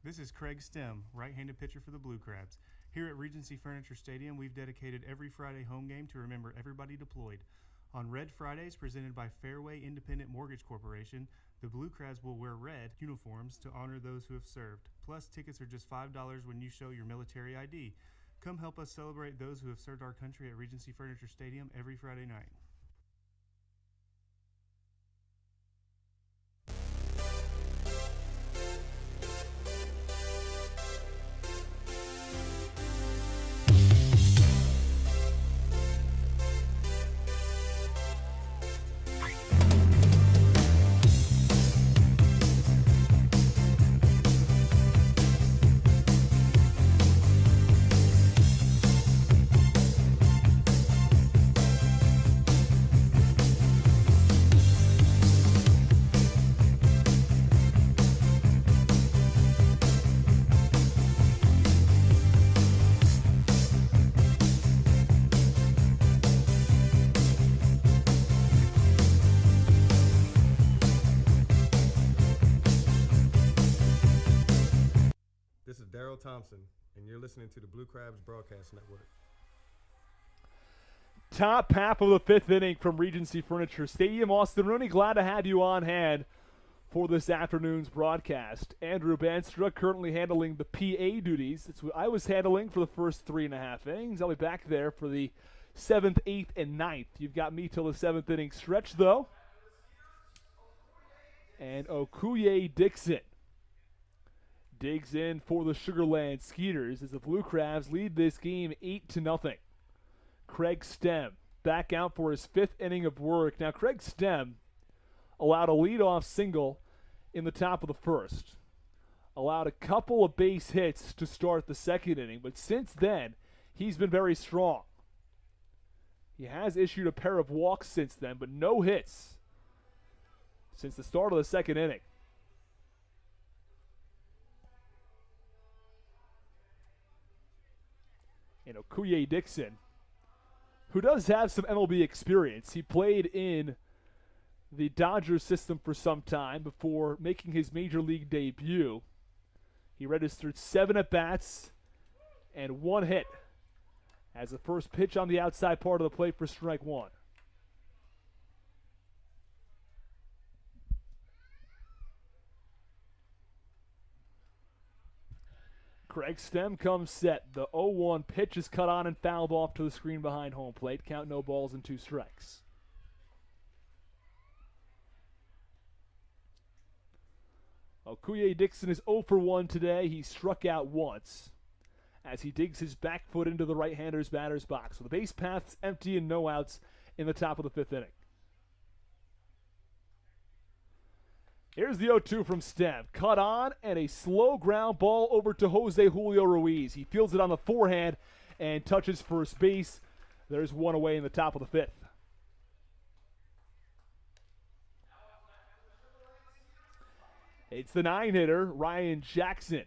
This is Craig Stem, right-handed pitcher for the Blue Crabs. Here at Regency Furniture Stadium, we've dedicated every Friday home game to remember everybody deployed. On Red Fridays, presented by Fairway Independent Mortgage Corporation, the Blue Crabs will wear red uniforms to honor those who have served. Plus, tickets are just $5 when you show your military ID. Come help us celebrate those who have served our country at Regency Furniture Stadium every Friday night. This is Daryl Thompson, and you're listening to the Blue Crabs Broadcast Network. Top half of the fifth inning from Regency Furniture Stadium. Austin Rooney, glad to have you on hand for this afternoon's broadcast. Andrew Banstra currently handling the PA duties. That's what I was handling for the first 3.5 innings. I'll be back there for the 7th, 8th, and 9th. You've got me till the 7th inning stretch, though. And Okuye Dixon digs in for the Sugarland Skeeters as the Blue Crabs lead this game 8-0. Craig Stem back out for his 5th inning of work. Now, Craig Stem allowed a leadoff single in the top of the first. Allowed a couple of base hits to start the 2nd inning, but since then, he's been very strong. He has issued a pair of walks since then, but no hits since the start of the 2nd inning. And Okuye Dixon, who does have some MLB experience. He played in the Dodgers system for some time before making his major league debut. He registered 7 at-bats and 1 hit as the first pitch on the outside part of the plate for strike 1. Craig Stem comes set. The 0-1 pitch is cut on and fouled off to the screen behind home plate. Count no balls and 2 strikes. Okuye Dixon is 0 for 1 today. He struck out once as he digs his back foot into the right-hander's batter's box. So the base path's empty and no outs in the top of the 5th inning. Here's the 0-2 from Stem. Cut on and a slow ground ball over to Jose Julio Ruiz. He fields it on the forehand and touches first base. There's 1 away in the top of the 5th. It's the 9-hitter, Ryan Jackson,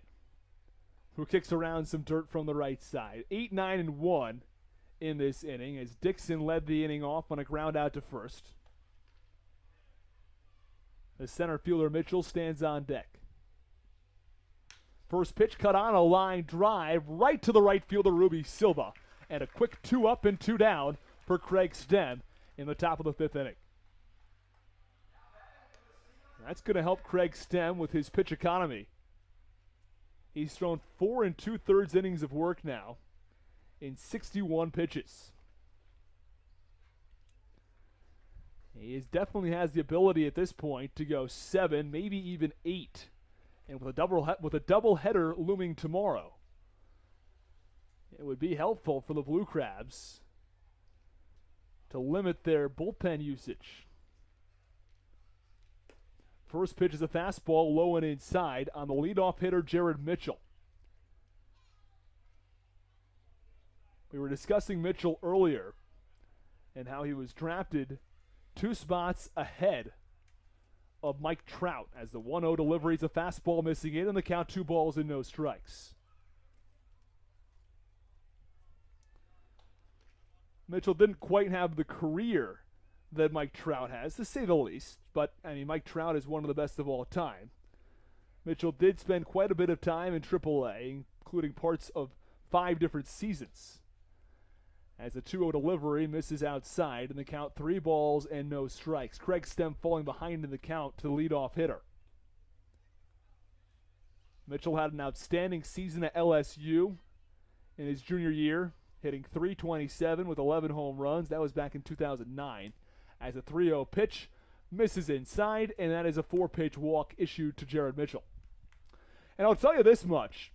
who kicks around some dirt from the right side. 8-9-1 in this inning as Dixon led the inning off on a ground out to first. The center fielder Mitchell stands on deck. First pitch cut on, a line drive right to the right fielder Ruby Silva. And a quick 2 up and 2 down for Craig Stem in the top of the 5th inning. That's going to help Craig Stem with his pitch economy. He's thrown 4 2/3 innings of work now in 61 pitches. Definitely has the ability at this point to go 7, maybe even 8, and with a double header looming tomorrow, it would be helpful for the Blue Crabs to limit their bullpen usage. First pitch is a fastball low and inside on the leadoff hitter Jared Mitchell. We were discussing Mitchell earlier and how he was drafted 2 spots ahead of Mike Trout as the 1-0 delivery is a fastball missing in and the count 2 balls and no strikes. Mitchell didn't quite have the career that Mike Trout has, to say the least. But, I mean, Mike Trout is one of the best of all time. Mitchell did spend quite a bit of time in AAA, including parts of 5 different seasons. As a 2-0 delivery misses outside, and the count 3 balls and no strikes. Craig Stem falling behind in the count to the leadoff hitter. Mitchell had an outstanding season at LSU in his junior year, hitting .327 with 11 home runs. That was back in 2009. As a 3-0 pitch misses inside, and that is a 4-pitch walk issued to Jared Mitchell. And I'll tell you this much.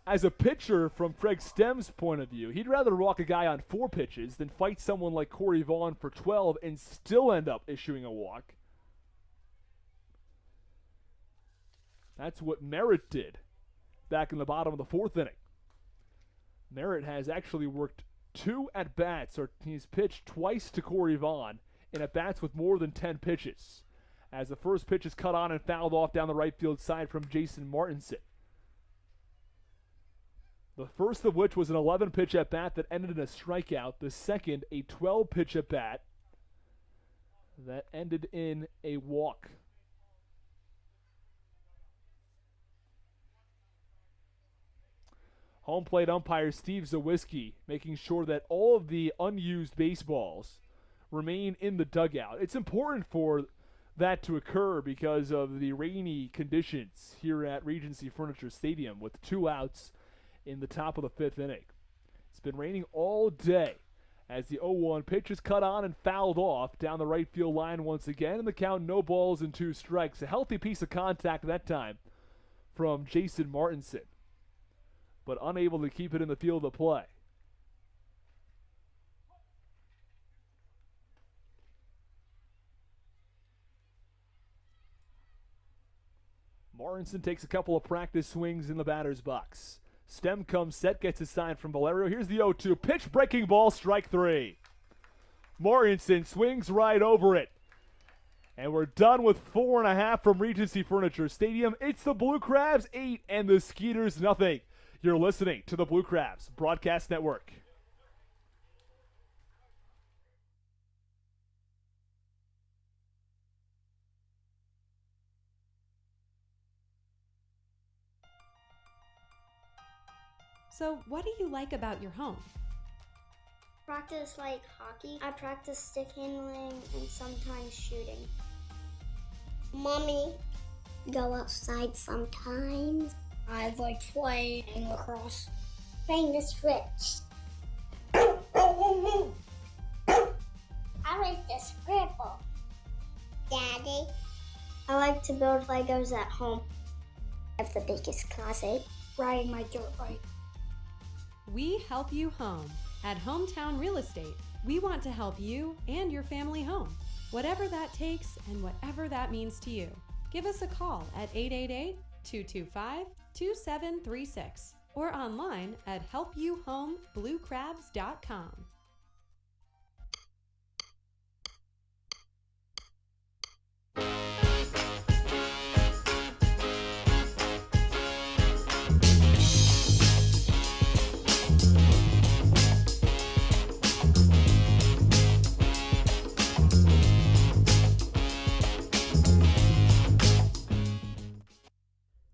As a pitcher, from Craig Stem's point of view, he'd rather walk a guy on 4 pitches than fight someone like Corey Vaughn for 12 and still end up issuing a walk. That's what Merritt did back in the bottom of the 4th inning. Merritt has actually worked 2 at-bats, or he's pitched twice to Corey Vaughn in at-bats with more than 10 pitches, as the first pitch is cut on and fouled off down the right field side from Jason Martinson. The first of which was an 11-pitch at-bat that ended in a strikeout. The second, a 12-pitch at-bat that ended in a walk. Home plate umpire Steve Zawiski making sure that all of the unused baseballs remain in the dugout. It's important for that to occur because of the rainy conditions here at Regency Furniture Stadium with 2 outs in the top of the 5th inning. It's been raining all day as the 0-1 pitch is cut on and fouled off down the right field line once again, and the count no balls and 2 strikes. A healthy piece of contact that time from Jason Martinson, but unable to keep it in the field of play. Martinson takes a couple of practice swings in the batter's box. Stem comes set, gets a sign from Valerio. Here's the 0-2. Pitch, breaking ball, strike 3. Martinson swings right over it. And we're done with 4.5 from Regency Furniture Stadium. It's the Blue Crabs 8 and the Skeeters nothing. You're listening to the Blue Crabs Broadcast Network. So, what do you like about your home? Practice like hockey. I practice stick handling and sometimes shooting. Mommy, go outside sometimes. I like playing lacrosse. Playing the switch. I like the scribble. Daddy, I like to build Legos at home. I have the biggest closet. Riding my dirt bike. We help you home. At Hometown Real Estate, we want to help you and your family home, whatever that takes and whatever that means to you. Give us a call at 888-225-2736 or online at helpyouhomebluecrabs.com.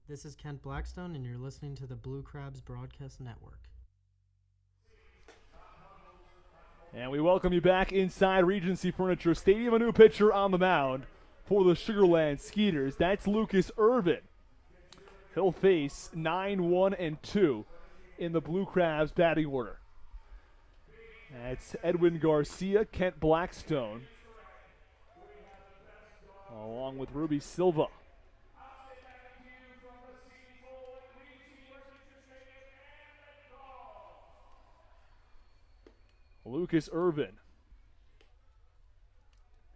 This is Kent Blackstone, and you're listening to the Blue Crabs Broadcast Network. And we welcome you back inside Regency Furniture Stadium. A new pitcher on the mound for the Sugarland Skeeters. That's Lucas Irvin. He'll face 9-1-2 in the Blue Crabs batting order. That's Edwin Garcia, Kent Blackstone, along with Ruby Silva. Lucas Irvin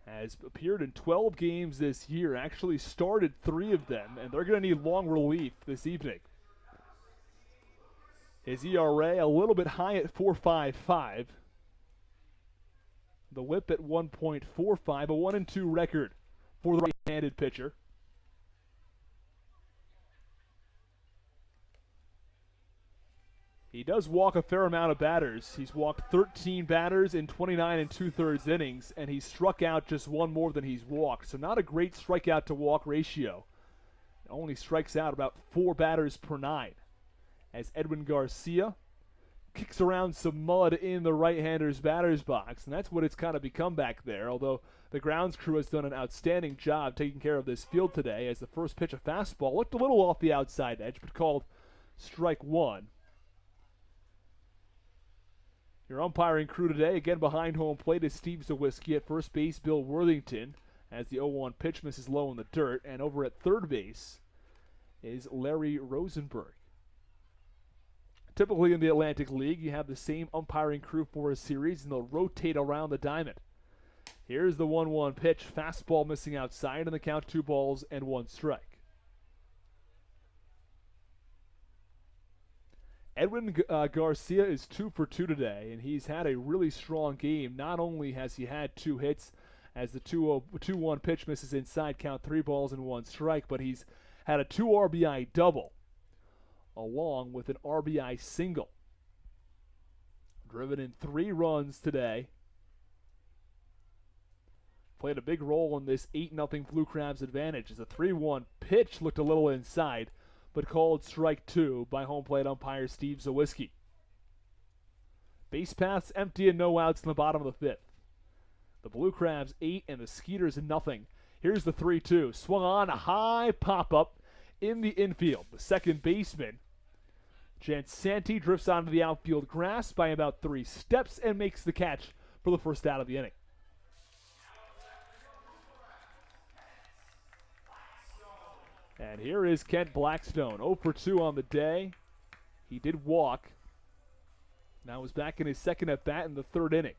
has appeared in 12 games this year, actually started 3 of them, and they're going to need long relief this evening. His ERA a little bit high at 4.55. The whip at 1.45, a 1-2 record for the right-handed pitcher. He does walk a fair amount of batters. He's walked 13 batters in 29 2/3 innings, and he's struck out just one more than he's walked. So not a great strikeout to walk ratio. Only strikes out about 4 batters per 9. As Edwin Garcia kicks around some mud in the right-hander's batter's box, and that's what it's kind of become back there, although the grounds crew has done an outstanding job taking care of this field today, as the first pitch, a fastball, looked a little off the outside edge, but called strike one. Your umpiring crew today, again behind home plate, is Steve Zawiski. At first base, Bill Worthington, as the 0-1 pitch misses low in the dirt, and over at third base is Larry Rosenberg. Typically in the Atlantic League, you have the same umpiring crew for a series, and they'll rotate around the diamond. Here's the 1-1 pitch. Fastball missing outside, and the count 2 balls and 1 strike. Edwin Garcia is 2 for 2 today, and he's had a really strong game. Not only has he had 2 hits as the 2-1 pitch misses inside, count 3 balls and 1 strike, but he's had a 2 RBI double along with an RBI single. Driven in 3 runs today. Played a big role in this 8-0 Blue Crabs advantage, as a 3-1 pitch looked a little inside, but called strike 2 by home plate umpire Steve Zawiski. Base paths empty and no outs in the bottom of the 5th. The Blue Crabs 8 and the Skeeters 0. Here's the 3-2. Swung on, a high pop-up in the infield. The second baseman, Jansanti, drifts onto the outfield grass by about 3 steps and makes the catch for the first out of the inning. And here is Kent Blackstone, 0 for 2 on the day. He did walk. Now is back in his second at-bat in the 3rd inning.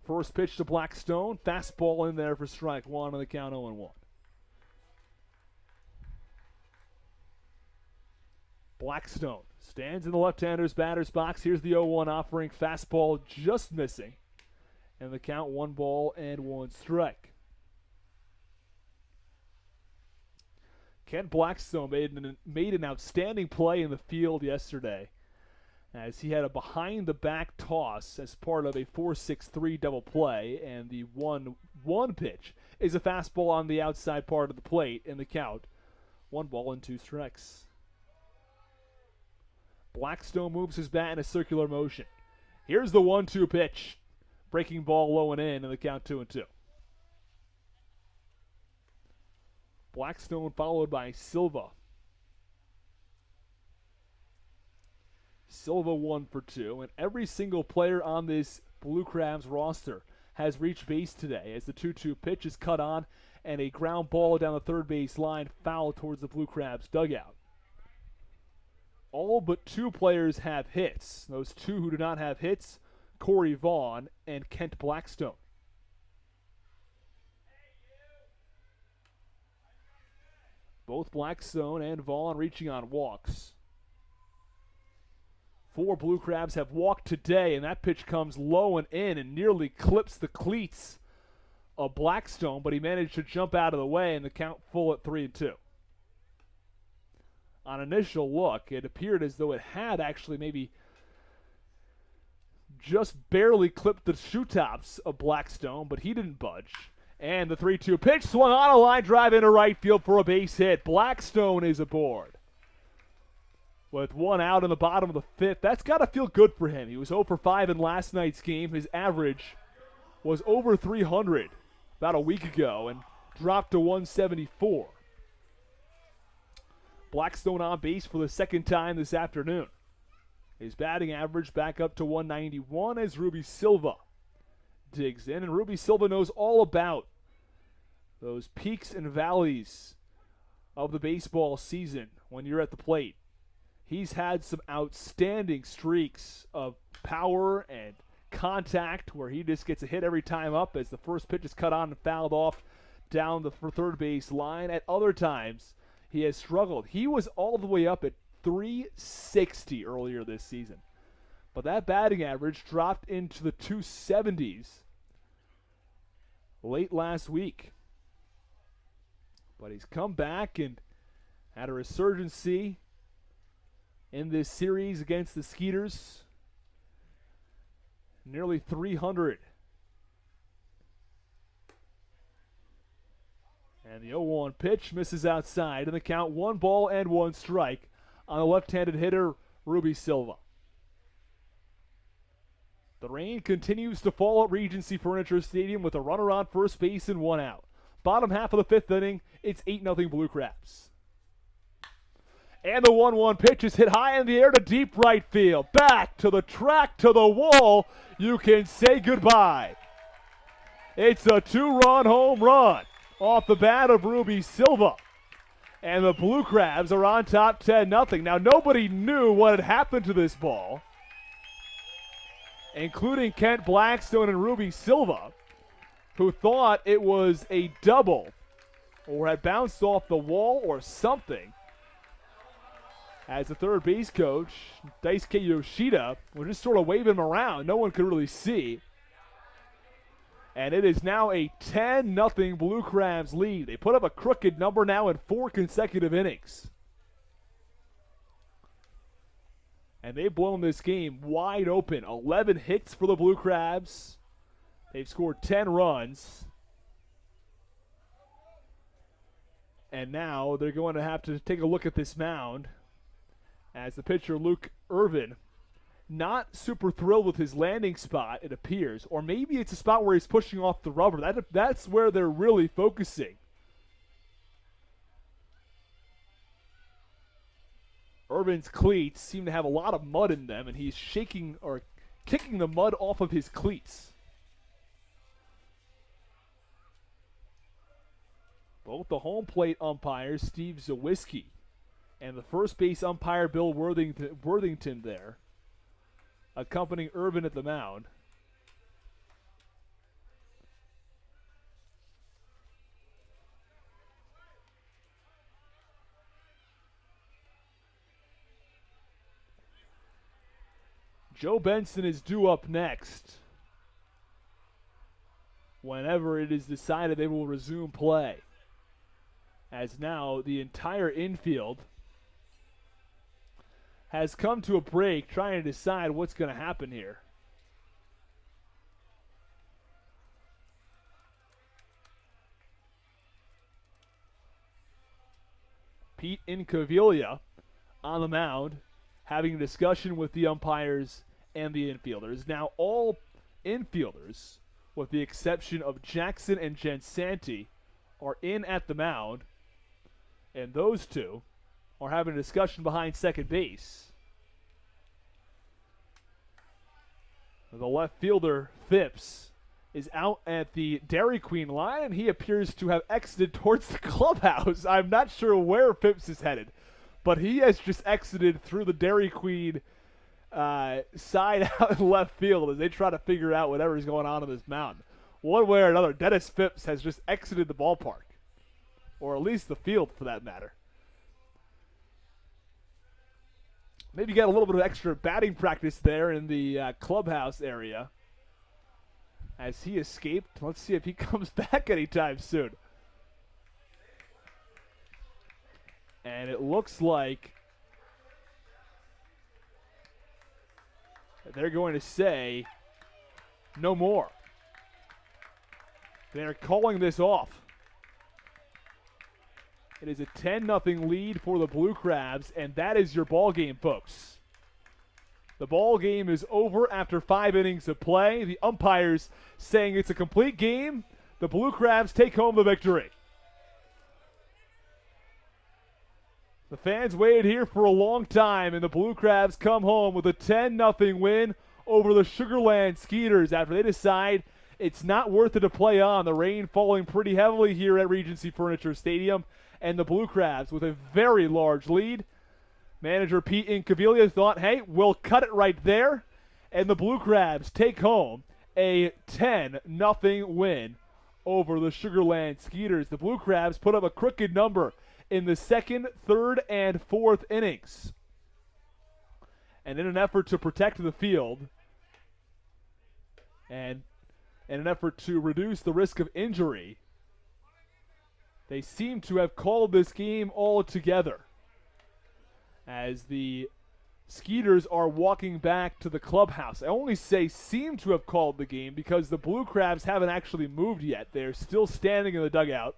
First pitch to Blackstone. Fastball in there for strike 1 on the count 0-1. Blackstone stands in the left-hander's batter's box. Here's the 0-1 offering. Fastball just missing. And the count 1 ball and 1 strike. Kent Blackstone made an outstanding play in the field yesterday, as he had a behind-the-back toss as part of a 4-6-3 double play, and the 1-1 pitch is a fastball on the outside part of the plate, and the count 1 ball and 2 strikes. Blackstone moves his bat in a circular motion. Here's the 1-2 pitch. Breaking ball low and in, and the count 2-2. Blackstone followed by Silva. Silva 1 for 2, and every single player on this Blue Crabs roster has reached base today, as the 2-2 pitch is cut on and a ground ball down the third base line foul towards the Blue Crabs dugout. All but 2 players have hits. Those 2 who do not have hits, Corey Vaughn and Kent Blackstone. Both Blackstone and Vaughn reaching on walks. 4 Blue Crabs have walked today, and that pitch comes low and in and nearly clips the cleats of Blackstone, but he managed to jump out of the way, and the count full at 3-2. On initial look, it appeared as though it had actually maybe just barely clipped the shoe tops of Blackstone, but he didn't budge. And the 3-2 pitch swung on a line drive into right field for a base hit. Blackstone is aboard. With 1 out in the bottom of the 5th, that's got to feel good for him. He was 0 for 5 in last night's game. His average was over 300 about a week ago and dropped to 174. Blackstone on base for the 2nd time this afternoon. His batting average back up to 191 as Ruby Silva digs in. And Ruby Silva knows all about those peaks and valleys of the baseball season when you're at the plate. He's had some outstanding streaks of power and contact where he just gets a hit every time up as the first pitch is cut on and fouled off down the third base line. At other times, he has struggled. He was all the way up at 360 earlier this season. But that batting average dropped into the 270s late last week. But he's come back and had a resurgency in this series against the Skeeters. Nearly 300. And the 0-1 pitch misses outside, and the count 1 ball and 1 strike on the left-handed hitter, Ruby Silva. The rain continues to fall at Regency Furniture Stadium with a runner on first base and 1 out. Bottom half of the 5th inning, it's 8-0 Blue Crabs. And the 1-1 pitch is hit high in the air to deep right field. Back to the track, to the wall. You can say goodbye. It's a 2-run home run off the bat of Ruby Silva. And the Blue Crabs are on top 10-0. Now, nobody knew what had happened to this ball, including Kent Blackstone and Ruby Silva, who thought it was a double or had bounced off the wall or something. As the third base coach, Daisuke Yoshida, was just sort of waving him around. No one could really see. And it is now a 10-0 Blue Crabs lead. They put up a crooked number now in 4 consecutive innings. And they've blown this game wide open. 11 hits for the Blue Crabs. They've scored 10 runs. And now they're going to have to take a look at this mound as the pitcher, Luke Irvin, not super thrilled with his landing spot, it appears. Or maybe it's a spot where he's pushing off the rubber. That's where they're really focusing. Irvin's cleats seem to have a lot of mud in them, and he's shaking or kicking the mud off of his cleats. Both the home plate umpires, Steve Zawiski, and the first base umpire, Bill Worthington there, accompanying Irvin at the mound. Joe Benson is due up next. Whenever it is decided they will resume play. As now the entire infield has come to a break trying to decide what's going to happen here. Pete Incaviglia on the mound having a discussion with the umpires and the infielders. Now all infielders, with the exception of Jackson and Gensanti, are in at the mound, and those two are having a discussion behind second base. The left fielder, Phipps, is out at the Dairy Queen line, and he appears to have exited towards the clubhouse. I'm not sure where Phipps is headed, but he has just exited through the Dairy Queen side out in left field as they try to figure out whatever is going on in this mountain. One way or another, Dennis Phipps has just exited the ballpark, or at least the field for that matter. Maybe get a little bit of extra batting practice there in the clubhouse area as he escaped. Let's see if he comes back anytime soon. And it looks like they're going to say no more. They're calling this off. It is a 10-0 lead for the Blue Crabs, and that is your ball game, folks. The ball game is over after 5 innings of play. The umpires saying it's a complete game. The Blue Crabs take home the victory. The fans waited here for a long time, and the Blue Crabs come home with a 10-0 win over the Sugarland Skeeters after they decide it's not worth it to play on. The rain falling pretty heavily here at Regency Furniture Stadium, and the Blue Crabs with a very large lead. Manager Pete Incaviglia thought, hey, we'll cut it right there, and the Blue Crabs take home a 10-0 win over the Sugarland Skeeters. The Blue Crabs put up a crooked number in the second, third, and fourth innings. And in an effort to protect the field and in an effort to reduce the risk of injury, They seem to have called this game all together as the Skeeters are walking back to the clubhouse. I only say seem to have called the game because the Blue Crabs haven't actually moved yet. They're still standing in the dugout.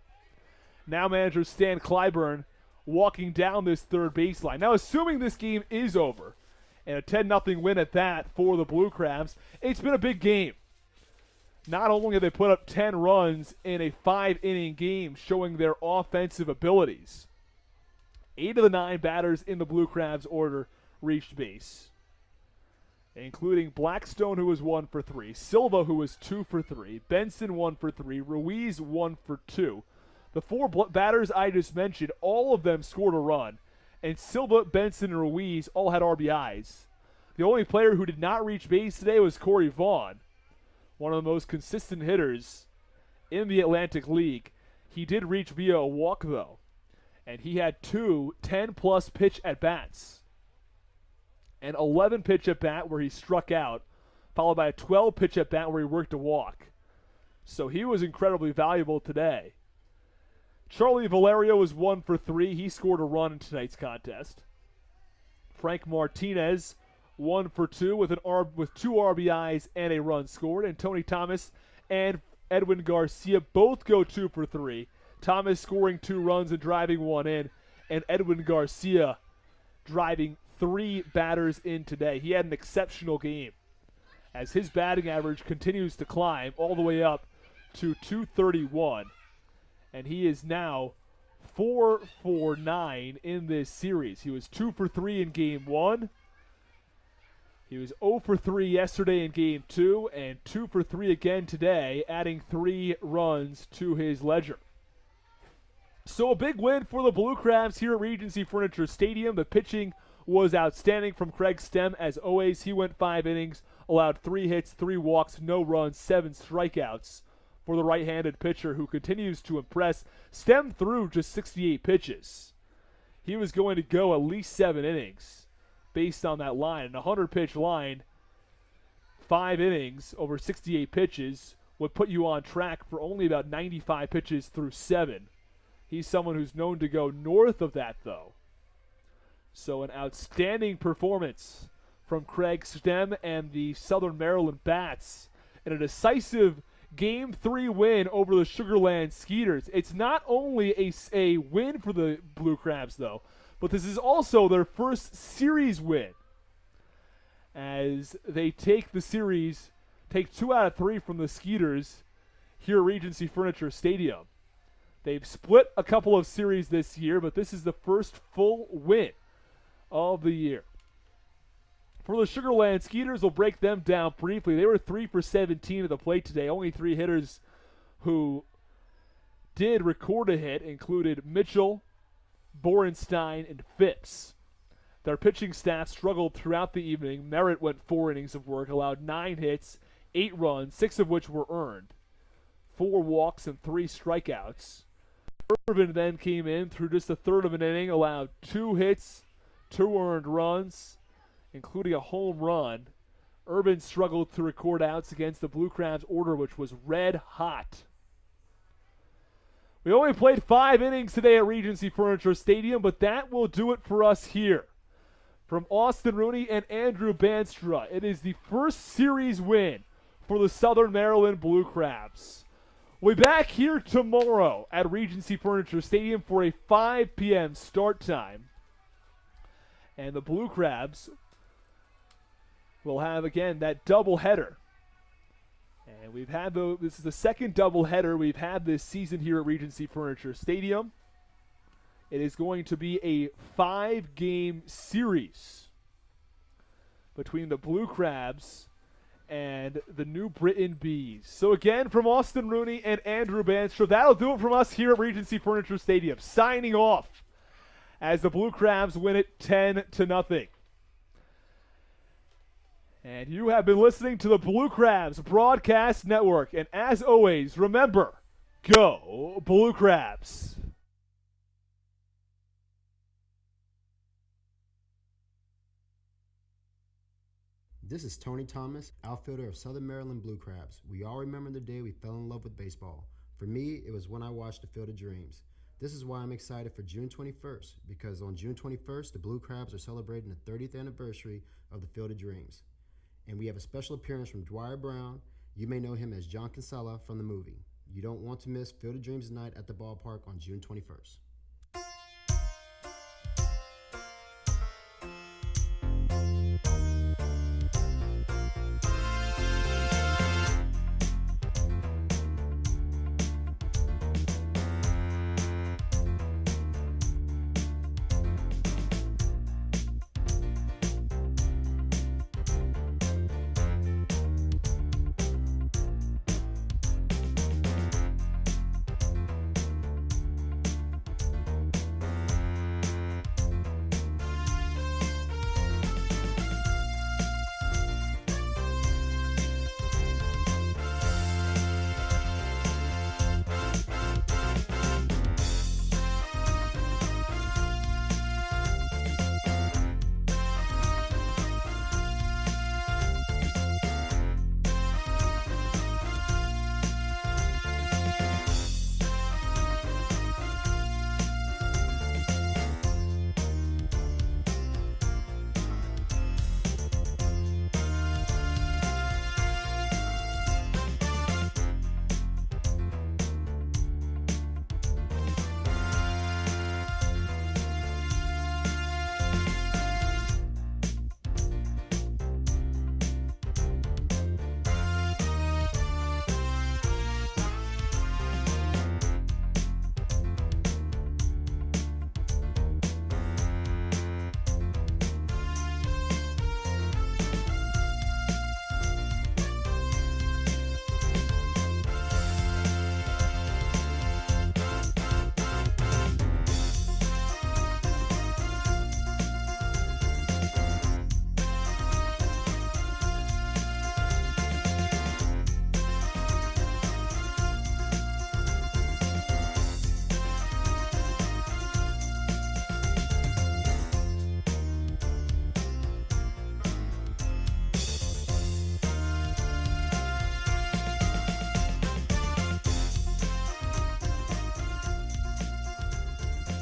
Now manager Stan Clyburn walking down this third baseline. Now assuming this game is over, and a 10-0 win at that for the Blue Crabs, it's been a big game. Not only have they put up 10 runs in a 5-inning game showing their offensive abilities, 8 of the 9 batters in the Blue Crabs order reached base, including Blackstone, who was 1 for 3, Silva, who was 2 for 3, Benson 1 for 3, Ruiz 1 for 2. The 4 batters I just mentioned, all of them scored a run, and Silva, Benson, and Ruiz all had RBIs. The only player who did not reach base today was Corey Vaughn, one of the most consistent hitters in the Atlantic League. He did reach via a walk, though, and he had 2 10-plus pitch at-bats. An 11-pitch at-bat where he struck out, followed by a 12-pitch at-bat where he worked a walk. So he was incredibly valuable today. Charlie Valerio was 1 for 3. He scored a run in tonight's contest. Frank Martinez, 1 for 2 with 2 RBIs and a run scored. And Tony Thomas and Edwin Garcia both go 2 for 3. Thomas scoring 2 runs and driving 1 in, and Edwin Garcia driving 3 batters in today. He had an exceptional game as his batting average continues to climb all the way up to 231, and he is now 4 for 9 in this series. He was 2 for 3 in game 1. He was 0 for 3 yesterday in game 2 and 2 for 3 again today, adding 3 runs to his ledger. So a big win for the Blue Crabs here at Regency Furniture Stadium. The pitching was outstanding from Craig Stem. As always, he went 5 innings, allowed 3 hits, 3 walks, no runs, 7 strikeouts for the right-handed pitcher who continues to impress. Stem threw just 68 pitches. He was going to go at least 7 innings based on that line. And a 100-pitch line, 5 innings over 68 pitches would put you on track for only about 95 pitches through 7. He's someone who's known to go north of that, though. So an outstanding performance from Craig Stem and the Southern Maryland Bats in a decisive Game 3 win over the Sugarland Skeeters. It's not only a win for the Blue Crabs, though, but this is also their first series win as they take the series, take 2 out of 3 from the Skeeters here at Regency Furniture Stadium. They've split a couple of series this year, but this is the first full win of the year. For the Sugarland Skeeters, we'll break them down briefly. They were 3 for 17 at the plate today. Only 3 hitters who did record a hit included Mitchell, Borenstein, and Phipps. Their pitching staff struggled throughout the evening. Merritt went 4 innings of work, allowed 9 hits, 8 runs, 6 of which were earned, 4 walks, and 3 strikeouts. Irvin then came in through just a third of an inning, allowed 2 hits, 2 earned runs, including a home run. Irvin struggled to record outs against the Blue Crabs order, which was red hot. We only played 5 innings today at Regency Furniture Stadium, but that will do it for us here. From Austin Rooney and Andrew Banstra, it is the first series win for the Southern Maryland Blue Crabs. We'll be back here tomorrow at Regency Furniture Stadium for a 5 p.m. start time. And the Blue Crabs will have, again, that doubleheader. And we've had this is the second doubleheader we've had this season here at Regency Furniture Stadium. It is going to be a 5-game series between the Blue Crabs and the New Britain Bees. So again, from Austin Rooney and Andrew Banstra, that'll do it from us here at Regency Furniture Stadium. Signing off as the Blue Crabs win it 10-0. And you have been listening to the Blue Crabs Broadcast Network. And as always, remember, go Blue Crabs. This is Tony Thomas, outfielder of Southern Maryland Blue Crabs. We all remember the day we fell in love with baseball. For me, it was when I watched The Field of Dreams. This is why I'm excited for June 21st, because on June 21st, the Blue Crabs are celebrating the 30th anniversary of the Field of Dreams. And we have a special appearance from Dwyer Brown. You may know him as John Kinsella from the movie. You don't want to miss Field of Dreams night at the ballpark on June 21st.